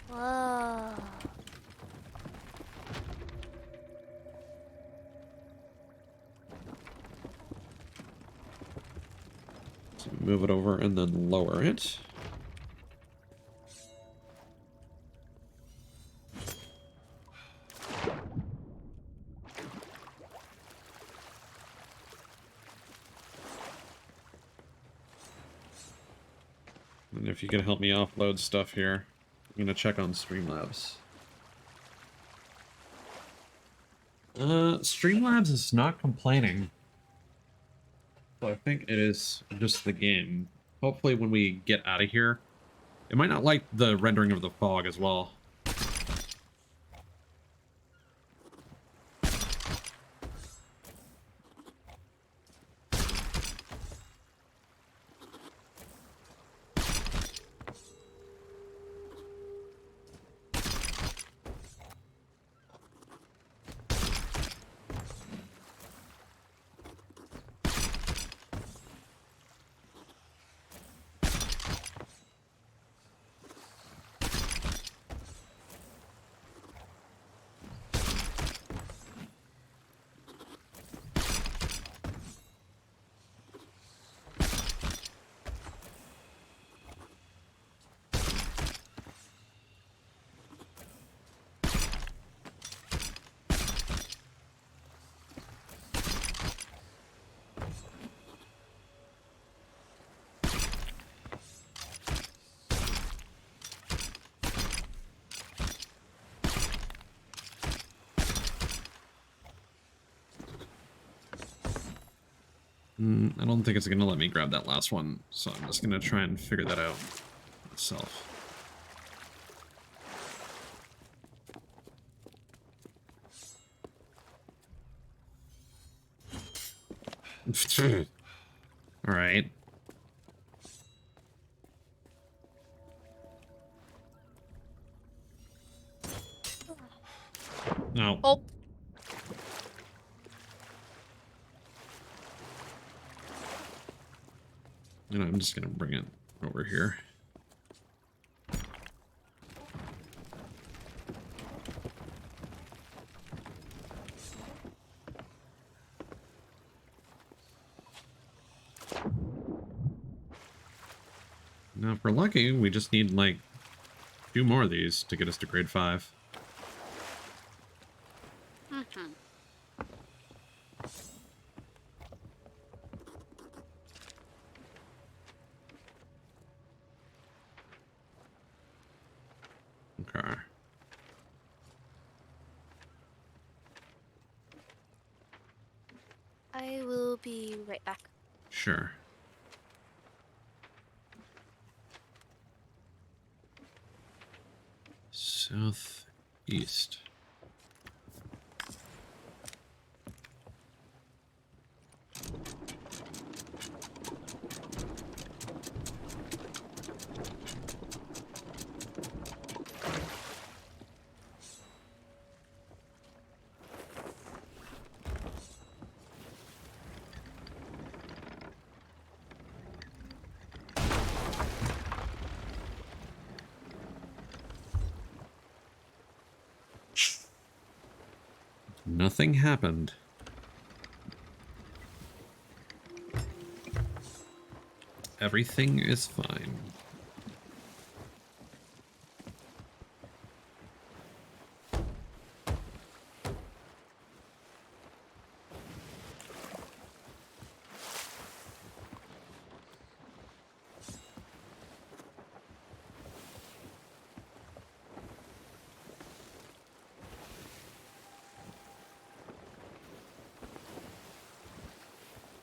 Whoa. So move it over and then lower it. And if you can help me offload stuff here, I'm gonna check on Streamlabs. Streamlabs is not complaining. So I think it is just the game. Hopefully when we get out of here, it might not like the rendering of the fog as well. I don't think it's gonna let me grab that last one, so I'm just gonna try and figure that out myself. All right. No. Oh. And I'm just gonna bring it over here. Now, if we're lucky, we just need like 2 more of these to get us to grade 5. Mm-hmm. Okay. I will be right back. Sure. Southeast. Nothing happened. Everything is fine.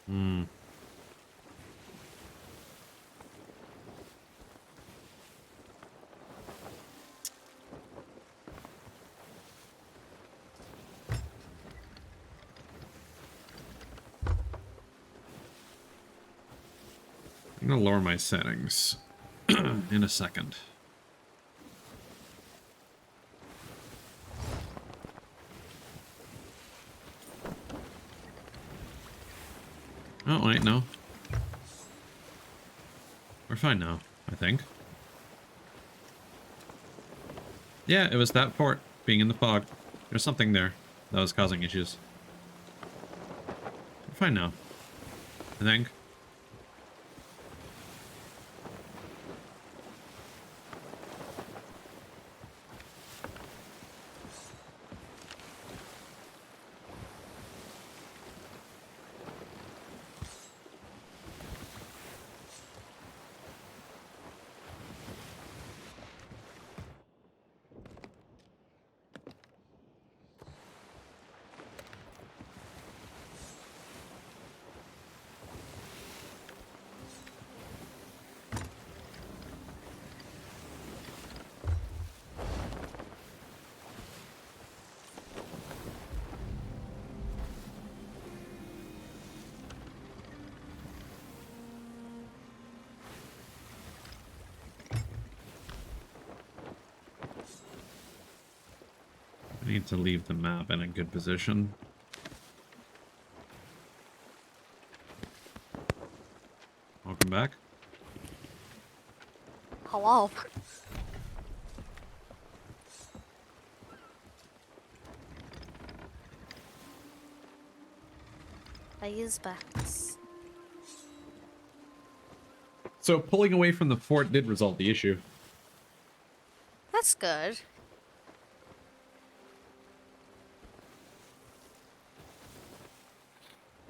Hmm. I'm gonna lower my settings in a second. Oh, wait, no. We're fine now, I think. Yeah, it was that port being in the fog. There's something there that was causing issues. We're fine now, I think. I need to leave the map in a good position. Welcome back. Hello. I use backs. So pulling away from the fort did resolve the issue. That's good.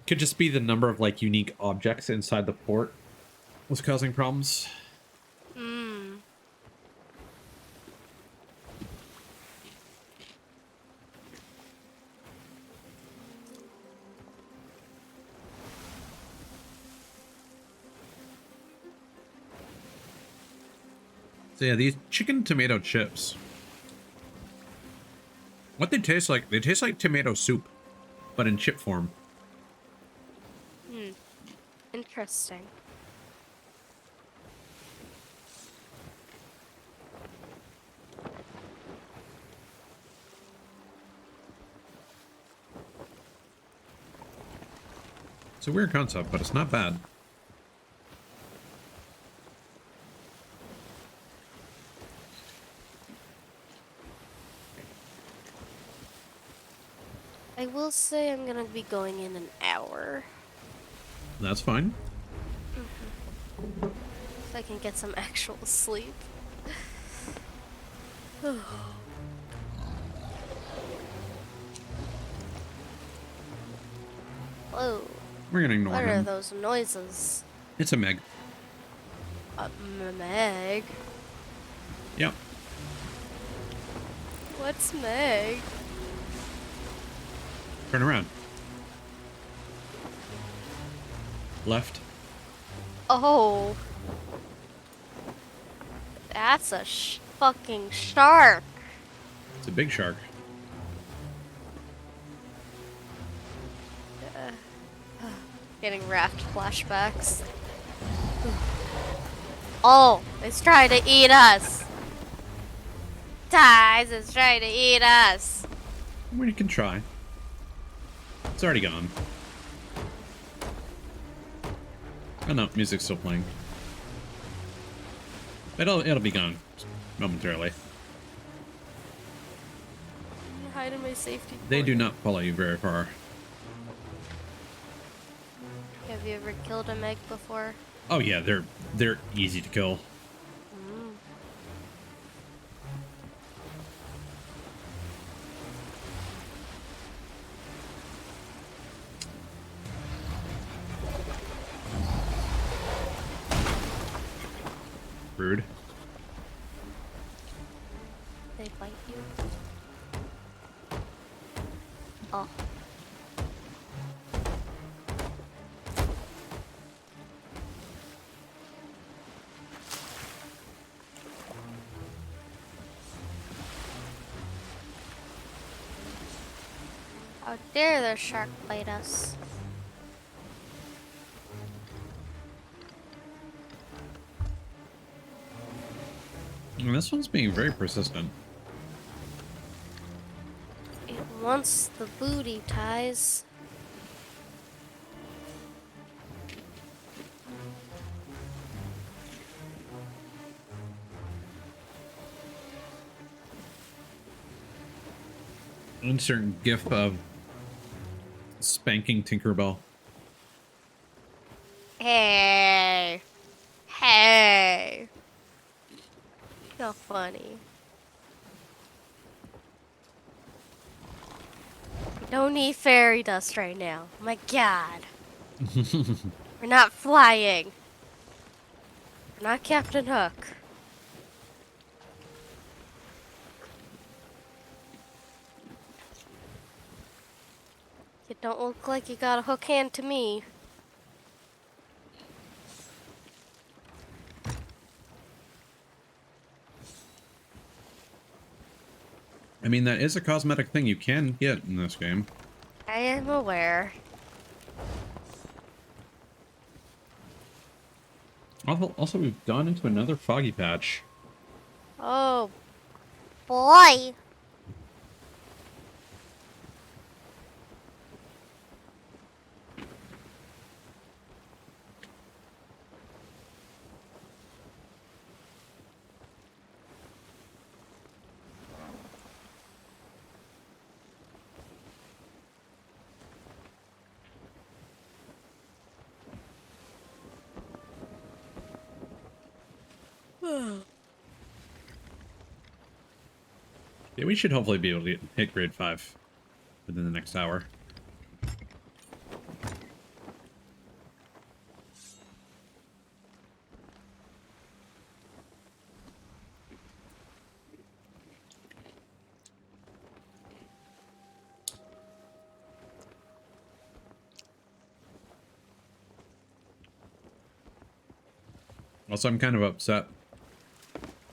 Could just be the number of like unique objects inside the fort was causing problems. Hmm. So yeah, these chicken tomato chips. What they taste like tomato soup, but in chip form. Hmm. Interesting. It's a weird concept, but it's not bad. I will say I'm gonna be going in an hour. That's fine. If I can get some actual sleep. Whoa. We're gonna ignore What are him. those noises? It's a Meg. Meg? Yep. What's Meg? Turn around. Left. Oh. That's a fucking shark. It's a big shark. Getting raft flashbacks. Oh, it's trying to eat us. Ties is trying to eat us. Well, you can try. It's already gone. Oh no, music's still playing. It'll be gone momentarily. Hide in my safety. They do not follow you very far. Have you ever killed a Meg before? Oh yeah, they're easy to kill. Rude. They bite you. Oh. How dare the shark bite us? And this one's being very persistent. It wants the booty ties. Insert gif of spanking Tinkerbell. Hey. Hey. You're funny. We don't need fairy dust right now. My god. We're not flying. We're not Captain Hook. You don't look like you got a hook hand to me. I mean, that is a cosmetic thing you can get in this game. I am aware. Also, we've gone into another foggy patch. Oh, boy. Yeah, we should hopefully be able to hit grade 5 within the next hour. Also, I'm kind of upset.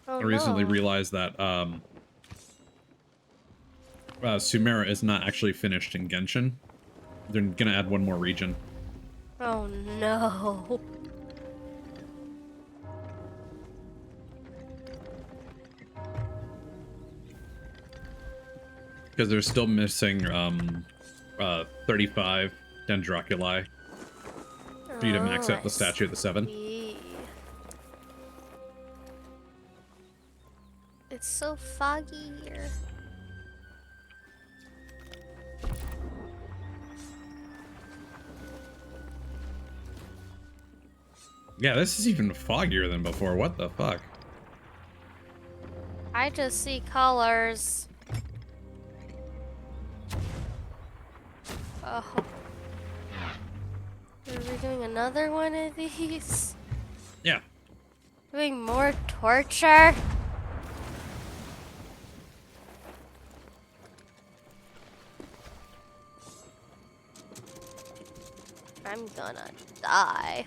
Oh, I recently no. realized that Sumeru is not actually finished in Genshin. They're gonna add one more region. Oh, no. Because they're still missing 35 Dendroculi for you to max out the statue at the 7. It's so foggy here. Yeah, this is even foggier than before. What the fuck? I just see colors. Oh. Are we doing another one of these? Yeah. Doing more torture? I'm gonna die.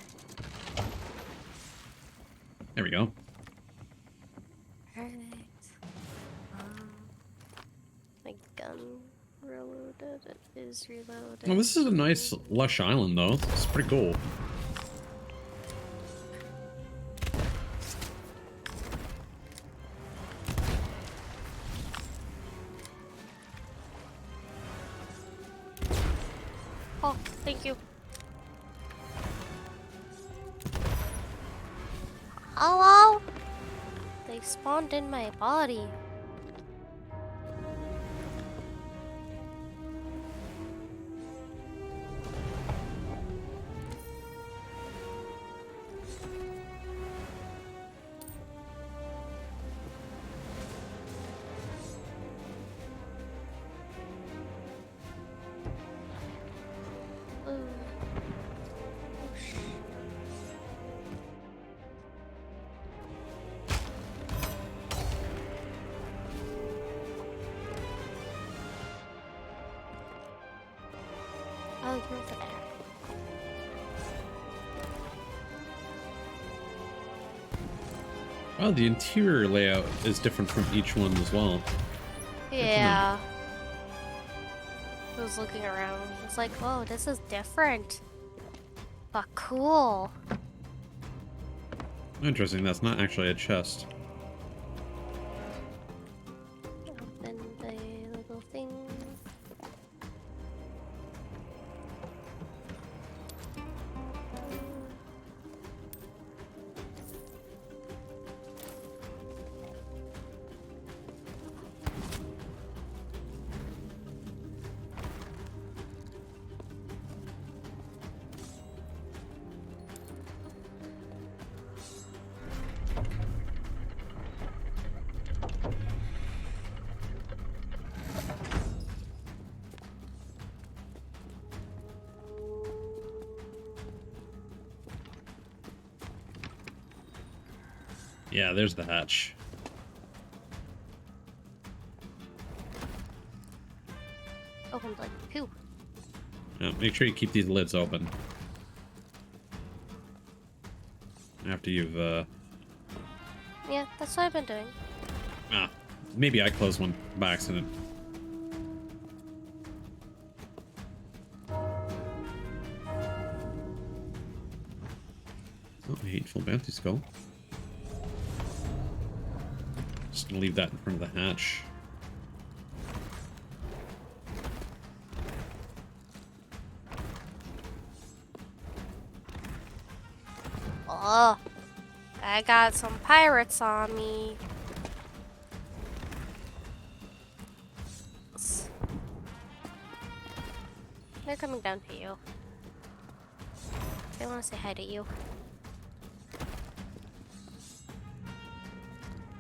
There we go. Perfect. My gun reloaded. It is reloaded. Well, this is a nice lush island, though. It's pretty cool. Oh, thank you. Hello? They spawned in my body. Ooh. Oh, you're over there. Oh, the interior layout is different from each one as well. Yeah. I was looking around. I was like, whoa, this is different. But cool. Interesting, that's not actually a chest. Yeah, there's the hatch. Opened like poo. Make sure you keep these lids open. After you've, Yeah, that's what I've been doing. maybe I closed one by accident. Oh, hateful bounty skull. Just gonna leave that in front of the hatch. Oh, I got some pirates on me. They're coming down to you. They want to say hi to you.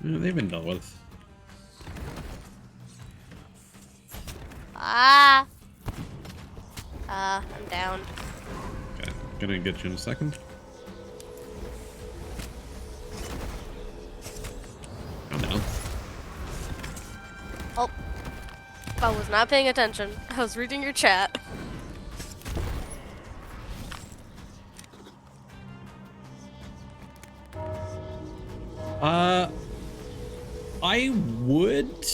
Yeah, they've been dealt with. I'm down. Okay, gonna get you in a second. I'm down. Oh, I was not paying attention. I was reading your chat. I would,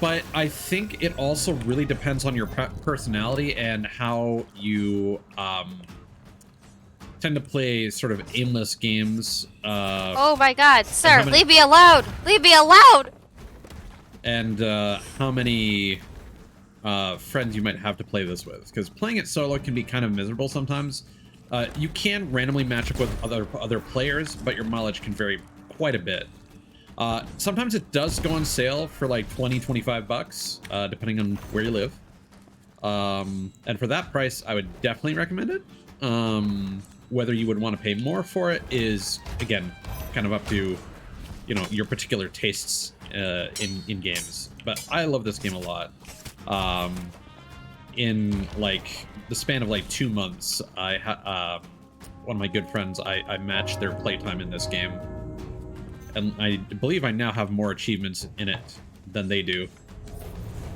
but I think it also really depends on your personality and how you tend to play sort of aimless games. Oh my god, sir, leave me alone! Leave me alone! And how many friends you might have to play this with, because playing it solo can be kind of miserable sometimes. You can randomly match up with other players, but your mileage can vary quite a bit. Sometimes it does go on sale for like 20-25 bucks, depending on where you live. And for that price, I would definitely recommend it. Whether you would want to pay more for it is, again, kind of up to, you know, your particular tastes in games. But I love this game a lot. In like the span of like 2 months, one of my good friends, I matched their playtime in this game. And I believe I now have more achievements in it than they do.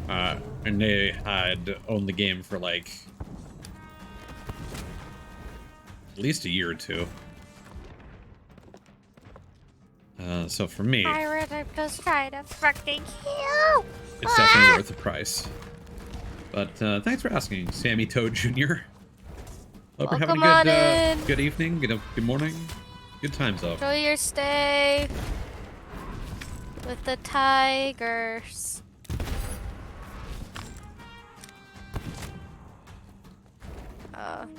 And they had owned the game for like at least a year or two. So for me, Pirate, I'm just trying to fucking kill. it's definitely worth the price. But thanks for asking, Sammy Toad Jr. Hope you're having a good evening, good morning, good times though. Enjoy your stay with the tigers.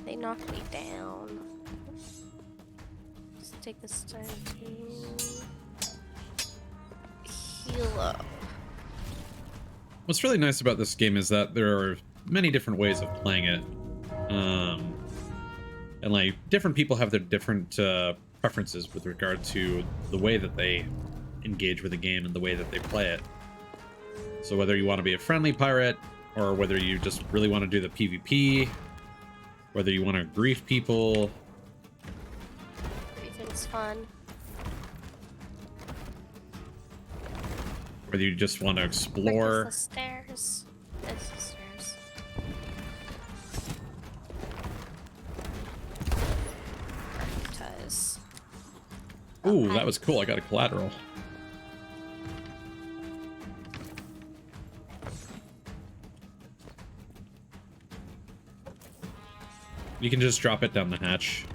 They knocked me down. Let's take this time to heal up. What's really nice about this game is that there are many different ways of playing it. And like different people have their different preferences with regard to the way that they engage with the game and the way that they play it. So whether you want to be a friendly pirate, or whether you just really want to do the PvP, whether you want to grief people. Griefing's fun. Whether you just want to explore. There's the stairs. There's the stairs. Prioritize. Ooh, that was cool. I got a collateral. You can just drop it down the hatch.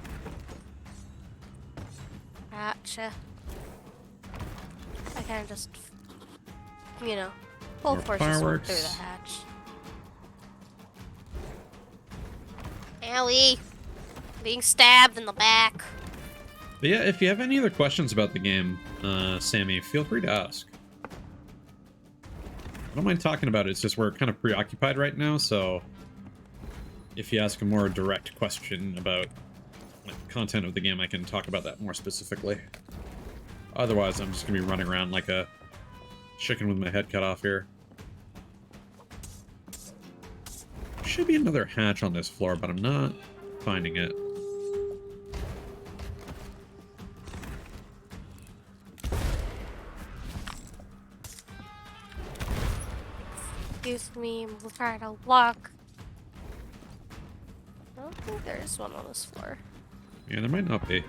Gotcha. I kind of just, you know, full force just went through the hatch. Owie! Being stabbed in the back. But yeah, if you have any other questions about the game, Sammy, feel free to ask. I don't mind talking about it. It's just we're kind of preoccupied right now, so if you ask a more direct question about the content of the game, I can talk about that more specifically. Otherwise, I'm just going to be running around like a chicken with my head cut off here. Should be another hatch on this floor, but I'm not finding it. Excuse me, I'm trying to walk. I don't think there's one on this floor. Yeah, there might not be.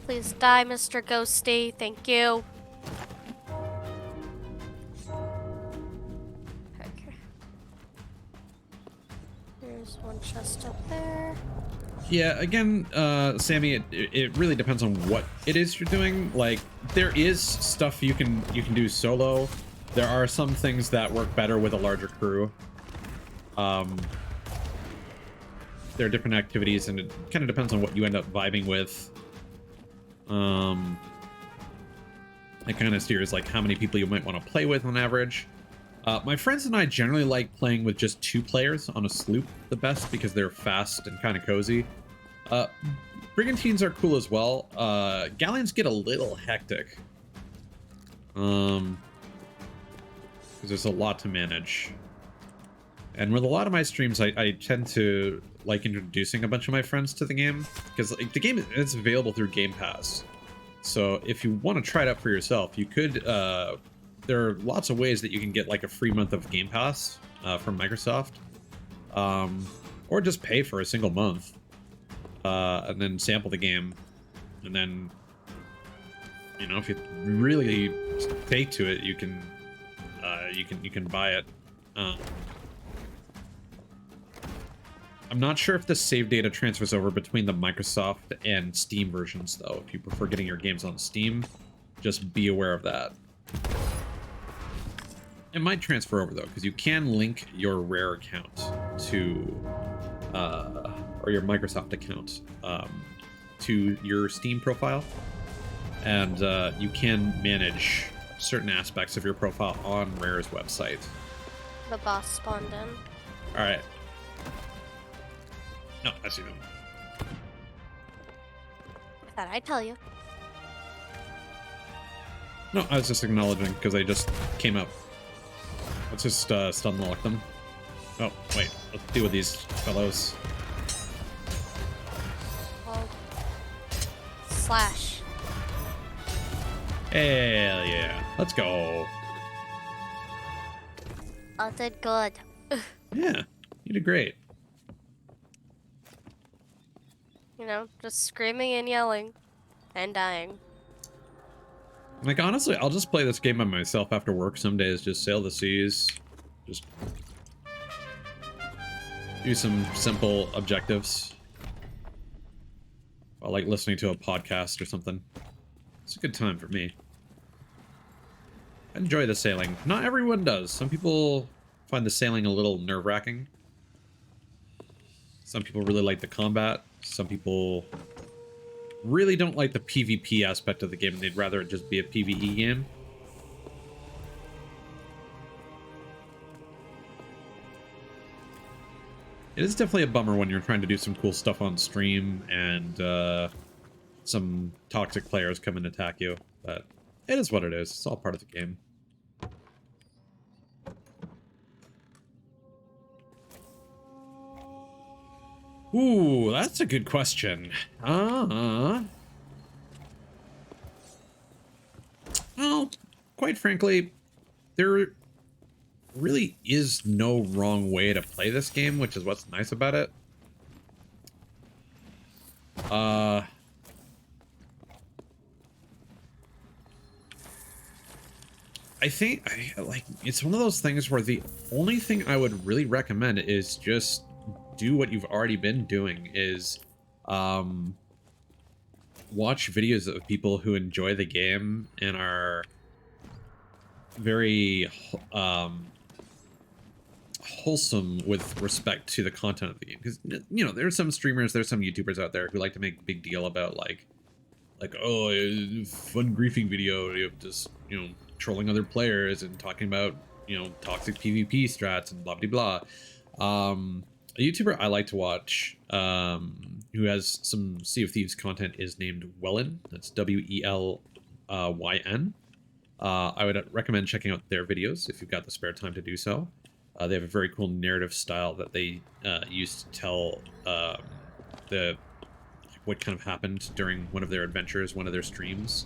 Please die, Mr. Ghosty. Thank you. Okay. There's one chest up there. Yeah, again, Sammy, it really depends on what it is you're doing. Like, there is stuff you can do solo. There are some things that work better with a larger crew. There are different activities, and it kind of depends on what you end up vibing with. It kind of steers like how many people you might want to play with on average. My friends and I generally like playing with just 2 players on a sloop the best because they're fast and kind of cozy. Brigantines are cool as well. Galleons get a little hectic. Because there's a lot to manage. And with a lot of my streams, I tend to like introducing a bunch of my friends to the game. Because like, the game is available through Game Pass. So if you want to try it out for yourself, you could... there are lots of ways that you can get like a free month of Game Pass from Microsoft. Or just pay for a single month. And then sample the game. And then, you know, if you really take to it, you can buy it. I'm not sure if the save data transfers over between the Microsoft and Steam versions, though. If you prefer getting your games on Steam, just be aware of that. It might transfer over, though, because you can link your Rare account to, or your Microsoft account, to your Steam profile. And you can manage certain aspects of your profile on Rare's website. The boss spawned in. Alright. No, I see them. I thought I'd tell you. No, I was just acknowledging because I just came up. Let's just stun lock them. Oh, wait. Let's deal with these fellows. Well, slash. Hell yeah. Let's go. I did good. Yeah, you did great. You know, just screaming and yelling and dying. Like, honestly, I'll just play this game by myself after work some days. Just sail the seas. Just do some simple objectives. While, like, listening to a podcast or something. It's a good time for me. I enjoy the sailing. Not everyone does. Some people find the sailing a little nerve-wracking. Some people really like the combat. Some people really don't like the PvP aspect of the game, and they'd rather it just be a PvE game. It is definitely a bummer when you're trying to do some cool stuff on stream and some toxic players come and attack you, but it is what it is. It's all part of the game. Ooh, that's a good question. Well, quite frankly, there really is no wrong way to play this game, which is what's nice about it. I think, like, it's one of those things where the only thing I would really recommend is just do what you've already been doing, is watch videos of people who enjoy the game and are very wholesome with respect to the content of the game. Because, you know, there's some streamers, there's some YouTubers out there who like to make a big deal about, like oh, fun griefing video, you have just, you know, trolling other players and talking about, you know, toxic PvP strats and blah blah blah. A YouTuber I like to watch, who has some Sea of Thieves content, is named Wellyn. That's Welyn. I would recommend checking out their videos if you've got the spare time to do so. They have a very cool narrative style that they use to tell what kind of happened during one of their adventures, one of their streams.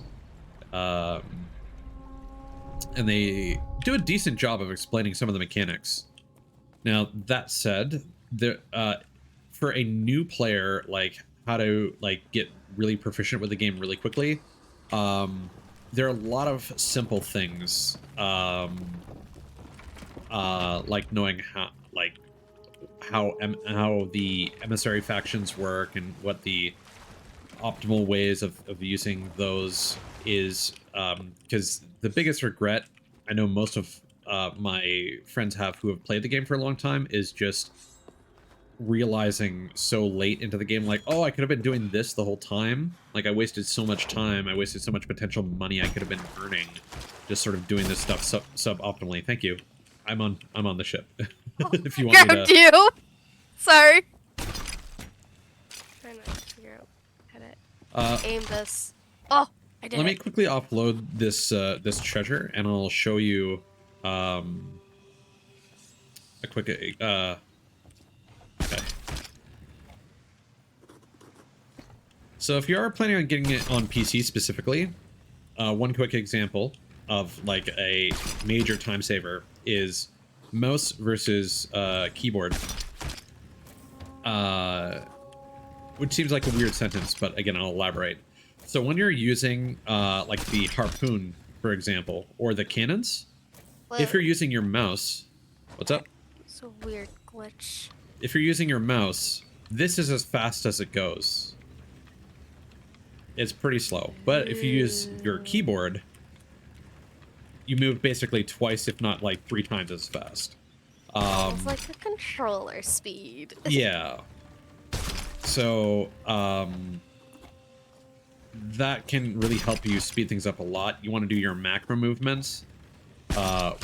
and they do a decent job of explaining some of the mechanics. Now, that said, for a new player, like how to like get really proficient with the game really quickly, there are a lot of simple things, like knowing how the emissary factions work and what the optimal ways of using those is, because the biggest regret I know most of my friends have who have played the game for a long time is just realizing so late into the game, like, oh, I could have been doing this the whole time. Like, I wasted so much time, I wasted so much potential money I could have been earning just sort of doing this stuff suboptimally. Thank you. I'm on the ship. Oh, If you I want me grabbed to. you. Sorry. Trying to figure out how to aim this. Oh, I did Let me it. quickly offload this treasure, and I'll show you a quick okay. So if you are planning on getting it on PC specifically, one quick example of like a major time saver is mouse versus keyboard. Which seems like a weird sentence, but again, I'll elaborate. So when you're using like the harpoon, for example, or the cannons, if Whoa. you're using your mouse, what's up? It's a weird glitch. If you're using your mouse, this is as fast as it goes. It's pretty slow. But if you use your keyboard, you move basically twice, if not like 3 times as fast. It's like a controller speed. Yeah. So, that can really help you speed things up a lot. You want to do your macro movements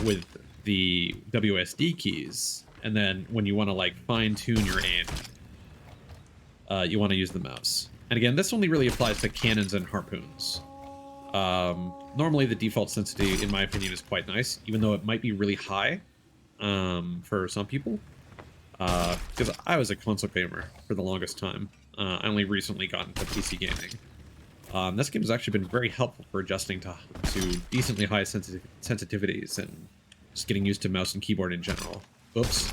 with the WSD keys, and then when you want to like fine-tune your aim, you want to use the mouse. And again, this only really applies to cannons and harpoons. Normally the default sensitivity, in my opinion, is quite nice, even though it might be really high for some people. Because I was a console gamer for the longest time. I only recently got into PC gaming. This game has actually been very helpful for adjusting to decently high sensitivities and just getting used to mouse and keyboard in general. Oops.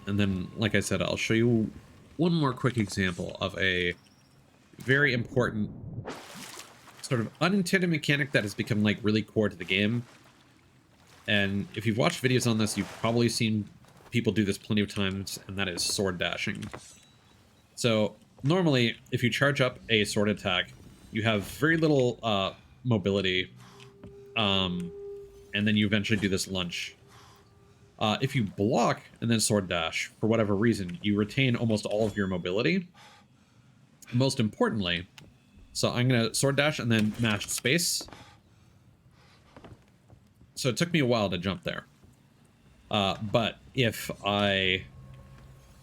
And then, like I said, I'll show you one more quick example of a very important sort of unintended mechanic that has become like really core to the game. And if you've watched videos on this, you've probably seen people do this plenty of times, and that is sword dashing. So normally, if you charge up a sword attack, you have very little mobility, and then you eventually do this lunge. If you block and then sword dash, for whatever reason, you retain almost all of your mobility. Most importantly, so I'm going to sword dash and then mash space. So it took me a while to jump there. But if I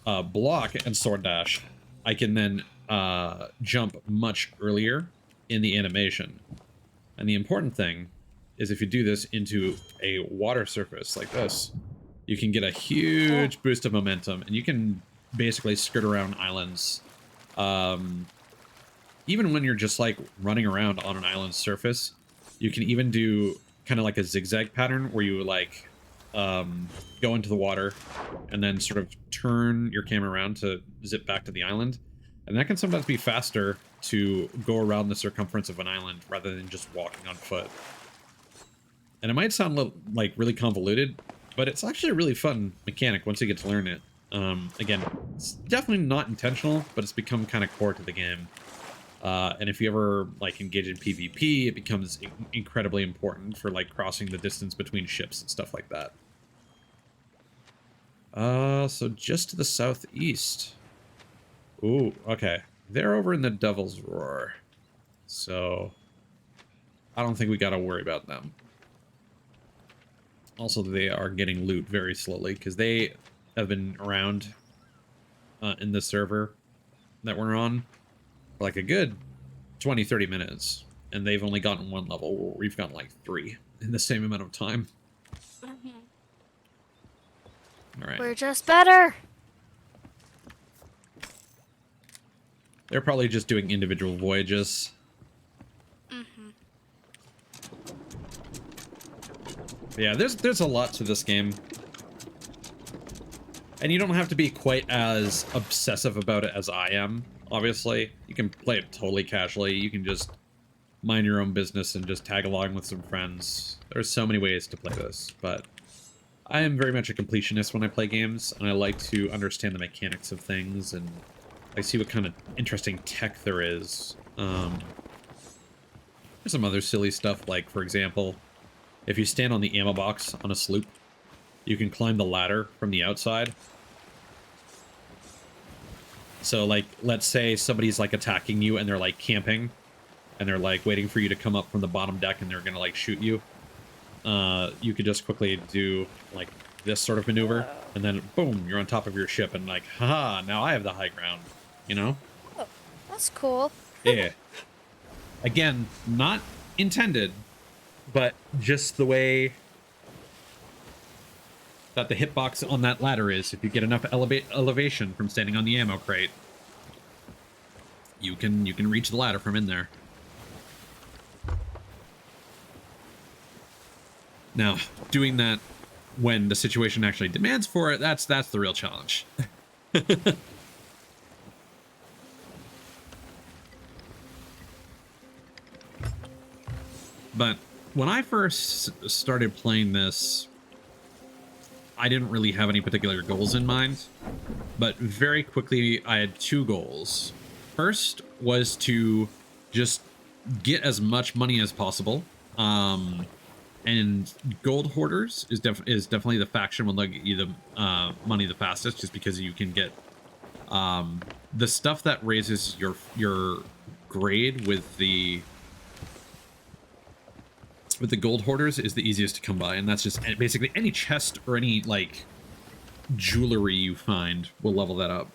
block and sword dash, I can then jump much earlier in the animation. And the important thing is if you do this into a water surface like this, you can get a huge boost of momentum, and you can basically skirt around islands. Even when you're just like running around on an island surface, you can even do kind of like a zigzag pattern where you like go into the water and then sort of turn your camera around to zip back to the island. And that can sometimes be faster to go around the circumference of an island rather than just walking on foot. And it might sound like really convoluted, but it's actually a really fun mechanic once you get to learn it. Again, it's definitely not intentional, but it's become kind of core to the game. And if you ever like engage in PvP, it becomes incredibly important for like crossing the distance between ships and stuff like that. So just to the southeast. Ooh, okay. They're over in the Devil's Roar. So I don't think we gotta worry about them. Also, they are getting loot very slowly because they have been around in the server that we're on for like a good 20-30 minutes, and they've only gotten 1 level. We've gotten like 3 in the same amount of time. All right. We're just better. They're probably just doing individual voyages. Mm-hmm. Yeah, there's a lot to this game. And you don't have to be quite as obsessive about it as I am, obviously. You can play it totally casually. You can just mind your own business and just tag along with some friends. There's so many ways to play this, but I am very much a completionist when I play games, and I like to understand the mechanics of things, and I see what kind of interesting tech there is. There's some other silly stuff, like, for example, if you stand on the ammo box on a sloop, you can climb the ladder from the outside. So, like, let's say somebody's, like, attacking you, and they're, like, camping, and they're, like, waiting for you to come up from the bottom deck, and they're gonna, like, shoot you. You could just quickly do, like, this sort of maneuver, and then, boom, you're on top of your ship, and, like, haha, now I have the high ground, you know? Oh, that's cool. Yeah. Again, not intended, but just the way that the hitbox on that ladder is. If you get enough elevation from standing on the ammo crate, you can reach the ladder from in there. Now, doing that when the situation actually demands for it, that's the real challenge. But when I first started playing this, I didn't really have any particular goals in mind, but very quickly I had two goals. First was to just get as much money as possible. And Gold Hoarders is definitely the faction will get you the money the fastest, just because you can get the stuff that raises your grade with the Gold Hoarders is the easiest to come by, and that's just basically any chest or any, like, jewelry you find will level that up.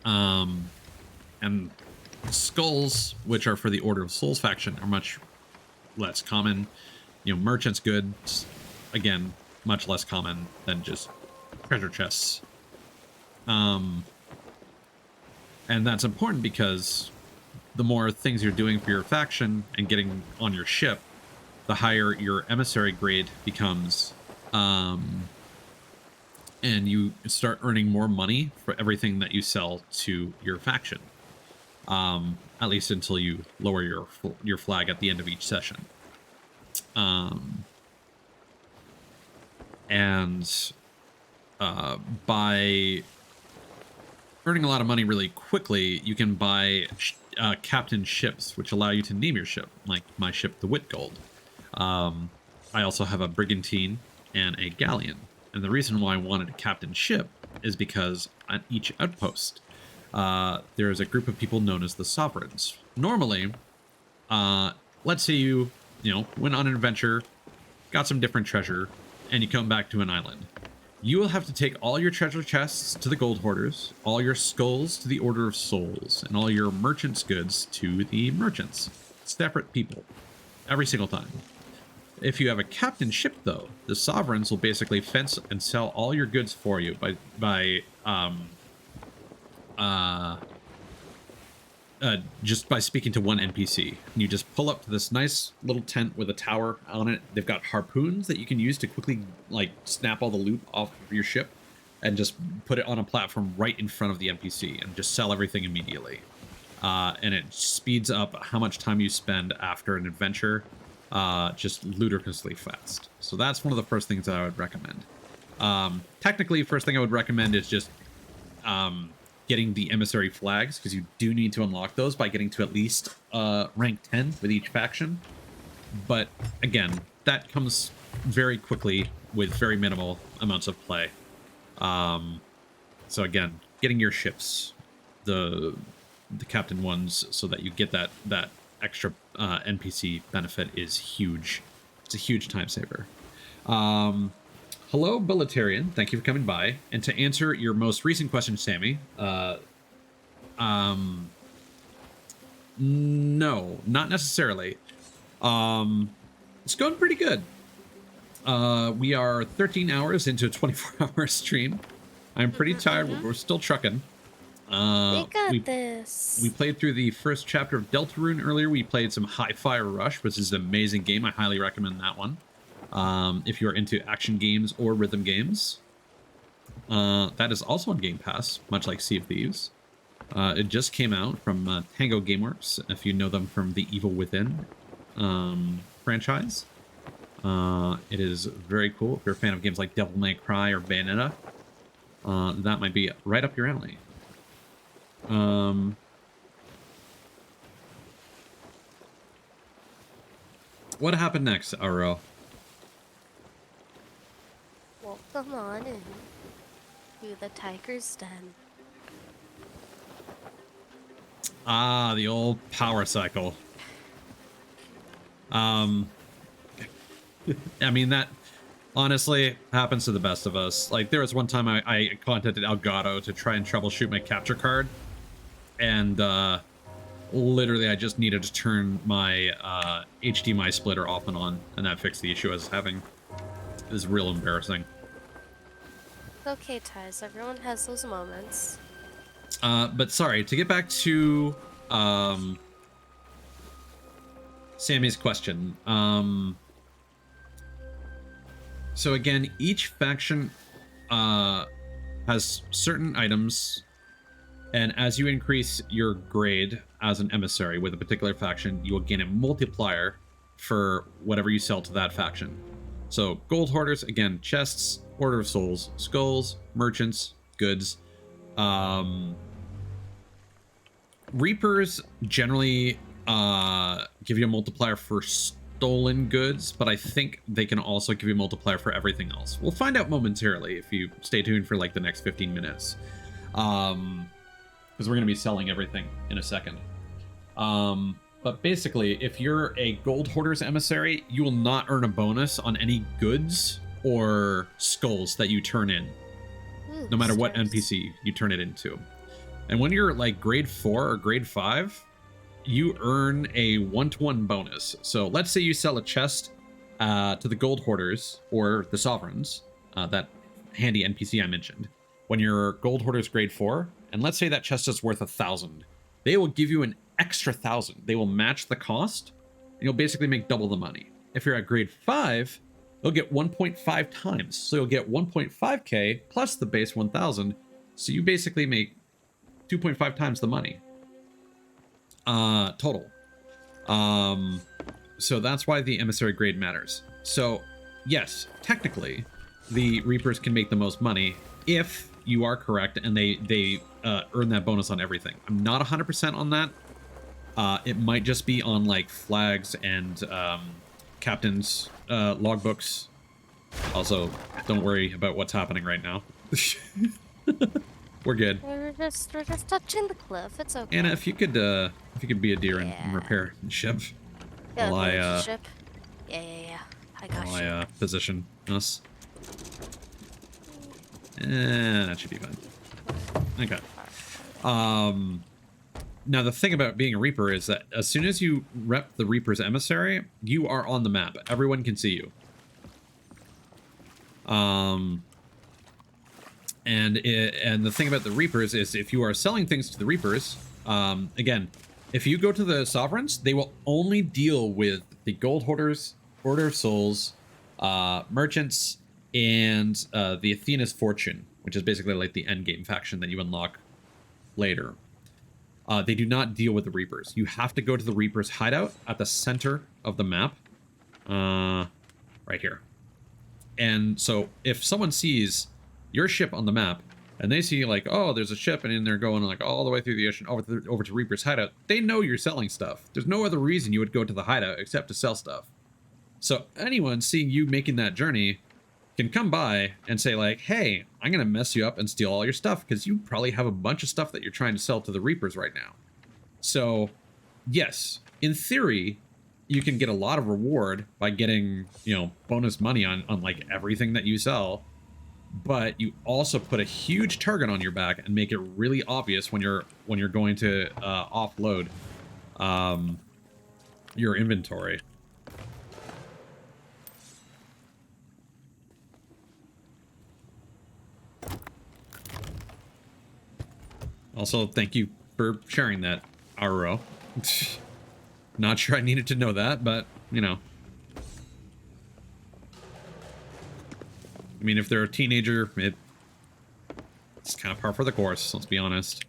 And skulls, which are for the Order of Souls faction, are much less common. You know, merchants' goods, again, much less common than just treasure chests. And that's important because the more things you're doing for your faction and getting on your ship, the higher your emissary grade becomes. And you start earning more money for everything that you sell to your faction. At least until you lower your flag at the end of each session. By earning a lot of money really quickly, you can buy captain ships, which allow you to name your ship, like my ship, the Whitgold. I also have a brigantine and a galleon. And the reason why I wanted a captain ship is because on each outpost, there is a group of people known as the Sovereigns. Normally, let's say you went on an adventure, got some different treasure, and you come back to an island. You will have to take all your treasure chests to the Gold Hoarders, all your skulls to the Order of Souls, and all your merchants' goods to the merchants. Separate people. Every single time. If you have a captain ship, though, the Sovereigns will basically fence and sell all your goods for you just by speaking to one NPC. And you just pull up to this nice little tent with a tower on it. They've got harpoons that you can use to quickly, like, snap all the loot off of your ship and just put it on a platform right in front of the NPC and just sell everything immediately. And it speeds up how much time you spend after an adventure, just ludicrously fast. So that's one of the first things that I would recommend. Technically, first thing I would recommend is just getting the emissary flags, because you do need to unlock those by getting to at least rank 10 with each faction. But again, that comes very quickly with very minimal amounts of play. So again, getting your ships, the captain ones, so that you get that extra NPC benefit is huge. It's a huge time saver. Hello, Bilitarian. Thank you for coming by. And to answer your most recent question, Sammy, no, not necessarily. It's going pretty good. We are 13 hours into a 24-hour stream. I'm pretty tired. We're still trucking. We got We this. played through the first chapter of Deltarune earlier. We played some High Fire Rush, which is an amazing game. I highly recommend that one. If you're into action games or rhythm games. That is also on Game Pass, much like Sea of Thieves. It just came out from Tango Gameworks, if you know them from the Evil Within franchise. It is very cool. If you're a fan of games like Devil May Cry or Bayonetta, that might be right up your alley. What happened next, Auro? Welcome on in to the tiger's den. Ah, the old power cycle. I mean, that honestly happens to the best of us. Like, there was one time I contacted Elgato to try and troubleshoot my capture card, and literally I just needed to turn my HDMI splitter off and on, and that fixed the issue I was having. It was real embarrassing. Okay, Ties, everyone has those moments. But sorry, to get back to Sammy's question. So again, each faction has certain items, and as you increase your grade as an emissary with a particular faction, you will gain a multiplier for whatever you sell to that faction. So gold hoarders, again, chests, order of souls, skulls, merchants, goods. Reapers generally give you a multiplier for stolen goods, but I think they can also give you a multiplier for everything else. We'll find out momentarily if you stay tuned for like the next 15 minutes. Because we're going to be selling everything in a second. But basically, if you're a gold hoarder's emissary, you will not earn a bonus on any goods or skulls that you turn in, no matter what NPC you turn it into. And when you're like grade 4 or grade 5, you earn a 1-to-1 bonus. So let's say you sell a chest to the gold hoarders or the sovereigns, that handy NPC I mentioned. When your gold hoarder's grade 4, and let's say that chest is worth 1,000, they will give you an extra 1,000. They will match the cost, and you'll basically make double the money. If you're at grade 5, you'll get 1.5 times. So you'll get 1.5k plus the base 1,000. So you basically make 2.5 times the money total. So that's why the emissary grade matters. So yes, technically the Reapers can make the most money if you are correct and they earn that bonus on everything. I'm not 100% on that. It might just be on like flags and captains logbooks. Also, don't worry about what's happening right now. We're good. We're just touching the cliff. It's okay. Anna, if you could be a deer and repair the ship, Yeah, while I ship. Yeah. I got while you. I position us. That should be fine. Okay. Now the thing about being a Reaper is that as soon as you rep the Reaper's emissary, you are on the map. Everyone can see you. And the thing about the Reapers is if you are selling things to the Reapers, again, if you go to the Sovereigns, they will only deal with the Gold Hoarders, Order of Souls, Merchants, and the Athena's Fortune, which is basically like the endgame faction that you unlock later. They do not deal with the Reapers. You have to go to the Reapers hideout at the center of the map, right here. And so if someone sees your ship on the map and they see like, oh, there's a ship and then they're going like all the way through the ocean over to Reaper's hideout, they know you're selling stuff. There's no other reason you would go to the hideout except to sell stuff. So anyone seeing you making that journey can come by and say like, hey, I'm going to mess you up and steal all your stuff because you probably have a bunch of stuff that you're trying to sell to the Reapers right now. So yes, in theory, you can get a lot of reward by getting, you know, bonus money on like everything that you sell. But you also put a huge target on your back and make it really obvious when you're going to offload your inventory. Also, thank you for sharing that, RO. Not sure I needed to know that, but, you know. I mean, if they're a teenager, it's kind of par for the course, let's be honest.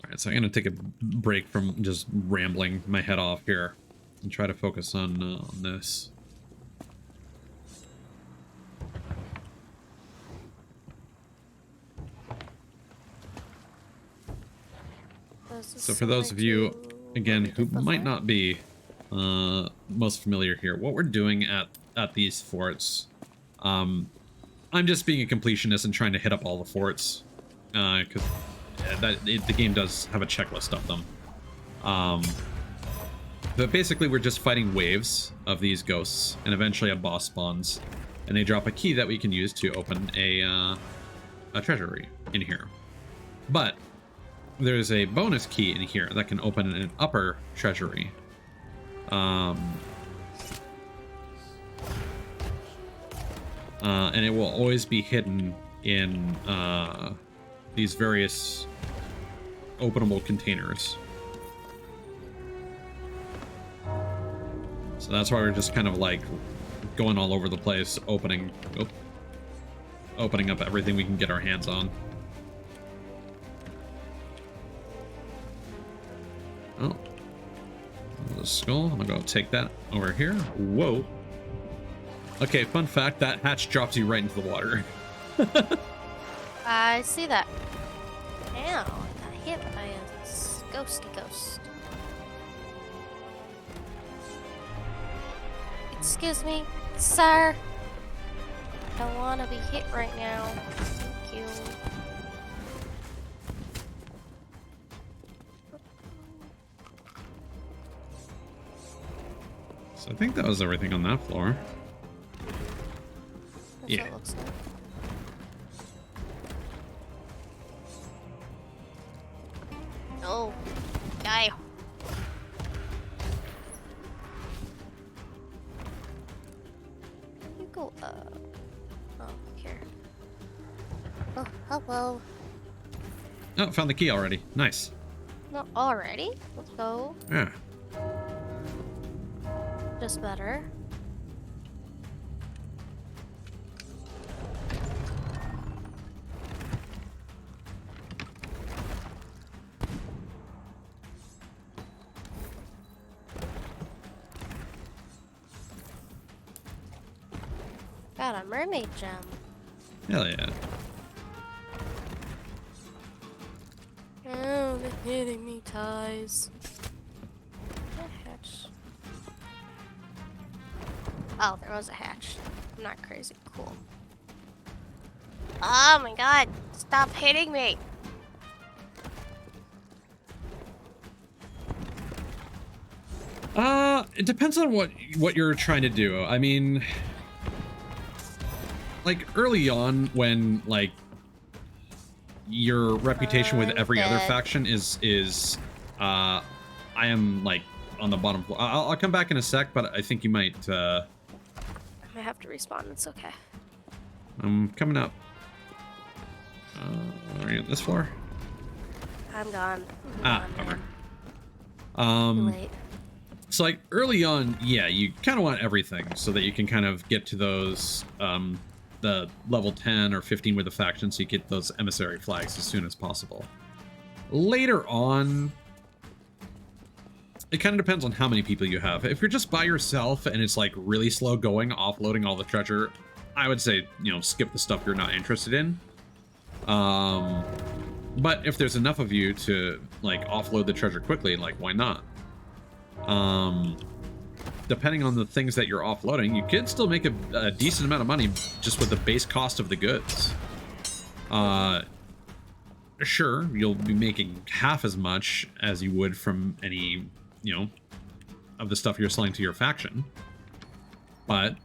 Alright, so I'm going to take a break from just rambling my head off here and try to focus on this. So for those of you, again, who might not be most familiar here, what we're doing at these forts, I'm just being a completionist and trying to hit up all the forts, because the game does have a checklist of them. But basically we're just fighting waves of these ghosts, and eventually a boss spawns, and they drop a key that we can use to open a treasury in here. But there's a bonus key in here that can open an upper treasury. And it will always be hidden in these various openable containers. So that's why we're just kind of like going all over the place, opening up everything we can get our hands on. Oh, the skull. I'm gonna go take that over here. Whoa. Okay, fun fact, that hatch drops you right into the water. I see that. Ow, I got hit by a ghosty ghost. Excuse me, sir. Don't want to be hit right now. Thank you. So I think that was everything on that floor. That's Yeah. what it looks like. Oh, die. You go oh, here. Oh, hello. Oh, found the key already. Nice. Not already? Let's go. Yeah. Just better. Got a mermaid gem. Hell yeah. Oh, they're hitting me, ties. Hatch. Oh, there was a hatch. I'm not crazy. Cool. Oh my god! Stop hitting me! It depends on what you're trying to do. I mean, like early on when like your reputation with every other faction is I am like on the bottom floor. I'll come back in a sec, but I think you might I might have to respawn. It's okay. I'm coming up. Are you on this floor? I'm gone. Bummer. Too late. So like early on, yeah, you kind of want everything so that you can kind of get to those the level 10 or 15 with the faction, so you get those emissary flags as soon as possible. Later on, it kind of depends on how many people you have. If you're just by yourself and it's like really slow going, offloading all the treasure, I would say, you know, skip the stuff you're not interested in. But if there's enough of you to like offload the treasure quickly, like why not? Depending on the things that you're offloading, you could still make a decent amount of money just with the base cost of the goods. Sure, you'll be making half as much as you would from any, you know, of the stuff you're selling to your faction, but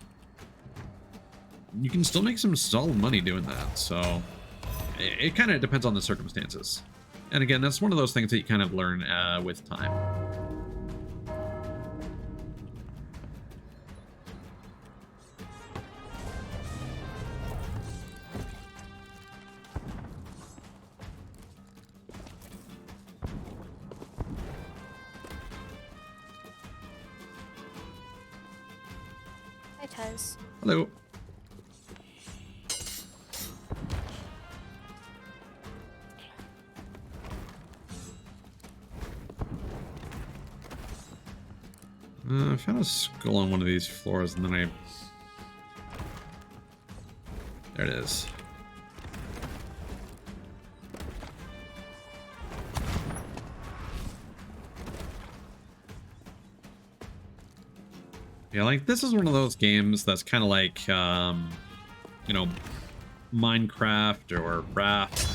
you can still make some solid money doing that. So it kind of depends on the circumstances. And again, that's one of those things that you kind of learn with time. Hi, Tez. Hello. I found a skull on one of these floors, and then I... There it is. Yeah, like, this is one of those games that's kind of like, you know, Minecraft or Raft,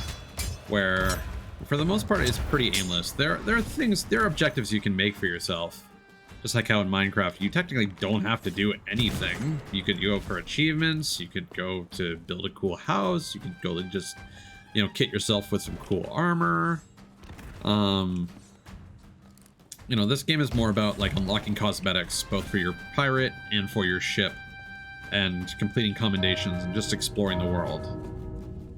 where, for the most part, it's pretty aimless. There are objectives you can make for yourself. Just like how in Minecraft, you technically don't have to do anything. You could go for achievements, you could go to build a cool house, you could go to just, you know, kit yourself with some cool armor. You know, this game is more about, like, unlocking cosmetics, both for your pirate and for your ship, and completing commendations and just exploring the world.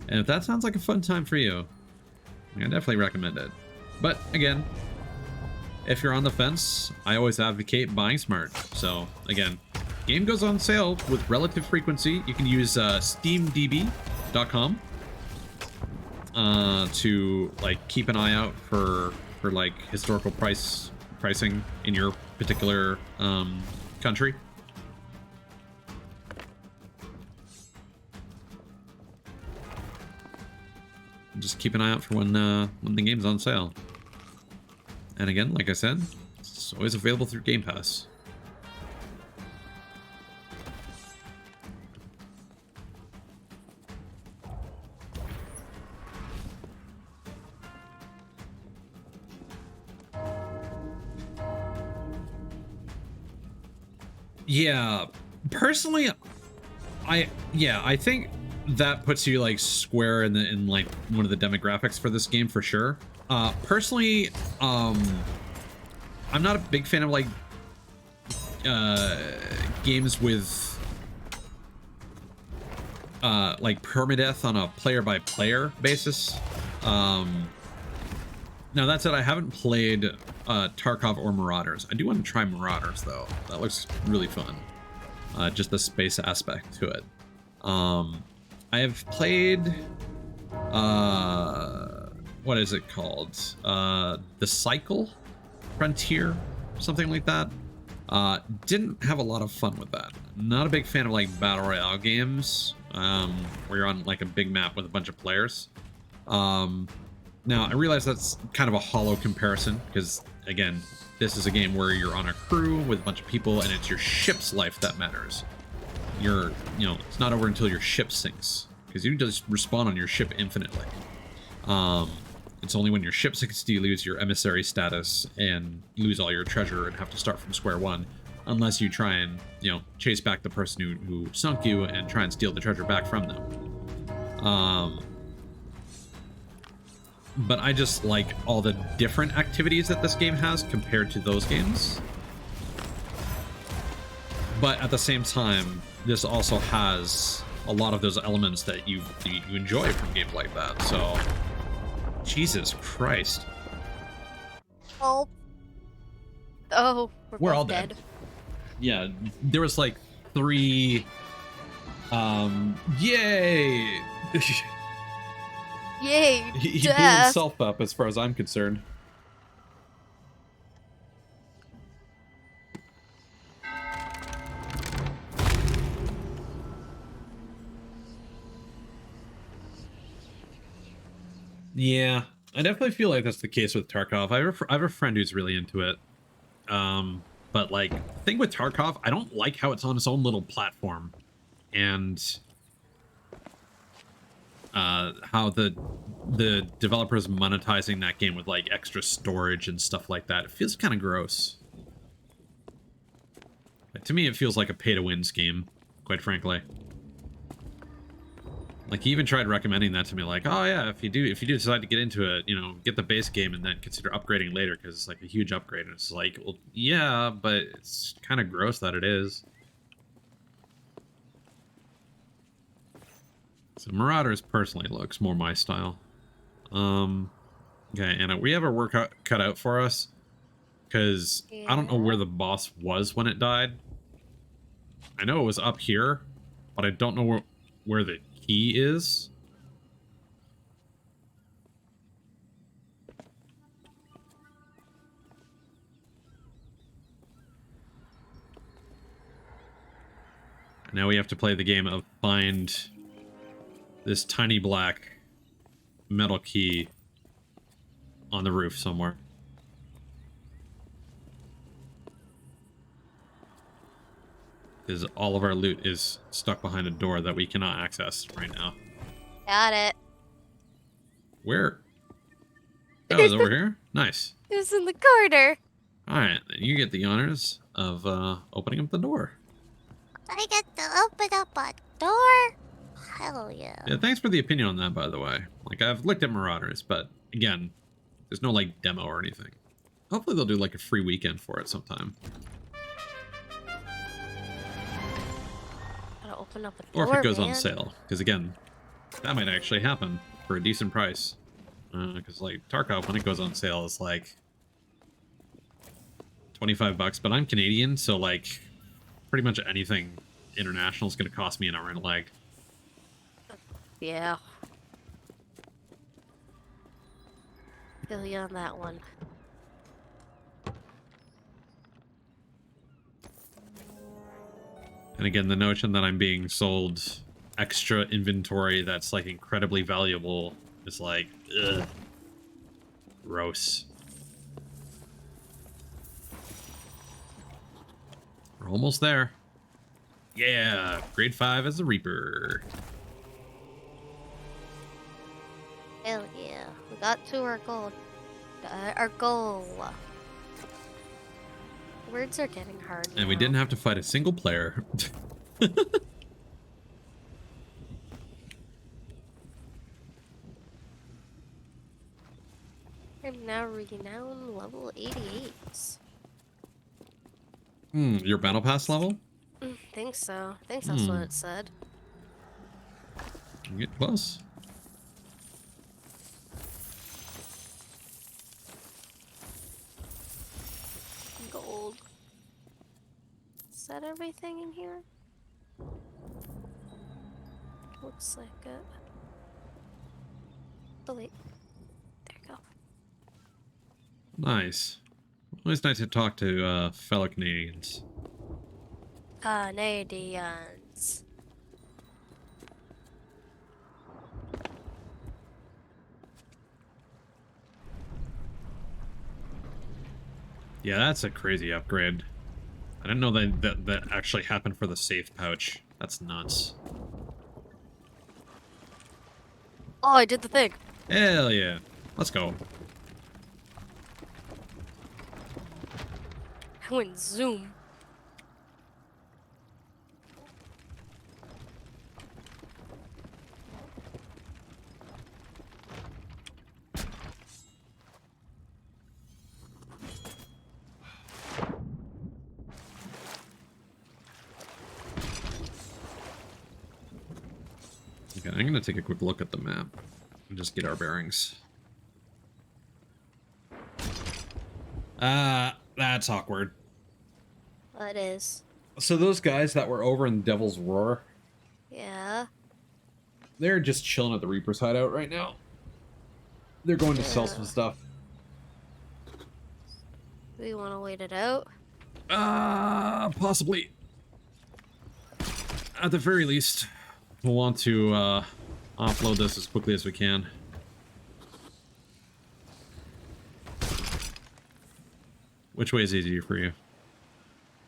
And if that sounds like a fun time for you, I definitely recommend it. But, again, if you're on the fence, I always advocate buying smart. So, again, game goes on sale with relative frequency. You can use steamdb.com to, like, keep an eye out for like, historical pricing in your particular country. Just keep an eye out for when the game's on sale. And again, like I said, it's always available through Game Pass. Yeah, personally, I think that puts you like square in like one of the demographics for this game for sure. Personally, I'm not a big fan of like games with like permadeath on a player-by-player basis. Now that said, I haven't played Tarkov or Marauders. I do want to try Marauders though. That looks really fun. Just the space aspect to it. I have played what is it called? The Cycle Frontier, something like that. Didn't have a lot of fun with that. Not a big fan of like battle royale games, where you're on like a big map with a bunch of players. Now, I realize that's kind of a hollow comparison, because, again, this is a game where you're on a crew with a bunch of people, and it's your ship's life that matters. You know, it's not over until your ship sinks, because you just respawn on your ship infinitely. It's only when your ship sinks do you lose your emissary status and lose all your treasure and have to start from square one, unless you try and, you know, chase back the person who sunk you and try and steal the treasure back from them. But I just like all the different activities that this game has compared to those games. But at the same time, this also has a lot of those elements that you enjoy from games like that. So, Jesus Christ. Oh. Oh, We're both all dead. Yeah, there was like 3... Yay! Yay, He blew death. himself up as far as I'm concerned. Yeah, I definitely feel like that's the case with Tarkov. I have a friend who's really into it. But like, the thing with Tarkov, I don't like how it's on its own little platform. And how the developers monetizing that game with like extra storage and stuff like that. It feels kind of gross. Like, to me, it feels like a pay-to-win scheme, quite frankly. Like, he even tried recommending that to me, like, oh yeah, if you do decide to get into it, you know, get the base game and then consider upgrading later because it's like a huge upgrade. And it's like, well, yeah, but it's kind of gross that it is. So Marauders personally looks more my style. Okay, and we have our work cut out for us because I don't know where the boss was when it died. I know it was up here, but I don't know where the key is. Now we have to play the game of find this tiny black metal key on the roof somewhere. Because all of our loot is stuck behind a door that we cannot access right now. Got it. Where? Oh, it's over here? Nice. It's in the corner. Alright, then you get the honors of opening up the door. I get to open up a door? Hell yeah. Yeah, thanks for the opinion on that, by the way. Like, I've looked at Marauders, but again, there's no, like, demo or anything. Hopefully they'll do, like, a free weekend for it sometime. Gotta open up a door, Or if it goes man. on sale. Because, again, that might actually happen for a decent price. Because, like, Tarkov, when it goes on sale, is, like, $25. But I'm Canadian, so, like, pretty much anything international is going to cost me an arm and a leg. Yeah. Feel you on that one. And again, the notion that I'm being sold extra inventory that's, like, incredibly valuable is like, ugh. Gross. We're almost there. Yeah, grade 5 as a Reaper. Hell yeah. We got to our goal. Our goal. Words are getting hard now. And we didn't have to fight a single player. I'm now renowned level 88. Your battle pass level? Think so. Think that's what it said. You get close. Gold. Is that everything in here? Looks like it. Oh wait. There you go. Nice. Always nice to talk to fellow Canadians. Canadians. Yeah, that's a crazy upgrade. I didn't know that actually happened for the safe pouch. That's nuts. Oh, I did the thing. Hell yeah. Let's go. I went zoom. Okay, I'm gonna take a quick look at the map and just get our bearings. That's awkward. That is. So those guys that were over in Devil's Roar, Yeah. they're just chilling at the Reaper's hideout right now. They're going to sell some stuff. Do we want to wait it out? Possibly. At the very least, we'll want to offload this as quickly as we can. Which way is easier for you?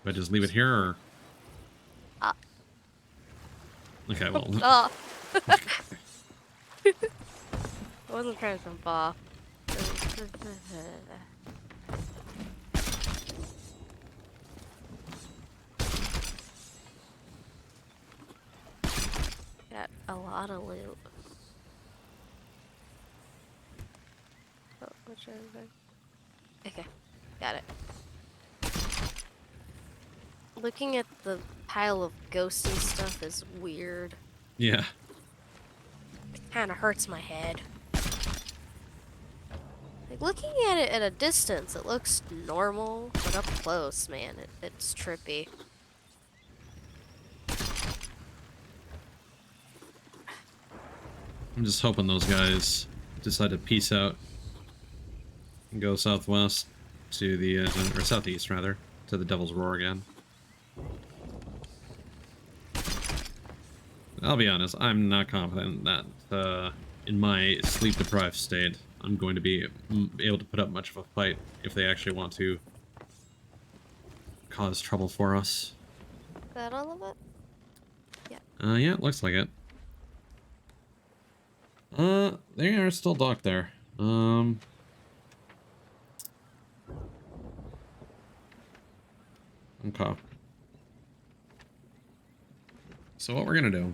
Do I just leave it here, or? Okay, well. Oh. I wasn't trying to jump off. Got a lot of loot. Oh, which one? Okay, got it. Looking at the pile of ghosty stuff is weird. Yeah. It kind of hurts my head. Like, looking at it at a distance, it looks normal, but up close, man, it's trippy. I'm just hoping those guys decide to peace out and go southwest to the, or southeast rather, to the Devil's Roar again. I'll be honest, I'm not confident that in my sleep-deprived state, I'm going to be able to put up much of a fight if they actually want to cause trouble for us. Is that all of it? Yeah. Yeah, it looks like it. They are still docked there. Okay. So what we're gonna do,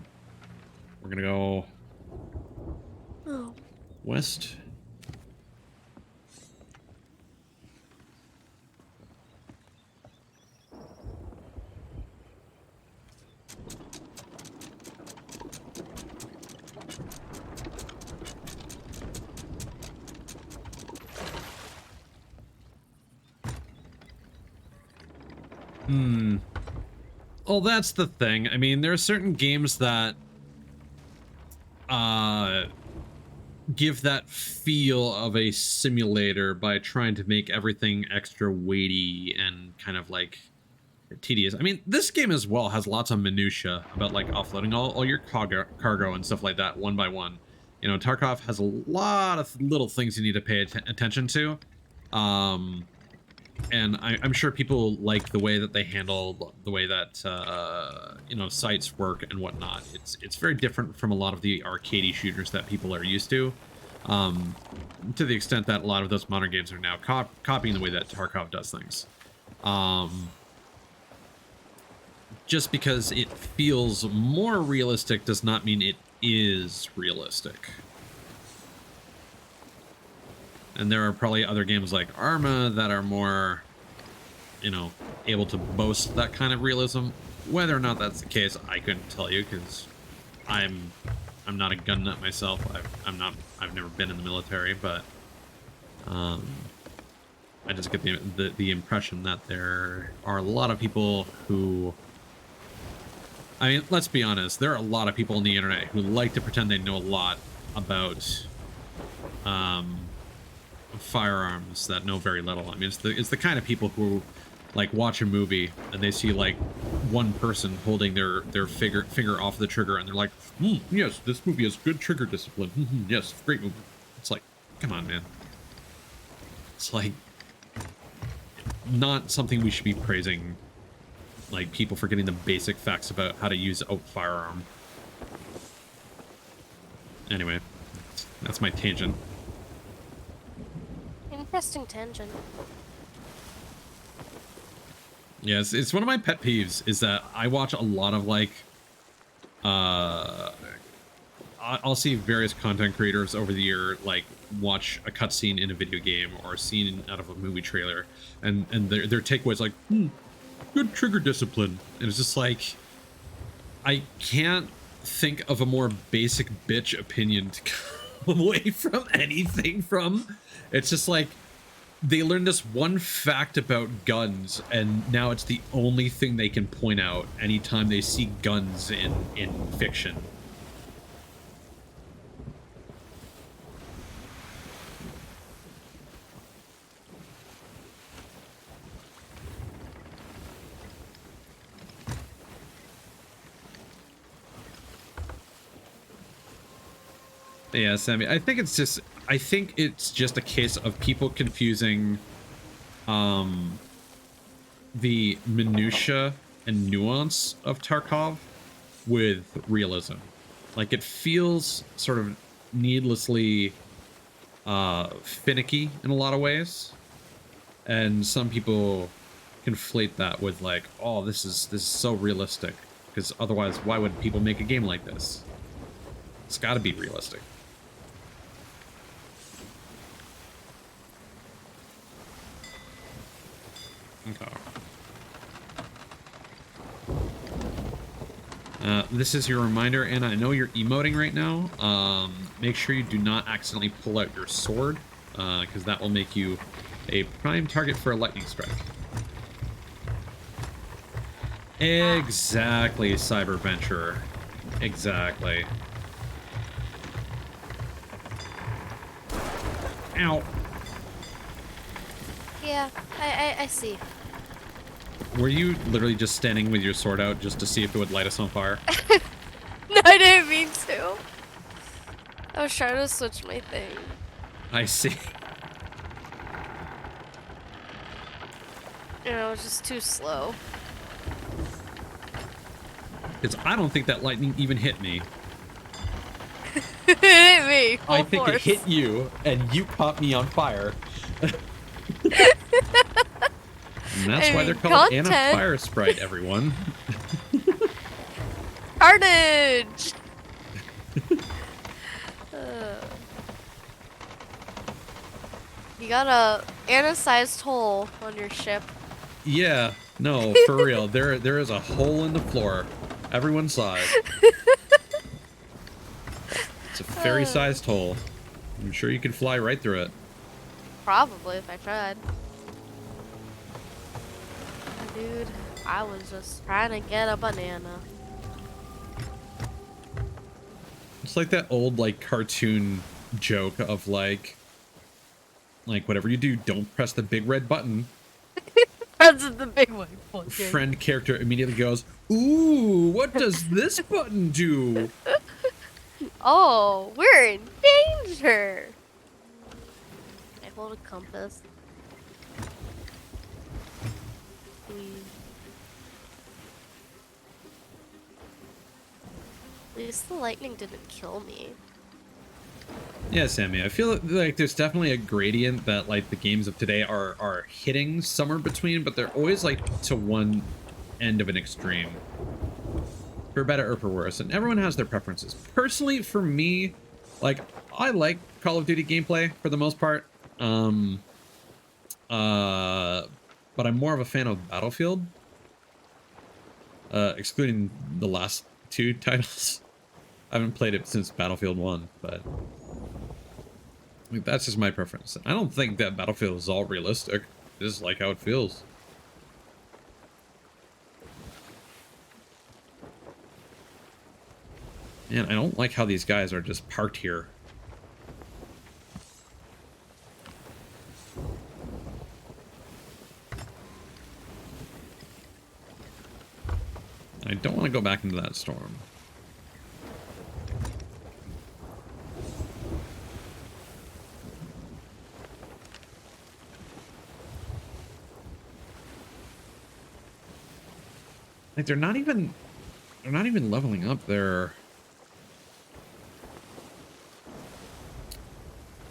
we're gonna go west. Well, that's the thing. I mean, there are certain games that give that feel of a simulator by trying to make everything extra weighty and kind of like tedious. I mean, this game as well has lots of minutia about like offloading all your cargo and stuff like that one by one. You know, Tarkov has a lot of little things you need to pay attention to. And I'm sure people like the way that they handle the way that you know, sites work and whatnot. It's very different from a lot of the arcadey shooters that people are used to the extent that a lot of those modern games are now copying the way that Tarkov does things. Just because it feels more realistic does not mean it is realistic. And there are probably other games like Arma that are more, you know, able to boast that kind of realism. Whether or not that's the case, I couldn't tell you because I'm not a gun nut myself. I've never been in the military, but I just get the impression that there are a lot of people who, I mean, let's be honest, there are a lot of people on the internet who like to pretend they know a lot about firearms that know very little. I mean, it's the kind of people who like watch a movie and they see like one person holding their finger off the trigger and they're like, yes, this movie has good trigger discipline. Yes, great movie. It's like, come on, man. It's like not something we should be praising, like people forgetting the basic facts about how to use a firearm. Anyway, that's my tangent. Interesting tangent. Yes, it's one of my pet peeves is that I watch a lot of like I'll see various content creators over the year like watch a cutscene in a video game or a scene out of a movie trailer and their takeaway is like, good trigger discipline. And it's just like, I can't think of a more basic bitch opinion to come away from anything from. It's just like, they learned this one fact about guns, and now it's the only thing they can point out anytime they see guns in fiction. Yeah, Sammy, I think it's just a case of people confusing the minutia and nuance of Tarkov with realism. Like, it feels sort of needlessly finicky in a lot of ways, and some people conflate that with like, oh, this is so realistic, because otherwise why would people make a game like this? It's got to be realistic. Okay. This is your reminder, and I know you're emoting right now. Make sure you do not accidentally pull out your sword, because that will make you a prime target for a lightning strike. Exactly, Cyberventurer. Exactly. Ow. Yeah, I see. Were you literally just standing with your sword out just to see if it would light us on fire? No, I didn't mean to. I was trying to switch my thing. I see. And I was just too slow. Because I don't think that lightning even hit me. It hit me. Full I think force. it hit you, and you caught me on fire. And that's why they're called Anna Fire Sprite, everyone. Carnage! You got a Anna-sized hole on your ship. Yeah, no, for real. There is a hole in the floor. Everyone saw it. It's a fairy-sized hole. I'm sure you could fly right through it. Probably, if I tried. Dude, I was just trying to get a banana. It's like that old, like, cartoon joke of, like, whatever you do, don't press the big red button. That's the big one. Friend character immediately goes, ooh, what does this button do? Oh, we're in danger! I hold a compass. At least the lightning didn't kill me. Yeah, Sammy, I feel like there's definitely a gradient that, like, the games of today are hitting somewhere between, but they're always, like, to one end of an extreme. For better or for worse, and everyone has their preferences. Personally, for me, like, I like Call of Duty gameplay for the most part. But I'm more of a fan of Battlefield. Excluding the last two titles. I haven't played it since Battlefield 1, but like, that's just my preference. I don't think that Battlefield is all realistic. It's just like how it feels. Man, I don't like how these guys are just parked here. I don't want to go back into that storm. Like, they're not even leveling up their...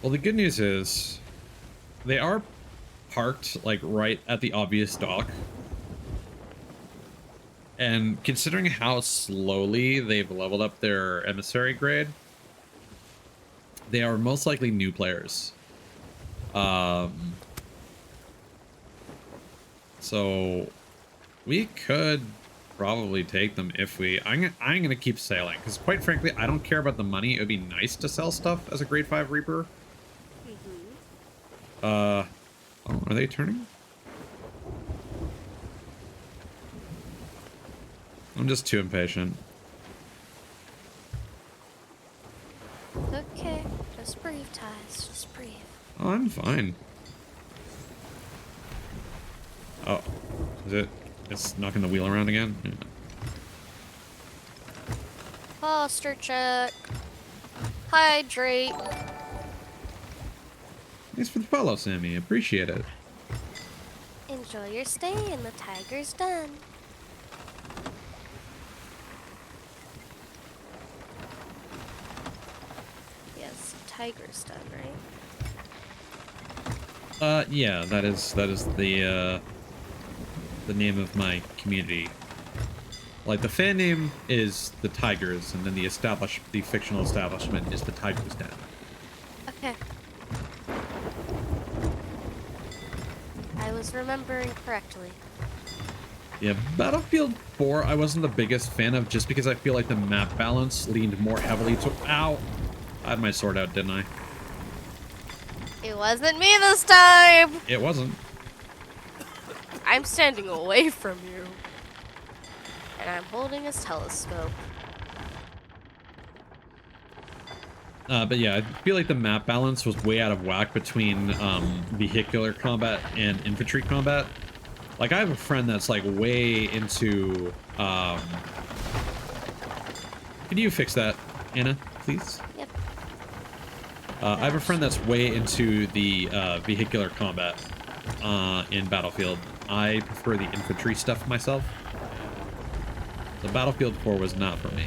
Well, the good news is they are parked, like, right at the obvious dock. And considering how slowly they've leveled up their emissary grade, they are most likely new players. So we could probably take them if we... I'm gonna keep sailing, because quite frankly, I don't care about the money. It would be nice to sell stuff as a grade 5 Reaper. Oh, are they turning? I'm just too impatient. Okay, just breathe, Ties. Just breathe. Oh, I'm fine. Oh, is it? It's knocking the wheel around again? Yeah. Posture check. Hydrate. Thanks for the follow, Sammy. Appreciate it. Enjoy your stay in the Tiger's Den. Yes, Tiger's Den, right? Yeah, that is the name of my community. Like, the fan name is the Tigers, and then the fictional establishment is the Tiger's Den. Okay. I was remembering correctly. Yeah, Battlefield 4 I wasn't the biggest fan of just because I feel like the map balance leaned more heavily to... Ow! I had my sword out, didn't I? It wasn't me this time! It wasn't. I'm standing away from you. And I'm holding his telescope. But yeah, I feel like the map balance was way out of whack between vehicular combat and infantry combat. Like, I have a friend that's like way into can you fix that, Anna, please? Yep. I have a friend that's way into the vehicular combat in Battlefield. I prefer the infantry stuff myself. So Battlefield 4 was not for me.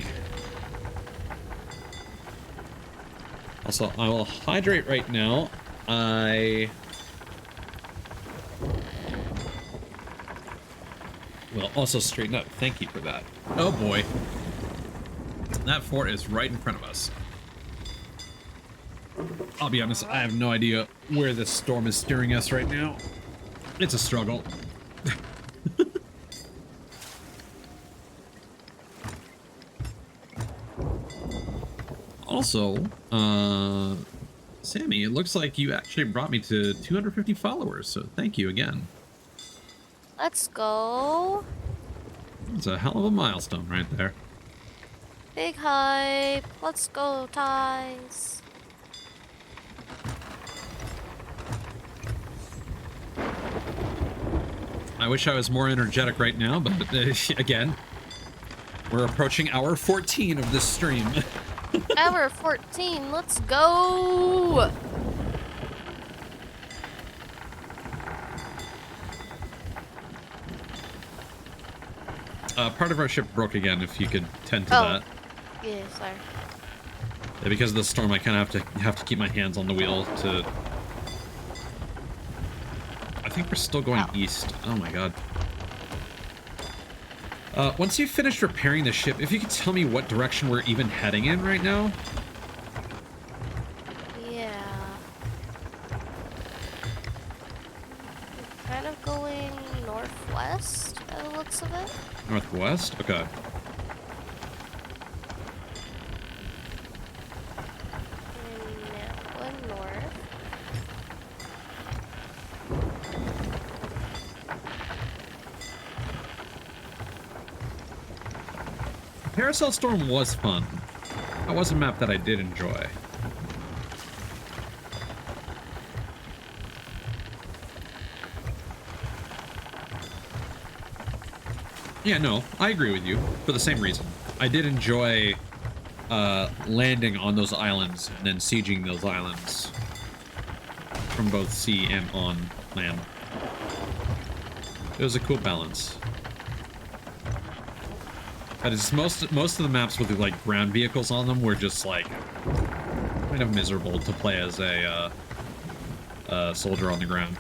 Also, I will hydrate right now. I will also straighten up. Thank you for that. Oh boy. That fort is right in front of us. I'll be honest, I have no idea where this storm is steering us right now. It's a struggle. Also, Sammy, it looks like you actually brought me to 250 followers, so thank you again. Let's go. It's a hell of a milestone right there. Big hype. Let's go, Ties. I wish I was more energetic right now, but again, we're approaching hour 14 of this stream. Hour 14. Let's go. Part of our ship broke again, if you could tend to that. Yeah, sorry. Yeah, because of the storm, I kind of have to keep my hands on the wheel to... I think we're still going east. Oh my god. Once you've finished repairing the ship, if you could tell me what direction we're even heading in right now? Yeah. We're kind of going northwest, by the looks of it. Northwest? Okay. Paracel Storm was fun. That was a map that I did enjoy. Yeah, no, I agree with you for the same reason. I did enjoy landing on those islands and then sieging those islands from both sea and on land. It was a cool balance. But it's most of the maps with like ground vehicles on them were just like kind of miserable to play as a soldier on the ground.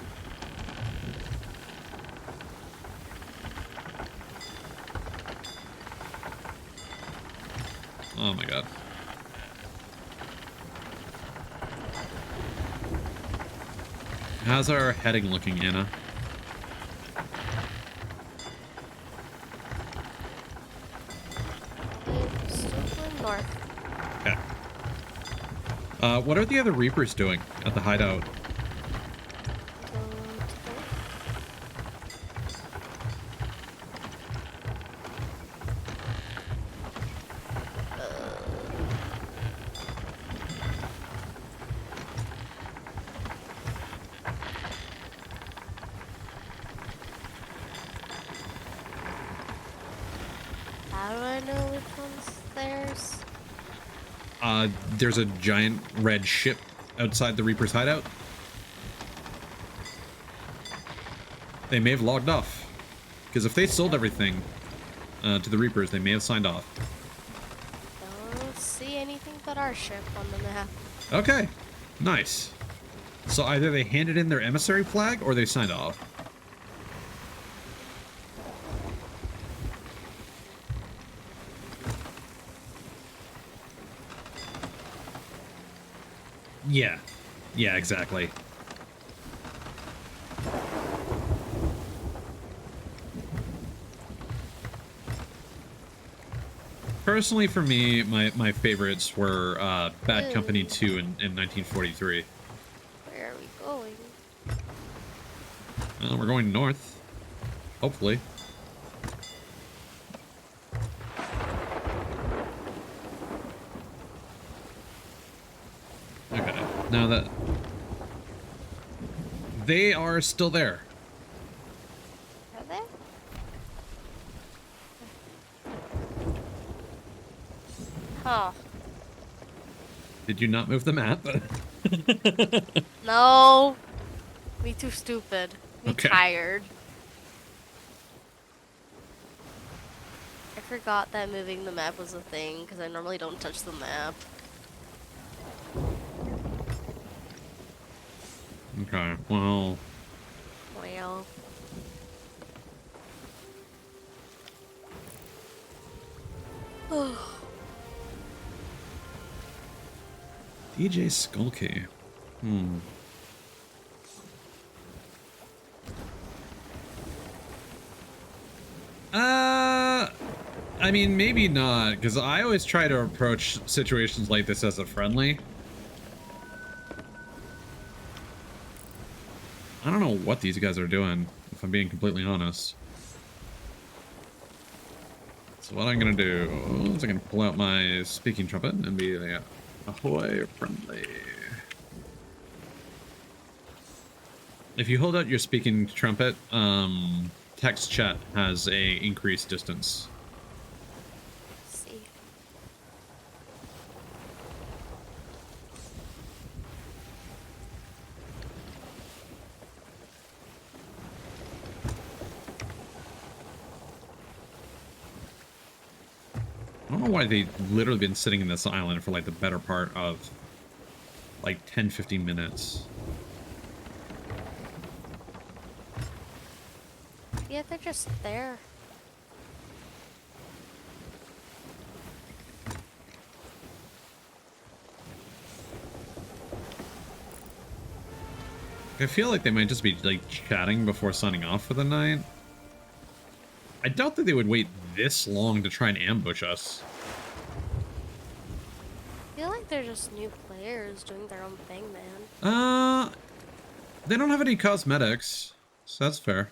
Oh my god. How's our heading looking, Anna? Okay. What are the other Reapers doing at the hideout? How do I know which one's theirs? There's a giant red ship outside the Reaper's hideout. They may have logged off. Because if they sold everything to the Reapers, they may have signed off. Don't see anything but our ship on the map. Okay, nice. So either they handed in their emissary flag or they signed off. Yeah. Yeah, exactly. Personally, for me, my favorites were Bad Company 2 in 1943. Where are we going? Well, we're going north. Hopefully. Now that they are still there. Are they? Huh. Did you not move the map? No. Me too stupid. Me Okay. tired. I forgot that moving the map was a thing because I normally don't touch the map. Okay, well. Well. DJ Skulky. I mean, maybe not, because I always try to approach situations like this as a friendly. I don't know what these guys are doing, if I'm being completely honest. So what I'm gonna do is I'm gonna pull out my speaking trumpet and be like, ahoy, friendly. If you hold out your speaking trumpet, text chat has a increased distance. Let's see. I don't know why they've literally been sitting in this island for like the better part of like 10-15 minutes. Yeah, they're just there. I feel like they might just be like chatting before signing off for the night. I doubt that they would wait this long to try and ambush us. I feel like they're just new players doing their own thing, man. They don't have any cosmetics, so that's fair.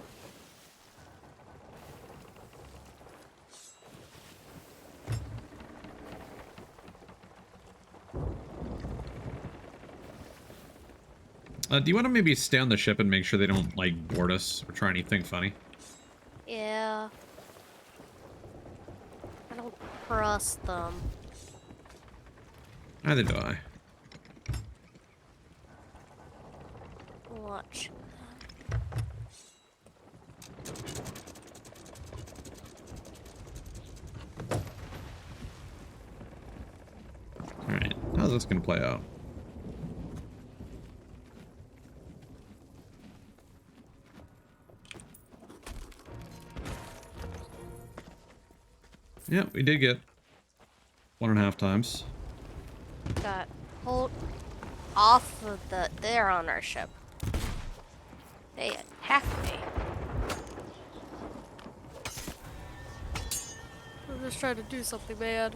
Do you want to maybe stay on the ship and make sure they don't, like, board us or try anything funny? Yeah. I don't trust them. Neither do I. Watch. Alright, how's this gonna play out? Yeah, we did get 1.5 times. Got hold off of they're on our ship. They attacked me. I'm just trying to do something, man.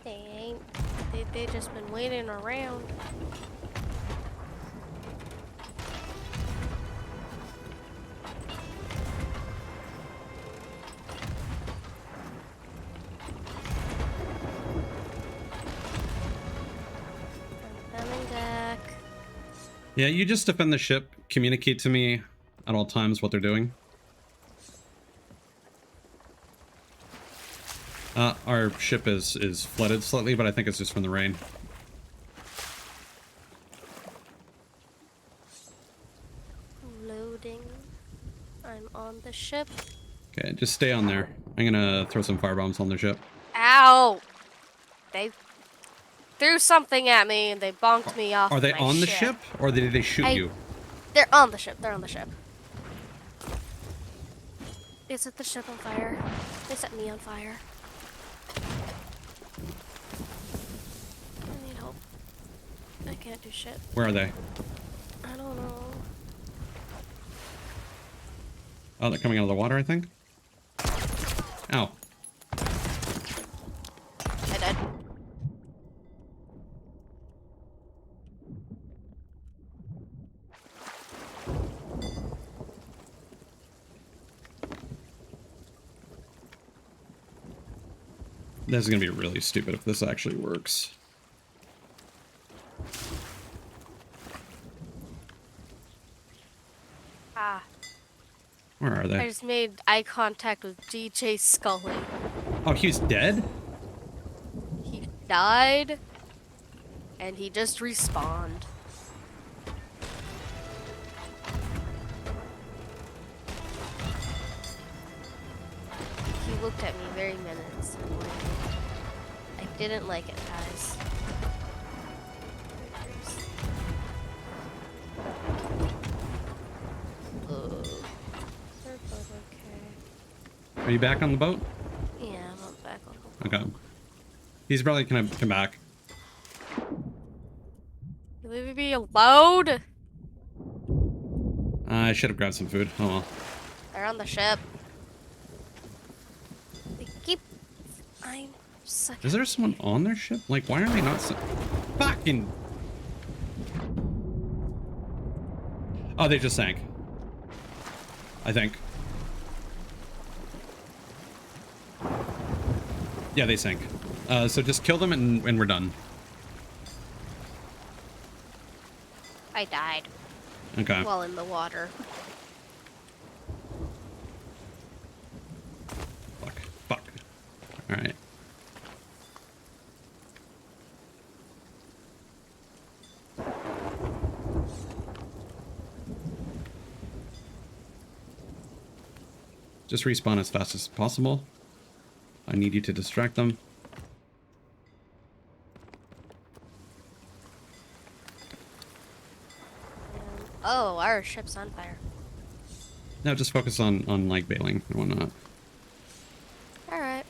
They ain't. They just been waiting around. I'm coming back. Yeah, you just defend the ship. Communicate to me at all times what they're doing. Our ship is flooded slightly, but I think it's just from the rain. Loading. I'm on the ship. Okay, just stay on there. I'm gonna throw some firebombs on their ship. Ow! They threw something at me and they bonked me off Are they my on the ship. ship, or did they shoot you? They're on the ship. They're on the ship. They set the ship on fire. They set me on fire. I need help. I can't do shit. Where are they? I don't know. Oh, they're coming out of the water, I think. Ow. I died. This is gonna be really stupid if this actually works. Ah. Where are I they? just made eye contact with DJ Scully. Oh, he's dead? He died, and he just respawned. He looked at me very menacingly. I didn't like it, guys. They're both okay. Are you back on the boat? Yeah, I'm back on the boat. Okay. He's probably gonna come back. You leave me alone? I should have grabbed some food. Oh well. They're on the ship. They keep... I'm such... Is there someone on their ship? Like, why are they not fucking... Oh, they just sank. I think. Yeah, they sank. So just kill them and we're done. I died. Okay. While in the water. Fuck. Alright. Just respawn as fast as possible. I need you to distract them. Oh, our ship's on fire. No, just focus on like bailing and whatnot. Alright.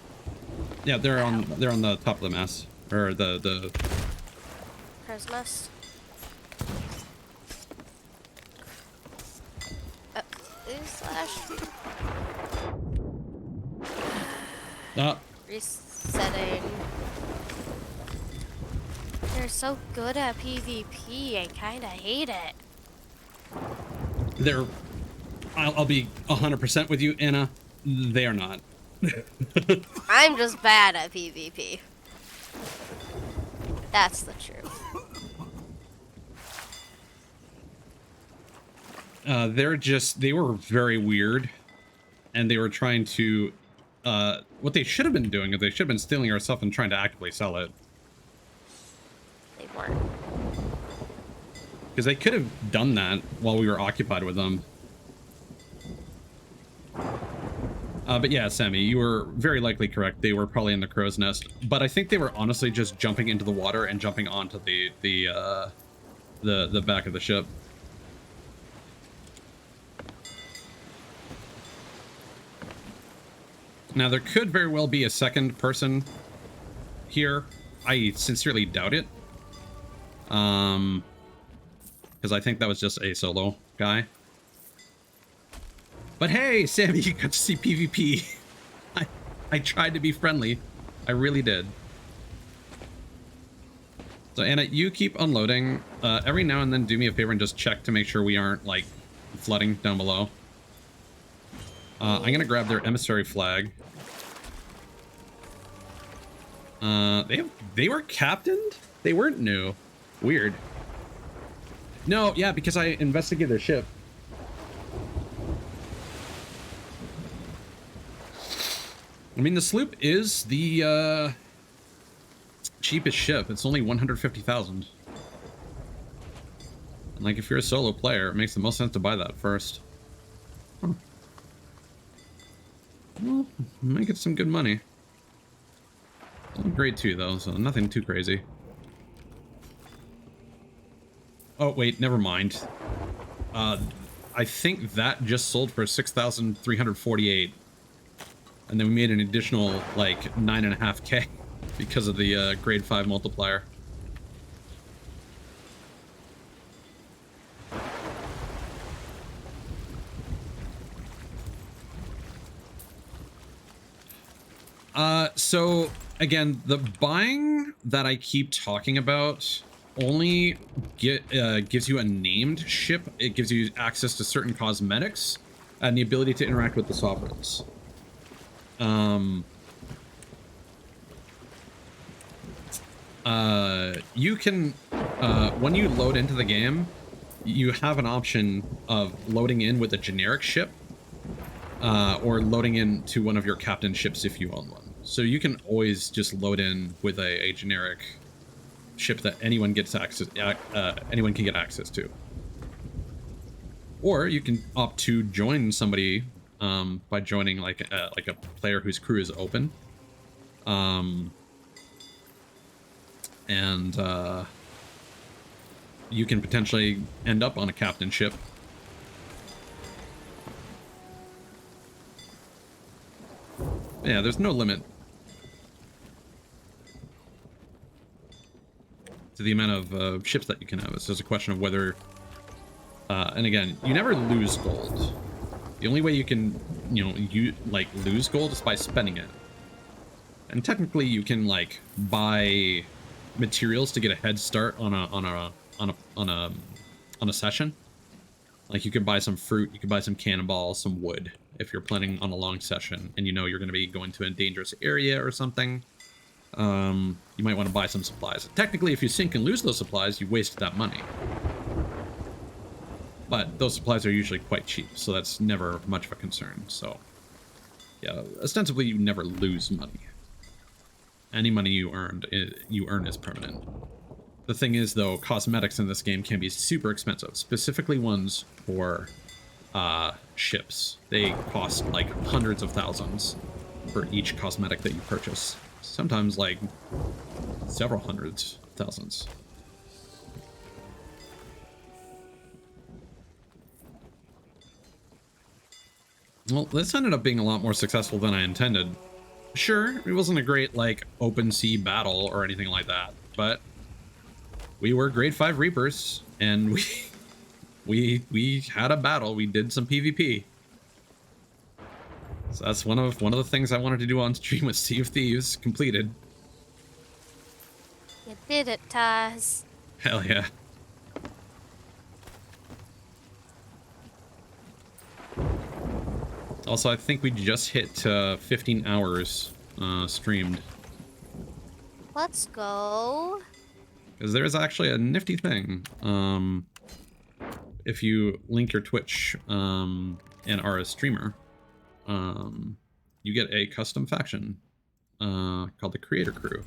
Yeah, they're on the top of the mast. Or the Christmas. Slash. Resetting. They're so good at PvP, I kinda hate it. They're I'll be 100% with you, Anna. They are not. I'm just bad at PvP. That's the truth. They were very weird, and they were trying to, what they should have been doing is they should have been stealing our stuff and trying to actively sell it. They weren't. Because they could have done that while we were occupied with them. But yeah, Sammy, you were very likely correct. They were probably in the crow's nest, but I think they were honestly just jumping into the water and jumping onto the back of the ship. Now, there could very well be a second person here. I sincerely doubt it. Because I think that was just a solo guy. But hey, Sammy, you got to see PvP. I tried to be friendly. I really did. So, Anna, you keep unloading. Every now and then, do me a favor and just check to make sure we aren't, like, flooding down below. I'm going to grab their emissary flag. They were captained? They weren't new. Weird. No, yeah, because I investigated their ship. I mean, the sloop is the cheapest ship. It's only 150,000. And like, if you're a solo player, it makes the most sense to buy that first. Huh. Well, might get some good money. Grade 2 though, so nothing too crazy. Oh wait, never mind. I think that just sold for 6,348, and then we made an additional like 9.5K because of the grade 5 multiplier. So again, the buying that I keep talking about only gives you a named ship. It gives you access to certain cosmetics and the ability to interact with the sovereigns. You can, when you load into the game, you have an option of loading in with a generic ship, or loading into one of your captain ships if you own one. So you can always just load in with a generic ship that anyone gets access, anyone can get access to. Or you can opt to join somebody by joining like a player whose crew is open. And you can potentially end up on a captain ship. Yeah, there's no limit to the amount of ships that you can have. It's just a question of whether, and again, you never lose gold. The only way you can, you like lose gold is by spending it. And technically, you can like buy materials to get a head start on a session. Like you could buy some fruit, you could buy some cannonballs, some wood if you're planning on a long session and you know you're going to be going to a dangerous area or something. You might want to buy some supplies. Technically, if you sink and lose those supplies, you wasted that money. But those supplies are usually quite cheap, so that's never much of a concern. So, yeah, ostensibly you never lose money. Any money you earn is permanent. The thing is, though, cosmetics in this game can be super expensive, specifically ones for ships. They cost like hundreds of thousands for each cosmetic that you purchase. Sometimes like several hundreds of thousands. Well, this ended up being a lot more successful than I intended. Sure, it wasn't a great like open sea battle or anything like that, but we were grade 5 Reapers and we had a battle. We did some PvP. So that's one of the things I wanted to do on stream with Sea of Thieves completed. You did it, Taz. Hell yeah. Also, I think we just hit 15 hours streamed. Let's go. Because there's actually a nifty thing. If you link your Twitch and are a streamer, you get a custom faction called the Creator Crew.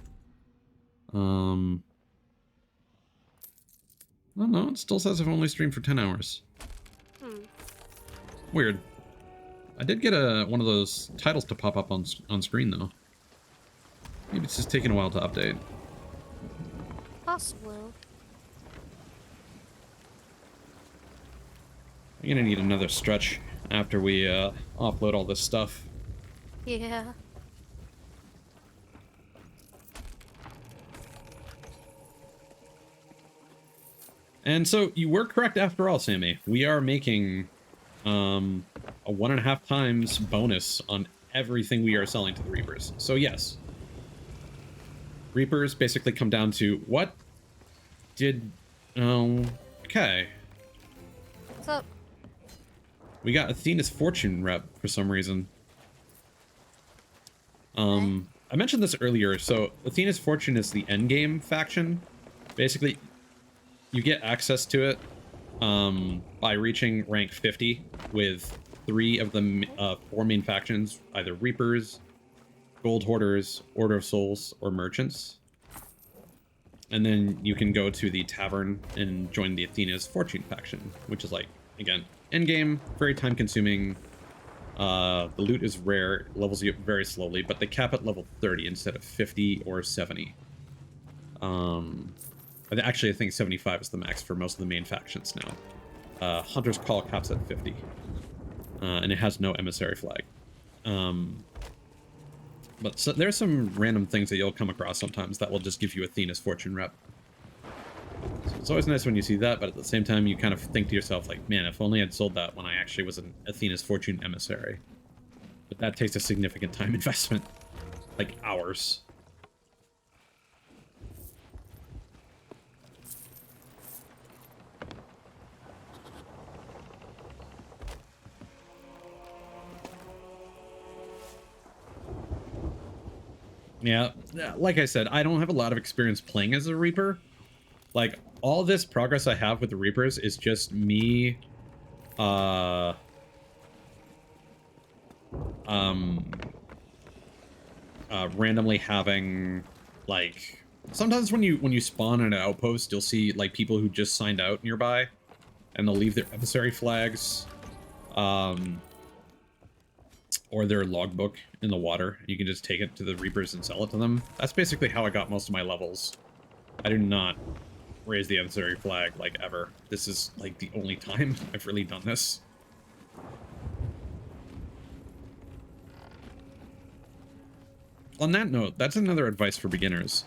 I don't know, it still says I've only streamed for 10 hours. Weird. I did get one of those titles to pop up on screen, though. Maybe it's just taking a while to update. Possible. I'm gonna need another stretch after we offload all this stuff. Yeah. And so you were correct after all, Sammy. We are making a 1.5 times bonus on everything we are selling to the Reapers. So yes, Reapers basically come down to what did... okay. What's up? We got Athena's Fortune rep for some reason. I mentioned this earlier. So Athena's Fortune is the endgame faction. Basically, you get access to it by reaching rank 50 with 3 of the 4 main factions, either Reapers, Gold Hoarders, Order of Souls, or Merchants. And then you can go to the tavern and join the Athena's Fortune faction, which is like, again, endgame, very time consuming. The loot is rare, it levels you up very slowly, but they cap at level 30 instead of 50 or 70. Actually, I think 75 is the max for most of the main factions now. Hunter's Call caps at 50. And it has no emissary flag. But so, there's some random things that you'll come across sometimes that will just give you Athena's Fortune rep. So it's always nice when you see that, but at the same time, you kind of think to yourself, like, man, if only I'd sold that when I actually was an Athena's Fortune emissary. But that takes a significant time investment. Like, hours. Yeah, like I said, I don't have a lot of experience playing as a Reaper. Like, all this progress I have with the Reapers is just me, uh, um, randomly having, like, sometimes when you spawn in an outpost, you'll see, like, people who just signed out nearby, and they'll leave their emissary flags, or their logbook in the water. You can just take it to the Reapers and sell it to them. That's basically how I got most of my levels. I do not raise the emissary flag, like, ever. This is, like, the only time I've really done this. On that note, that's another advice for beginners,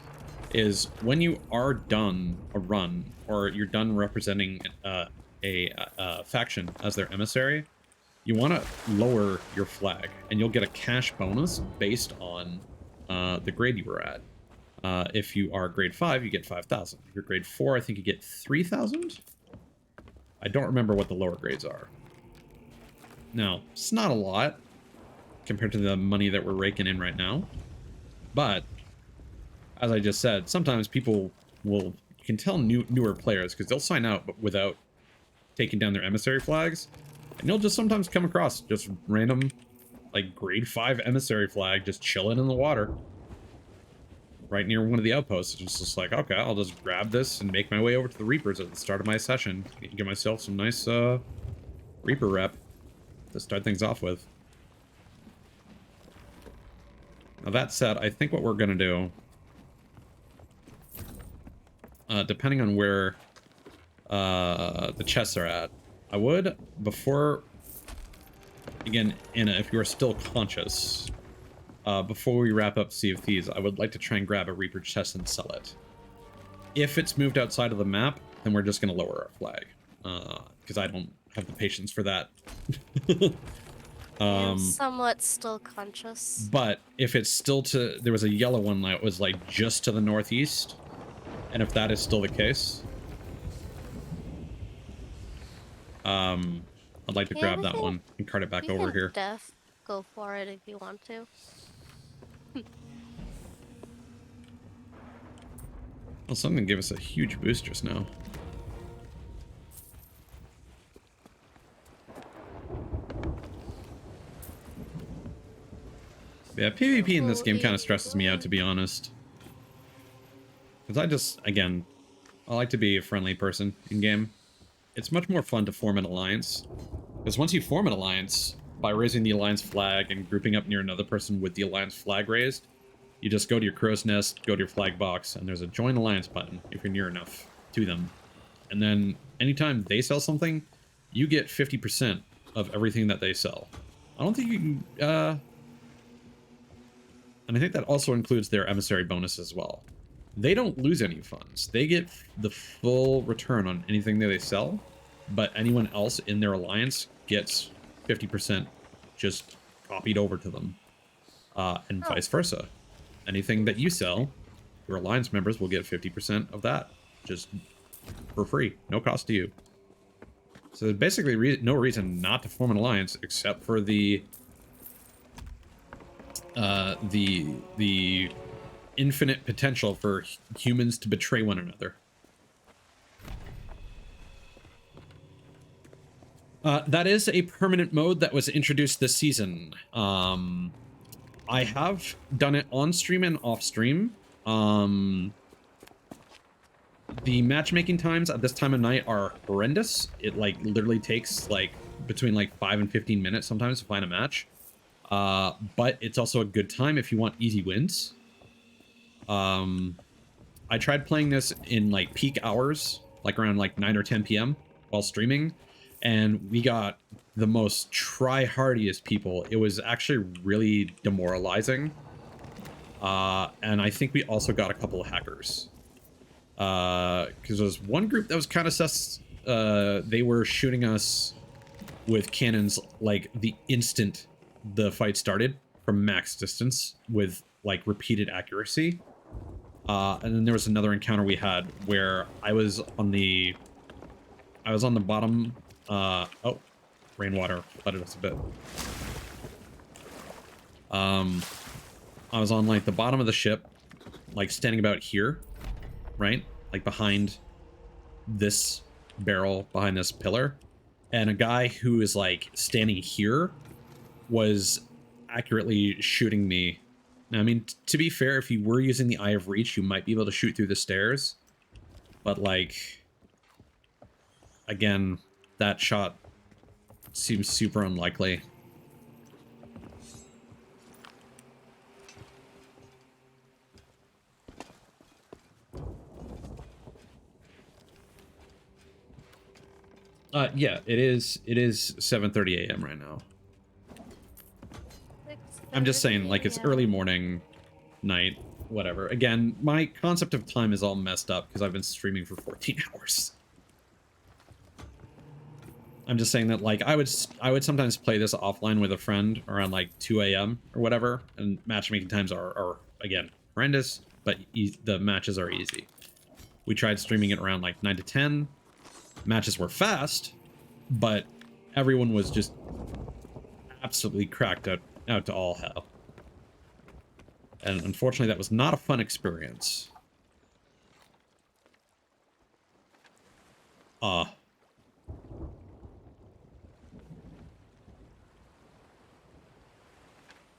is when you are done a run, or you're done representing a faction as their emissary, you want to lower your flag, and you'll get a cash bonus based on the grade you were at. If you are grade 5, you get 5,000. If you're grade 4, I think you get 3,000? I don't remember what the lower grades are. Now, it's not a lot compared to the money that we're raking in right now. But, as I just said, sometimes people will... You can tell newer players, because they'll sign out but without taking down their emissary flags. And you'll just sometimes come across just random, like, grade 5 emissary flag just chilling in the water. Right near one of the outposts. It's just like, okay, I'll just grab this and make my way over to the Reapers at the start of my session. Get myself some nice Reaper rep to start things off with. Now that said, I think what we're going to do, depending on where the chests are at, I would, before, again, Anna, if you are still conscious, before we wrap up Sea of Thieves, I would like to try and grab a Reaper chest and sell it. If it's moved outside of the map, then we're just going to lower our flag, because I don't have the patience for that. I'm somewhat still conscious. But if it's still to... There was a yellow one that was, like, just to the northeast, and if that is still the case, I'd like to grab that one and cart it back over here. Go for it if you want to. Well, something gave us a huge boost just now. Yeah, PvP in this game kind of stresses me out, to be honest. Because I just, again, I like to be a friendly person in-game. It's much more fun to form an alliance. Because once you form an alliance, by raising the alliance flag and grouping up near another person with the alliance flag raised, you just go to your crow's nest, go to your flag box, and there's a join alliance button if you're near enough to them. And then anytime they sell something, you get 50% of everything that they sell. I don't think you can, and I think that also includes their emissary bonus as well. They don't lose any funds. They get the full return on anything that they sell, but anyone else in their alliance gets 50% just copied over to them, and vice versa. Anything that you sell, your alliance members will get 50% of that, just for free, no cost to you. So there's basically no reason not to form an alliance except for the infinite potential for humans to betray one another. That is a permanent mode that was introduced this season. I have done it on stream and off stream. The matchmaking times at this time of night are horrendous. It like literally takes like between like 5 and 15 minutes sometimes to find a match. But it's also a good time if you want easy wins. I tried playing this in like peak hours, like around like 9 or 10 p.m. while streaming, and we got the most try-hardiest people. It was actually really demoralizing. And I think we also got a couple of hackers. Because there was one group that was kind of sus. They were shooting us with cannons like the instant the fight started from max distance with like repeated accuracy. And then there was another encounter we had where I was on the bottom. Oh, rainwater flooded us a bit. I was on like the bottom of the ship, like standing about here, right? Like behind this barrel, behind this pillar. And a guy who is like standing here was accurately shooting me. Now, I mean, to be fair, if you were using the Eye of Reach, you might be able to shoot through the stairs. But like, again, that shot seems super unlikely. Yeah, it is 7:30 a.m. right now. I'm just saying, like, it's early morning, night, whatever. Again, my concept of time is all messed up because I've been streaming for 14 hours. I'm just saying that, like, I would sometimes play this offline with a friend around like 2 a.m. or whatever, and matchmaking times are again horrendous, but the matches are easy. We tried streaming it around like 9 to 10. Matches were fast, but everyone was just absolutely cracked out to all hell. And unfortunately, that was not a fun experience.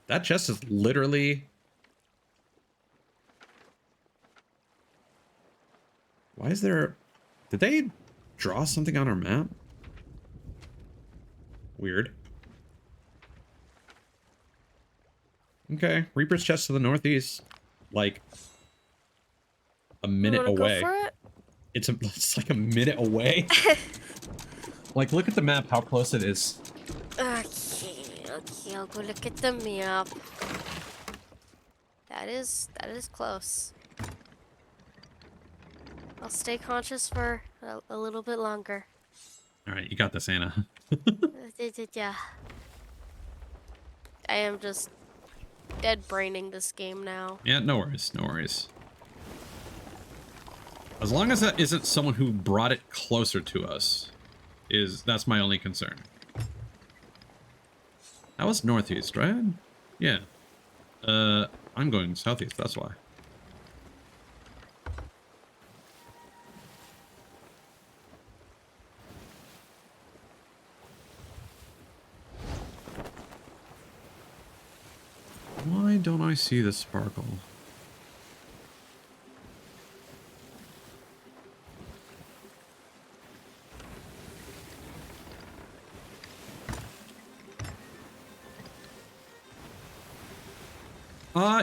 That chest is literally... Why is there... Did they draw something on our map? Weird. Okay, Reaper's chest to the northeast. Like, a minute away. Go for it? It's like a minute away. Like, look at the map, how close it is. Okay, I'll go look at the map. That is close. I'll stay conscious for a little bit longer. All right, you got this, Anna. Yeah. I am just dead braining this game now. Yeah, no worries, no worries. As long as that isn't someone who brought it closer to us, that's my only concern. That was northeast, right? Yeah. I'm going southeast, that's why. Why don't I see the sparkle?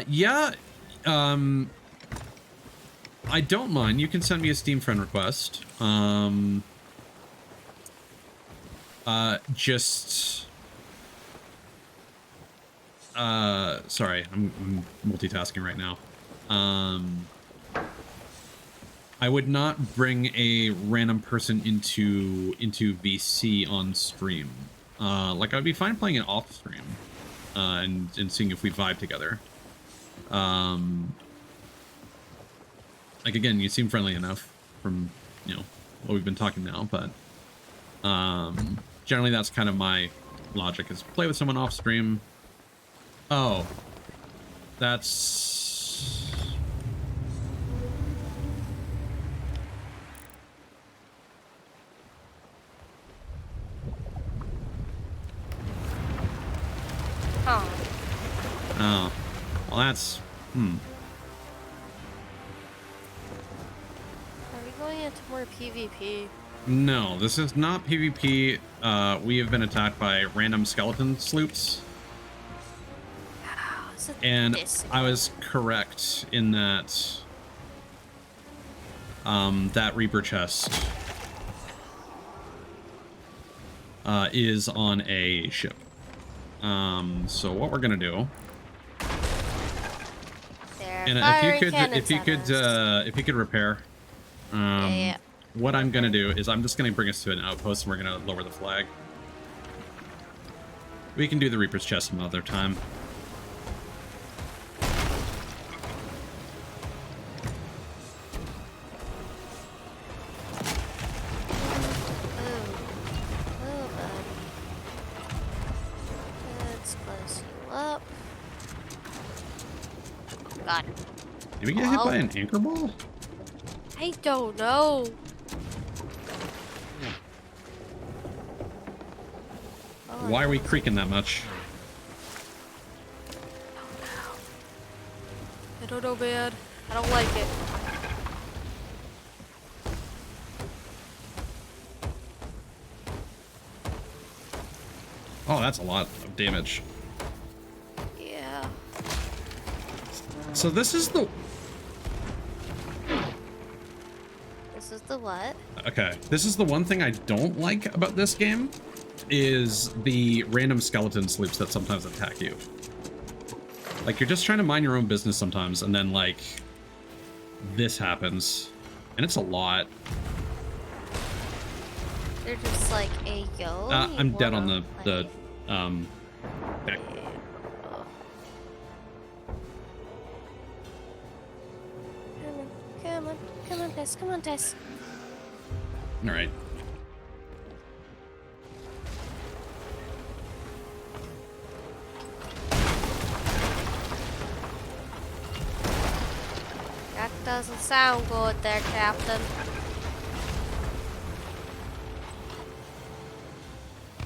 Yeah, I don't mind. You can send me a Steam friend request. Sorry, I'm multitasking right now. I would not bring a random person into VC on stream. Like, I'd be fine playing it off stream, and seeing if we vibe together. Like, again, you seem friendly enough from, you know, what we've been talking now, but generally that's kind of my logic, is play with someone off stream. Oh, that's... Oh. Oh, well, that's... Are we going into more PvP? No, this is not PvP. We have been attacked by random skeleton sloops. And I was correct in that that Reaper chest is on a ship. So what we're gonna do, and if you could repair, yeah. what I'm gonna do is I'm just gonna bring us to an outpost and we're gonna lower the flag. We can do the Reaper's chest another time. Did we get hit by an anchor ball? I don't know. Why are we creaking that much? I don't know, man. I don't like it. Oh, that's a lot of damage. Yeah. So this is the... This is the what? Okay, this is the one thing I don't like about this game, is the random skeleton sloops that sometimes attack you. Like, you're just trying to mind your own business sometimes, and then, like, this happens. And it's a lot. They're just like, hey, yo. I'm dead on the okay. Come on, Tess. Come on, Tess. All right. That doesn't sound good there, Captain.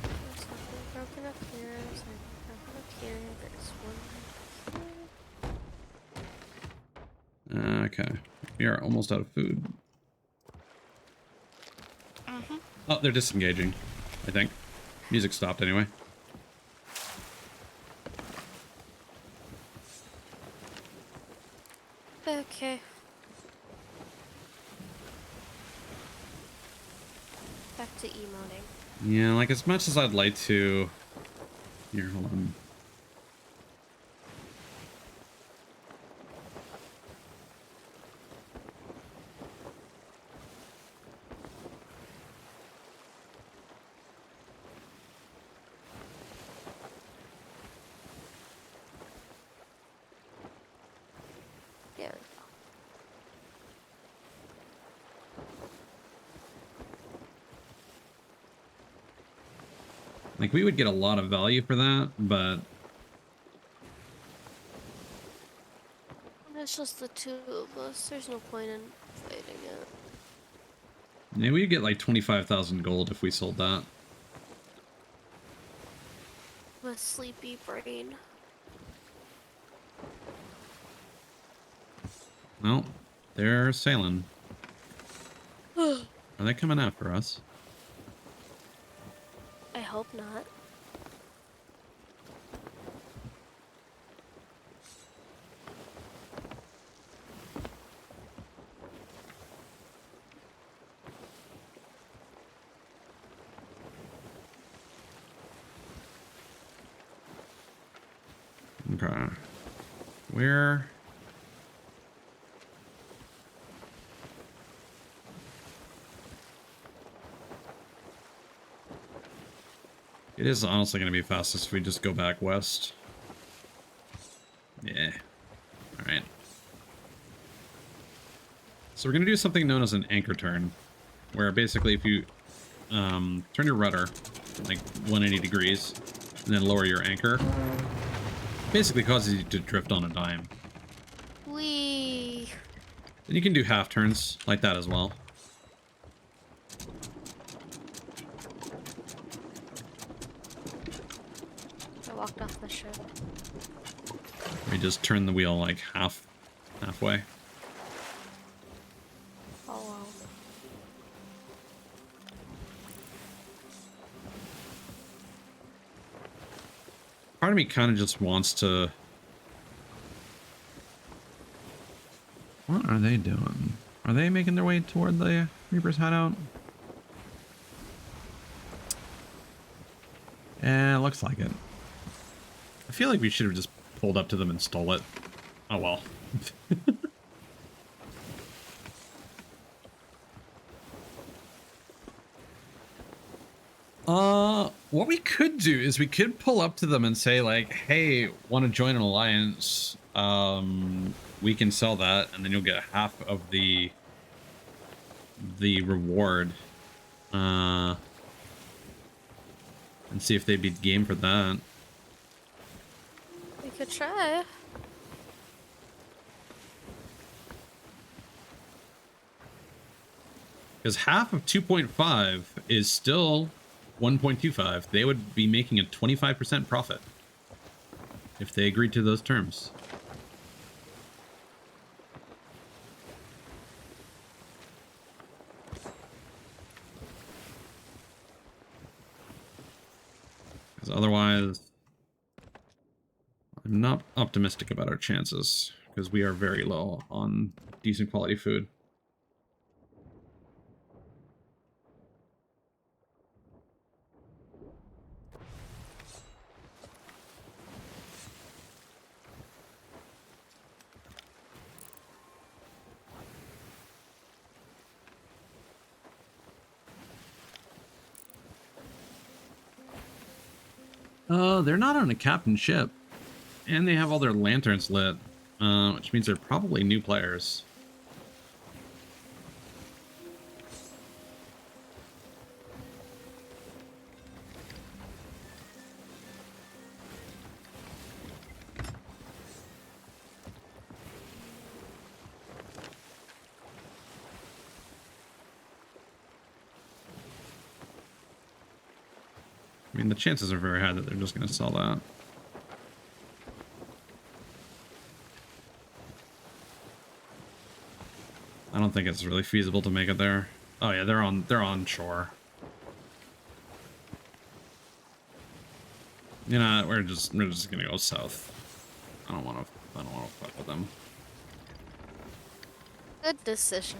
There's something broken up here. There's something broken up here. There's one Okay. We are almost out of food. Oh, they're disengaging, I think. Music stopped anyway. Okay. Back to emoting. Yeah, like, as much as I'd like to... Here, hold on. There we go. Like, we would get a lot of value for that, but... It's just the two of us. There's no point in fighting it. Yeah, we'd get like 25,000 gold if we sold that. My sleepy brain. Well, they're sailing. Are they coming after us? I hope not. Okay. Where... It is honestly going to be fastest if we just go back west. Yeah. Alright. So we're going to do something known as an anchor turn, where basically if you turn your rudder like 180 degrees and then lower your anchor, basically causes you to drift on a dime. Whee! And you can do half turns like that as well. I walked off the ship. We just turn the wheel like halfway. Oh wow. Part of me kind of just wants to... What are they doing? Are they making their way toward the Reaper's hideout? Eh, looks like it. I feel like we should have just pulled up to them and stole it. Oh well. What we could do is we could pull up to them and say like, hey, want to join an alliance? We can sell that, and then you'll get half of the reward. And see if they'd be game for that. We could try. Because half of 2.5 is still 1.25. They would be making a 25% profit if they agreed to those terms. Because otherwise, I'm not optimistic about our chances, because we are very low on decent quality food. They're not on a captain ship. And they have all their lanterns lit, which means they're probably new players. I mean, the chances are very high that they're just going to sell that. I don't think it's really feasible to make it there. Oh yeah, they're on shore. You know, we're just gonna go south. I don't want to fuck with them. Good decision.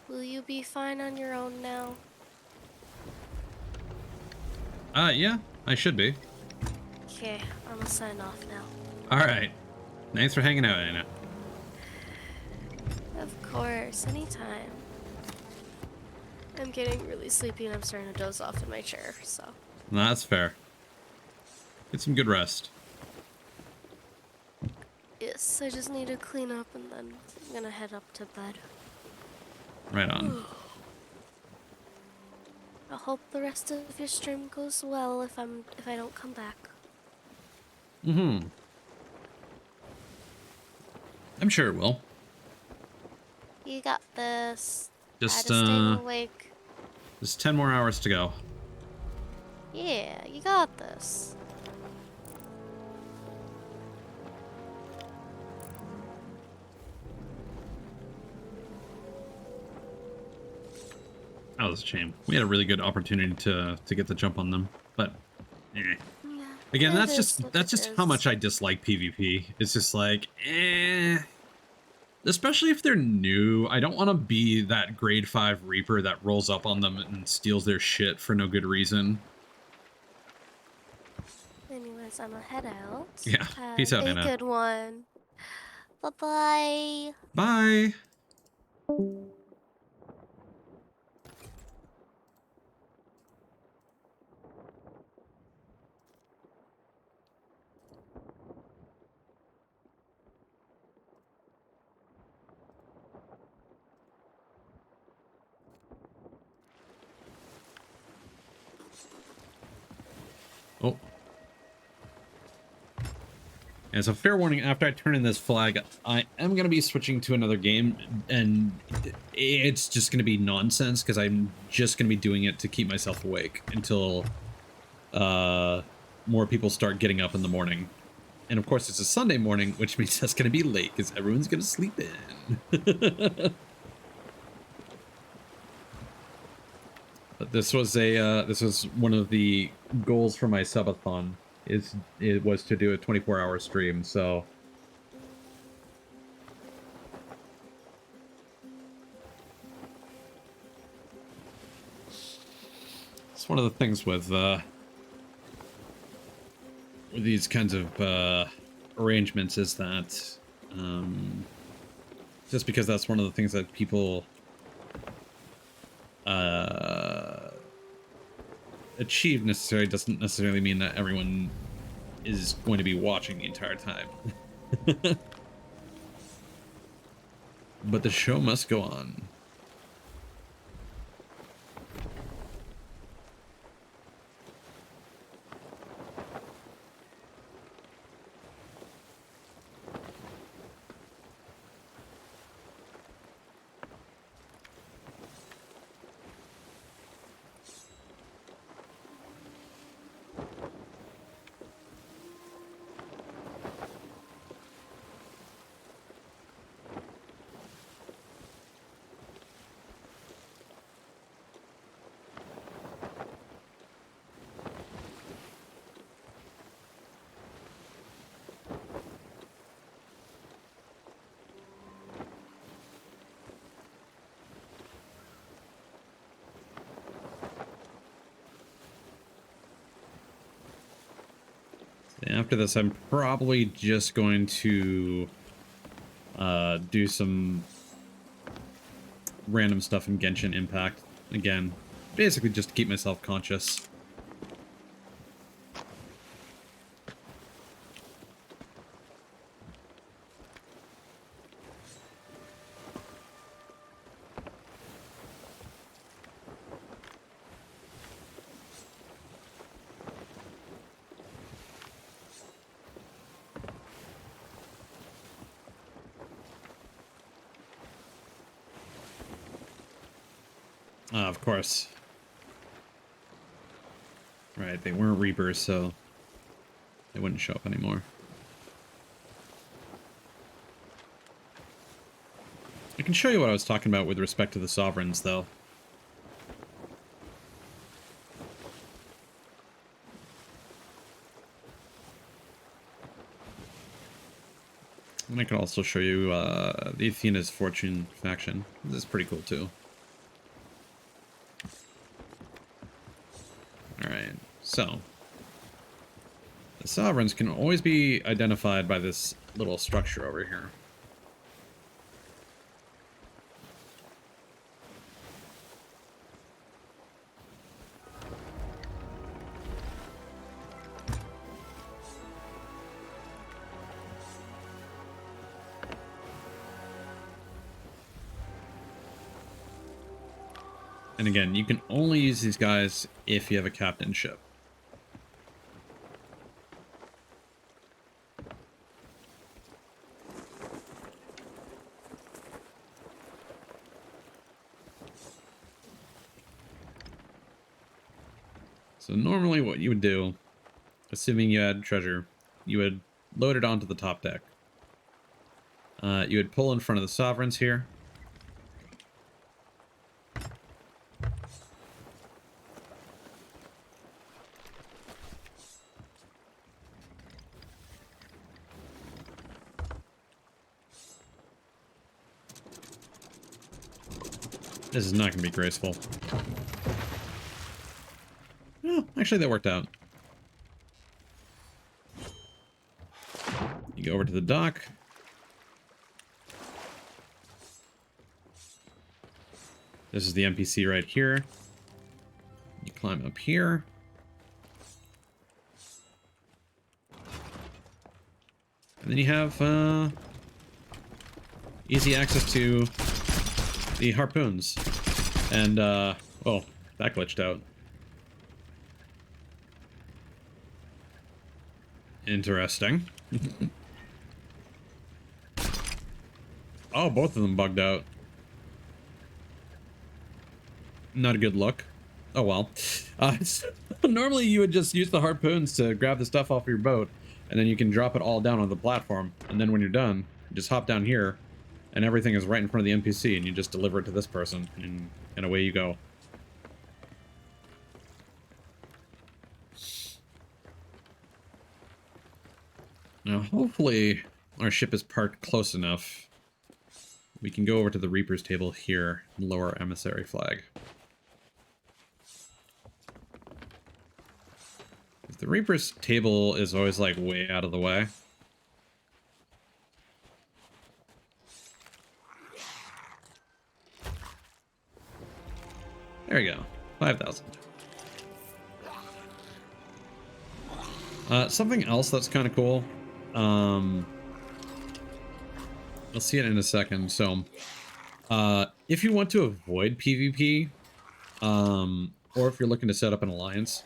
Will you be fine on your own now? Yeah, I should be. Okay, I'm gonna sign off now. All right. Thanks for hanging out, Anna. Of course, anytime. I'm getting really sleepy and I'm starting to doze off in my chair, so. No, that's fair. Get some good rest. Yes, I just need to clean up and then I'm gonna head up to bed. Right on. I hope the rest of your stream goes well if I don't come back. Mm-hmm. I'm sure it will. You got this. Just Try to stay awake. Just 10 more hours to go. Yeah, you got this. That was a shame. We had a really good opportunity to get the jump on them, but eh. Yeah, Again, that's what it just how is. much I dislike PvP. It's just like, eh. Especially if they're new. I don't want to be that grade 5 Reaper that rolls up on them and steals their shit for no good reason. Anyways, I'm gonna head out. Yeah. Peace Have out, a Anna. good one. Bye-bye. Bye. Oh. And so fair warning, after I turn in this flag, I am going to be switching to another game, and it's just going to be nonsense, because I'm just going to be doing it to keep myself awake until more people start getting up in the morning. And of course, it's a Sunday morning, which means that's going to be late, because everyone's going to sleep in. But this was one of the goals for my subathon. It was to do a 24-hour stream, so it's one of the things with these kinds of arrangements is that just because that's one of the things that people achieve necessarily doesn't necessarily mean that everyone is going to be watching the entire time. But the show must go on. After this, I'm probably just going to do some random stuff in Genshin Impact. Again, basically just to keep myself conscious. Of course. Right, they weren't Reapers, so they wouldn't show up anymore. I can show you what I was talking about with respect to the Sovereigns, though. And I can also show you the Athena's Fortune faction. This is pretty cool, too. Alright, so the Sovereigns can always be identified by this little structure over here. And again, you can only use these guys if you have a captain ship. So normally what you would do, assuming you had treasure, you would load it onto the top deck. You would pull in front of the Sovereigns here. This is not going to be graceful. Oh, actually that worked out. You go over to the dock. This is the NPC right here. You climb up here. And then you have easy access to the harpoons. And, oh, that glitched out. Interesting. Oh, both of them bugged out. Not a good look. Oh well. Normally you would just use the harpoons to grab the stuff off your boat, and then you can drop it all down on the platform, and then when you're done, you just hop down here, and everything is right in front of the NPC, and you just deliver it to this person, and away you go. Now, hopefully, our ship is parked close enough. We can go over to the Reaper's table here and lower our emissary flag. If the Reaper's table is always, like, way out of the way, there you go. 5,000. Something else that's kind of cool. I'll see it in a second. So, if you want to avoid PvP, or if you're looking to set up an alliance,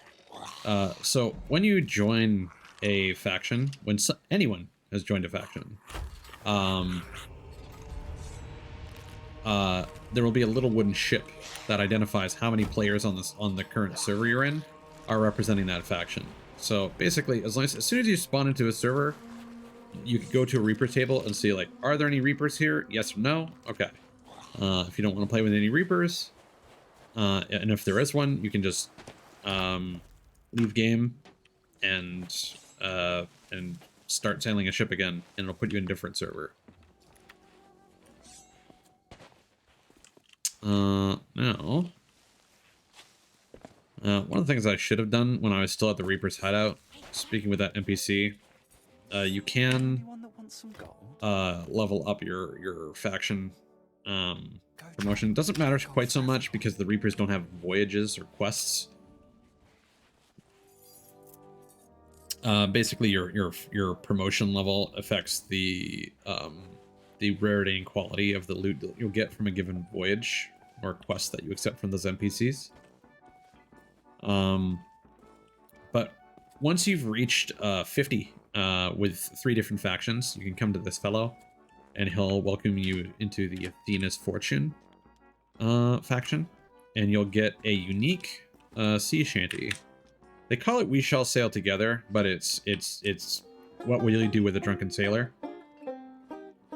so when you join a faction, when anyone has joined a faction, there will be a little wooden ship that identifies how many players on the current server you're in are representing that faction. So basically, as soon as you spawn into a server, you can go to a Reaper table and see, like, are there any Reapers here? Yes or no? Okay. If you don't want to play with any Reapers, and if there is one, you can just leave game and start sailing a ship again, and it'll put you in a different server. Now, one of the things I should have done when I was still at the Reaper's hideout speaking with that NPC, you can level up your faction promotion. It doesn't matter quite so much because the Reapers don't have voyages or quests. Basically, your promotion level affects the rarity and quality of the loot that you'll get from a given voyage or quest that you accept from those NPCs. But once you've reached 50 with 3 different factions, you can come to this fellow, and he'll welcome you into the Athena's Fortune faction, and you'll get a unique sea shanty. They call it "We Shall Sail Together," but it's what will you do with a drunken sailor.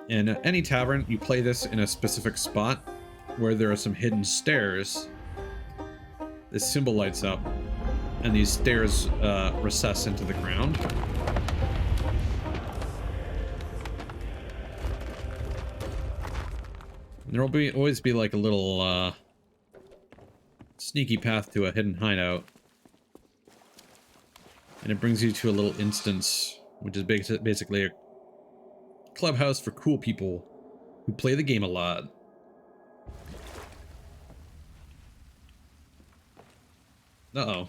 In any tavern, you play this in a specific spot where there are some hidden stairs. This symbol lights up, and these stairs recess into the ground. And there will always be like a little sneaky path to a hidden hideout. And it brings you to a little instance, which is basically a clubhouse for cool people who play the game a lot. Uh-oh.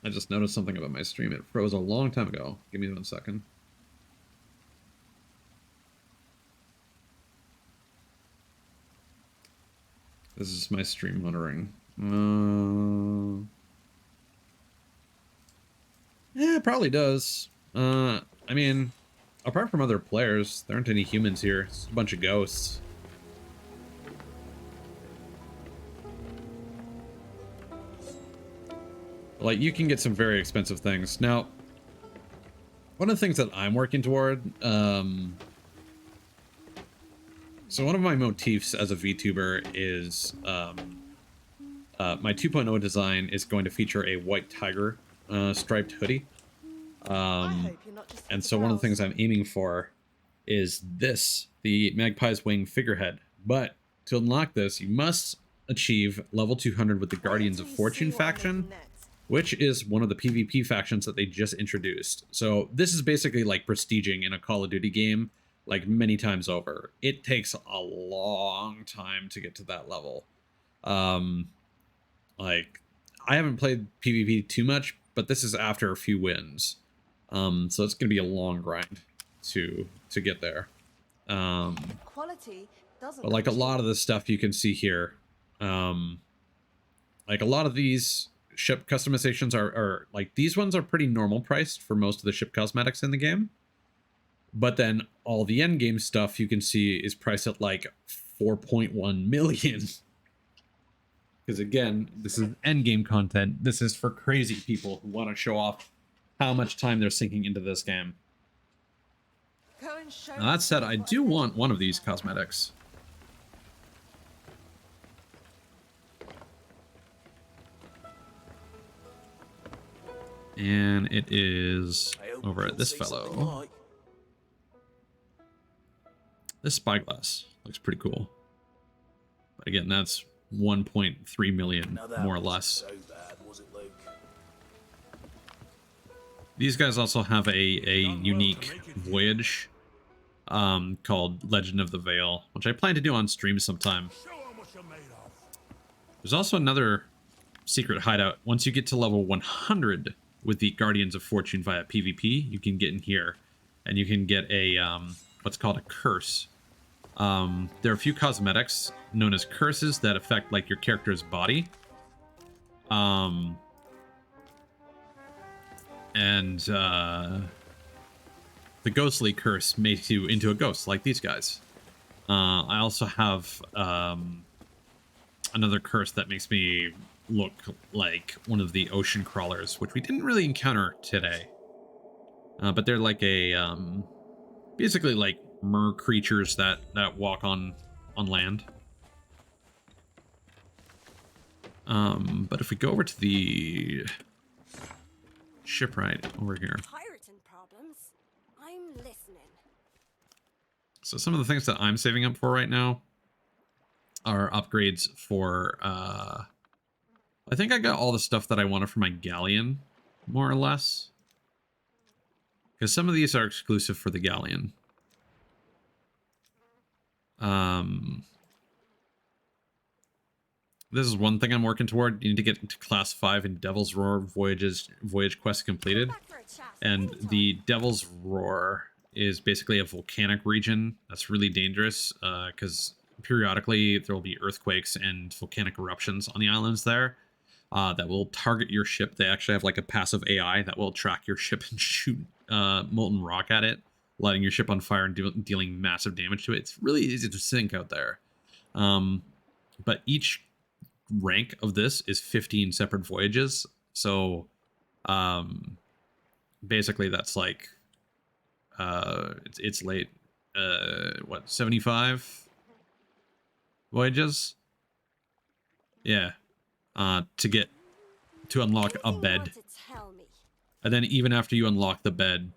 I just noticed something about my stream. It froze a long time ago. Give me 1 second. This is my stream monitoring. Yeah, it probably does. I mean, apart from other players, there aren't any humans here. It's a bunch of ghosts. Like, you can get some very expensive things. Now, one of the things that I'm working toward, so one of my motifs as a VTuber is, my 2.0 design is going to feature a white tiger striped hoodie. And so one of the things I'm aiming for is this, the Magpie's Wing figurehead. But to unlock this, you must achieve level 200 with the Guardians of Fortune faction, which is one of the PvP factions that they just introduced. So this is basically like prestiging in a Call of Duty game, like many times over. It takes a long time to get to that level. Like, I haven't played PvP too much, but this is after a few wins. So it's gonna be a long grind to get there. Quality doesn't But like a lot of the stuff you can see here, like a lot of these ship customizations are like, these ones are pretty normal priced for most of the ship cosmetics in the game. But then all the end game stuff you can see is priced at like 4.1 million. Because again, this is end game content. This is for crazy people who want to show off how much time they're sinking into this game. Now that said, I do want one of these cosmetics. And it is over at this fellow. This spyglass looks pretty cool. But again, that's 1.3 million, more or less. These guys also have a unique voyage called Legend of the Veil, which I plan to do on stream sometime. There's also another secret hideout. Once you get to level 100 with the Guardians of Fortune via PvP, you can get in here, and you can get a what's called a curse. There are a few cosmetics known as curses that affect like your character's body. And the ghostly curse makes you into a ghost, like these guys. I also have another curse that makes me look like one of the ocean crawlers, which we didn't really encounter today. But they're like a basically like mer creatures that walk on land. But if we go over to the shipwright over here. Pirating problems? I'm listening. So some of the things that I'm saving up for right now are upgrades for I think I got all the stuff that I wanted for my galleon, more or less. Because some of these are exclusive for the Galleon. This is one thing I'm working toward. You need to get into class 5 in Devil's Roar voyage quest completed. Back for a chat And anytime. the Devil's Roar is basically a volcanic region that's really dangerous because periodically there will be earthquakes and volcanic eruptions on the islands there that will target your ship. They actually have like a passive AI that will track your ship and shoot molten rock at it, lighting your ship on fire and dealing massive damage to it. It's really easy to sink out there. But each rank of this is 15 separate voyages. So basically that's like it's late what 75 voyages, yeah, to unlock a Anything you bed. want to tell me? And then even after you unlock the bed,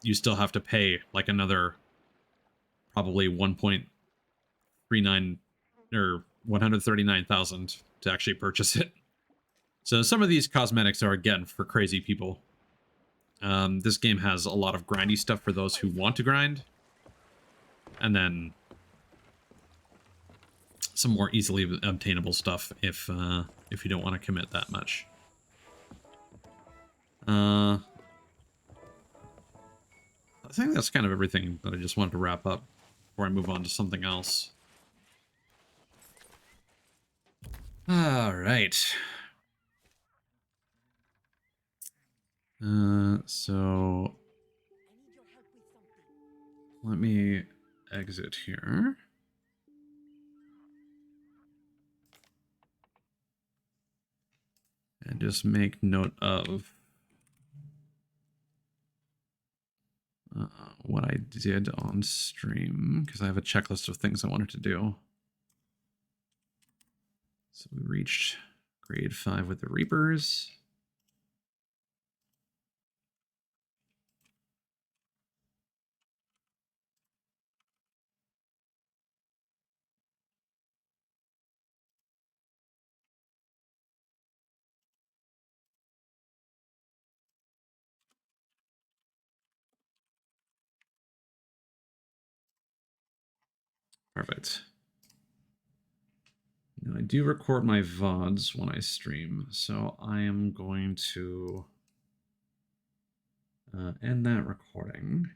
you still have to pay like another probably 1.39 or 139,000 to actually purchase it. So some of these cosmetics are again for crazy people. This game has a lot of grindy stuff for those who want to grind, and then some more easily obtainable stuff if you don't want to commit that much. I think that's kind of everything that I just wanted to wrap up before I move on to something else. All right. So let me exit here. And just make note of what I did on stream, because I have a checklist of things I wanted to do. So we reached grade 5 with the Reapers. Perfect. Now, I do record my VODs when I stream, so I am going to end that recording.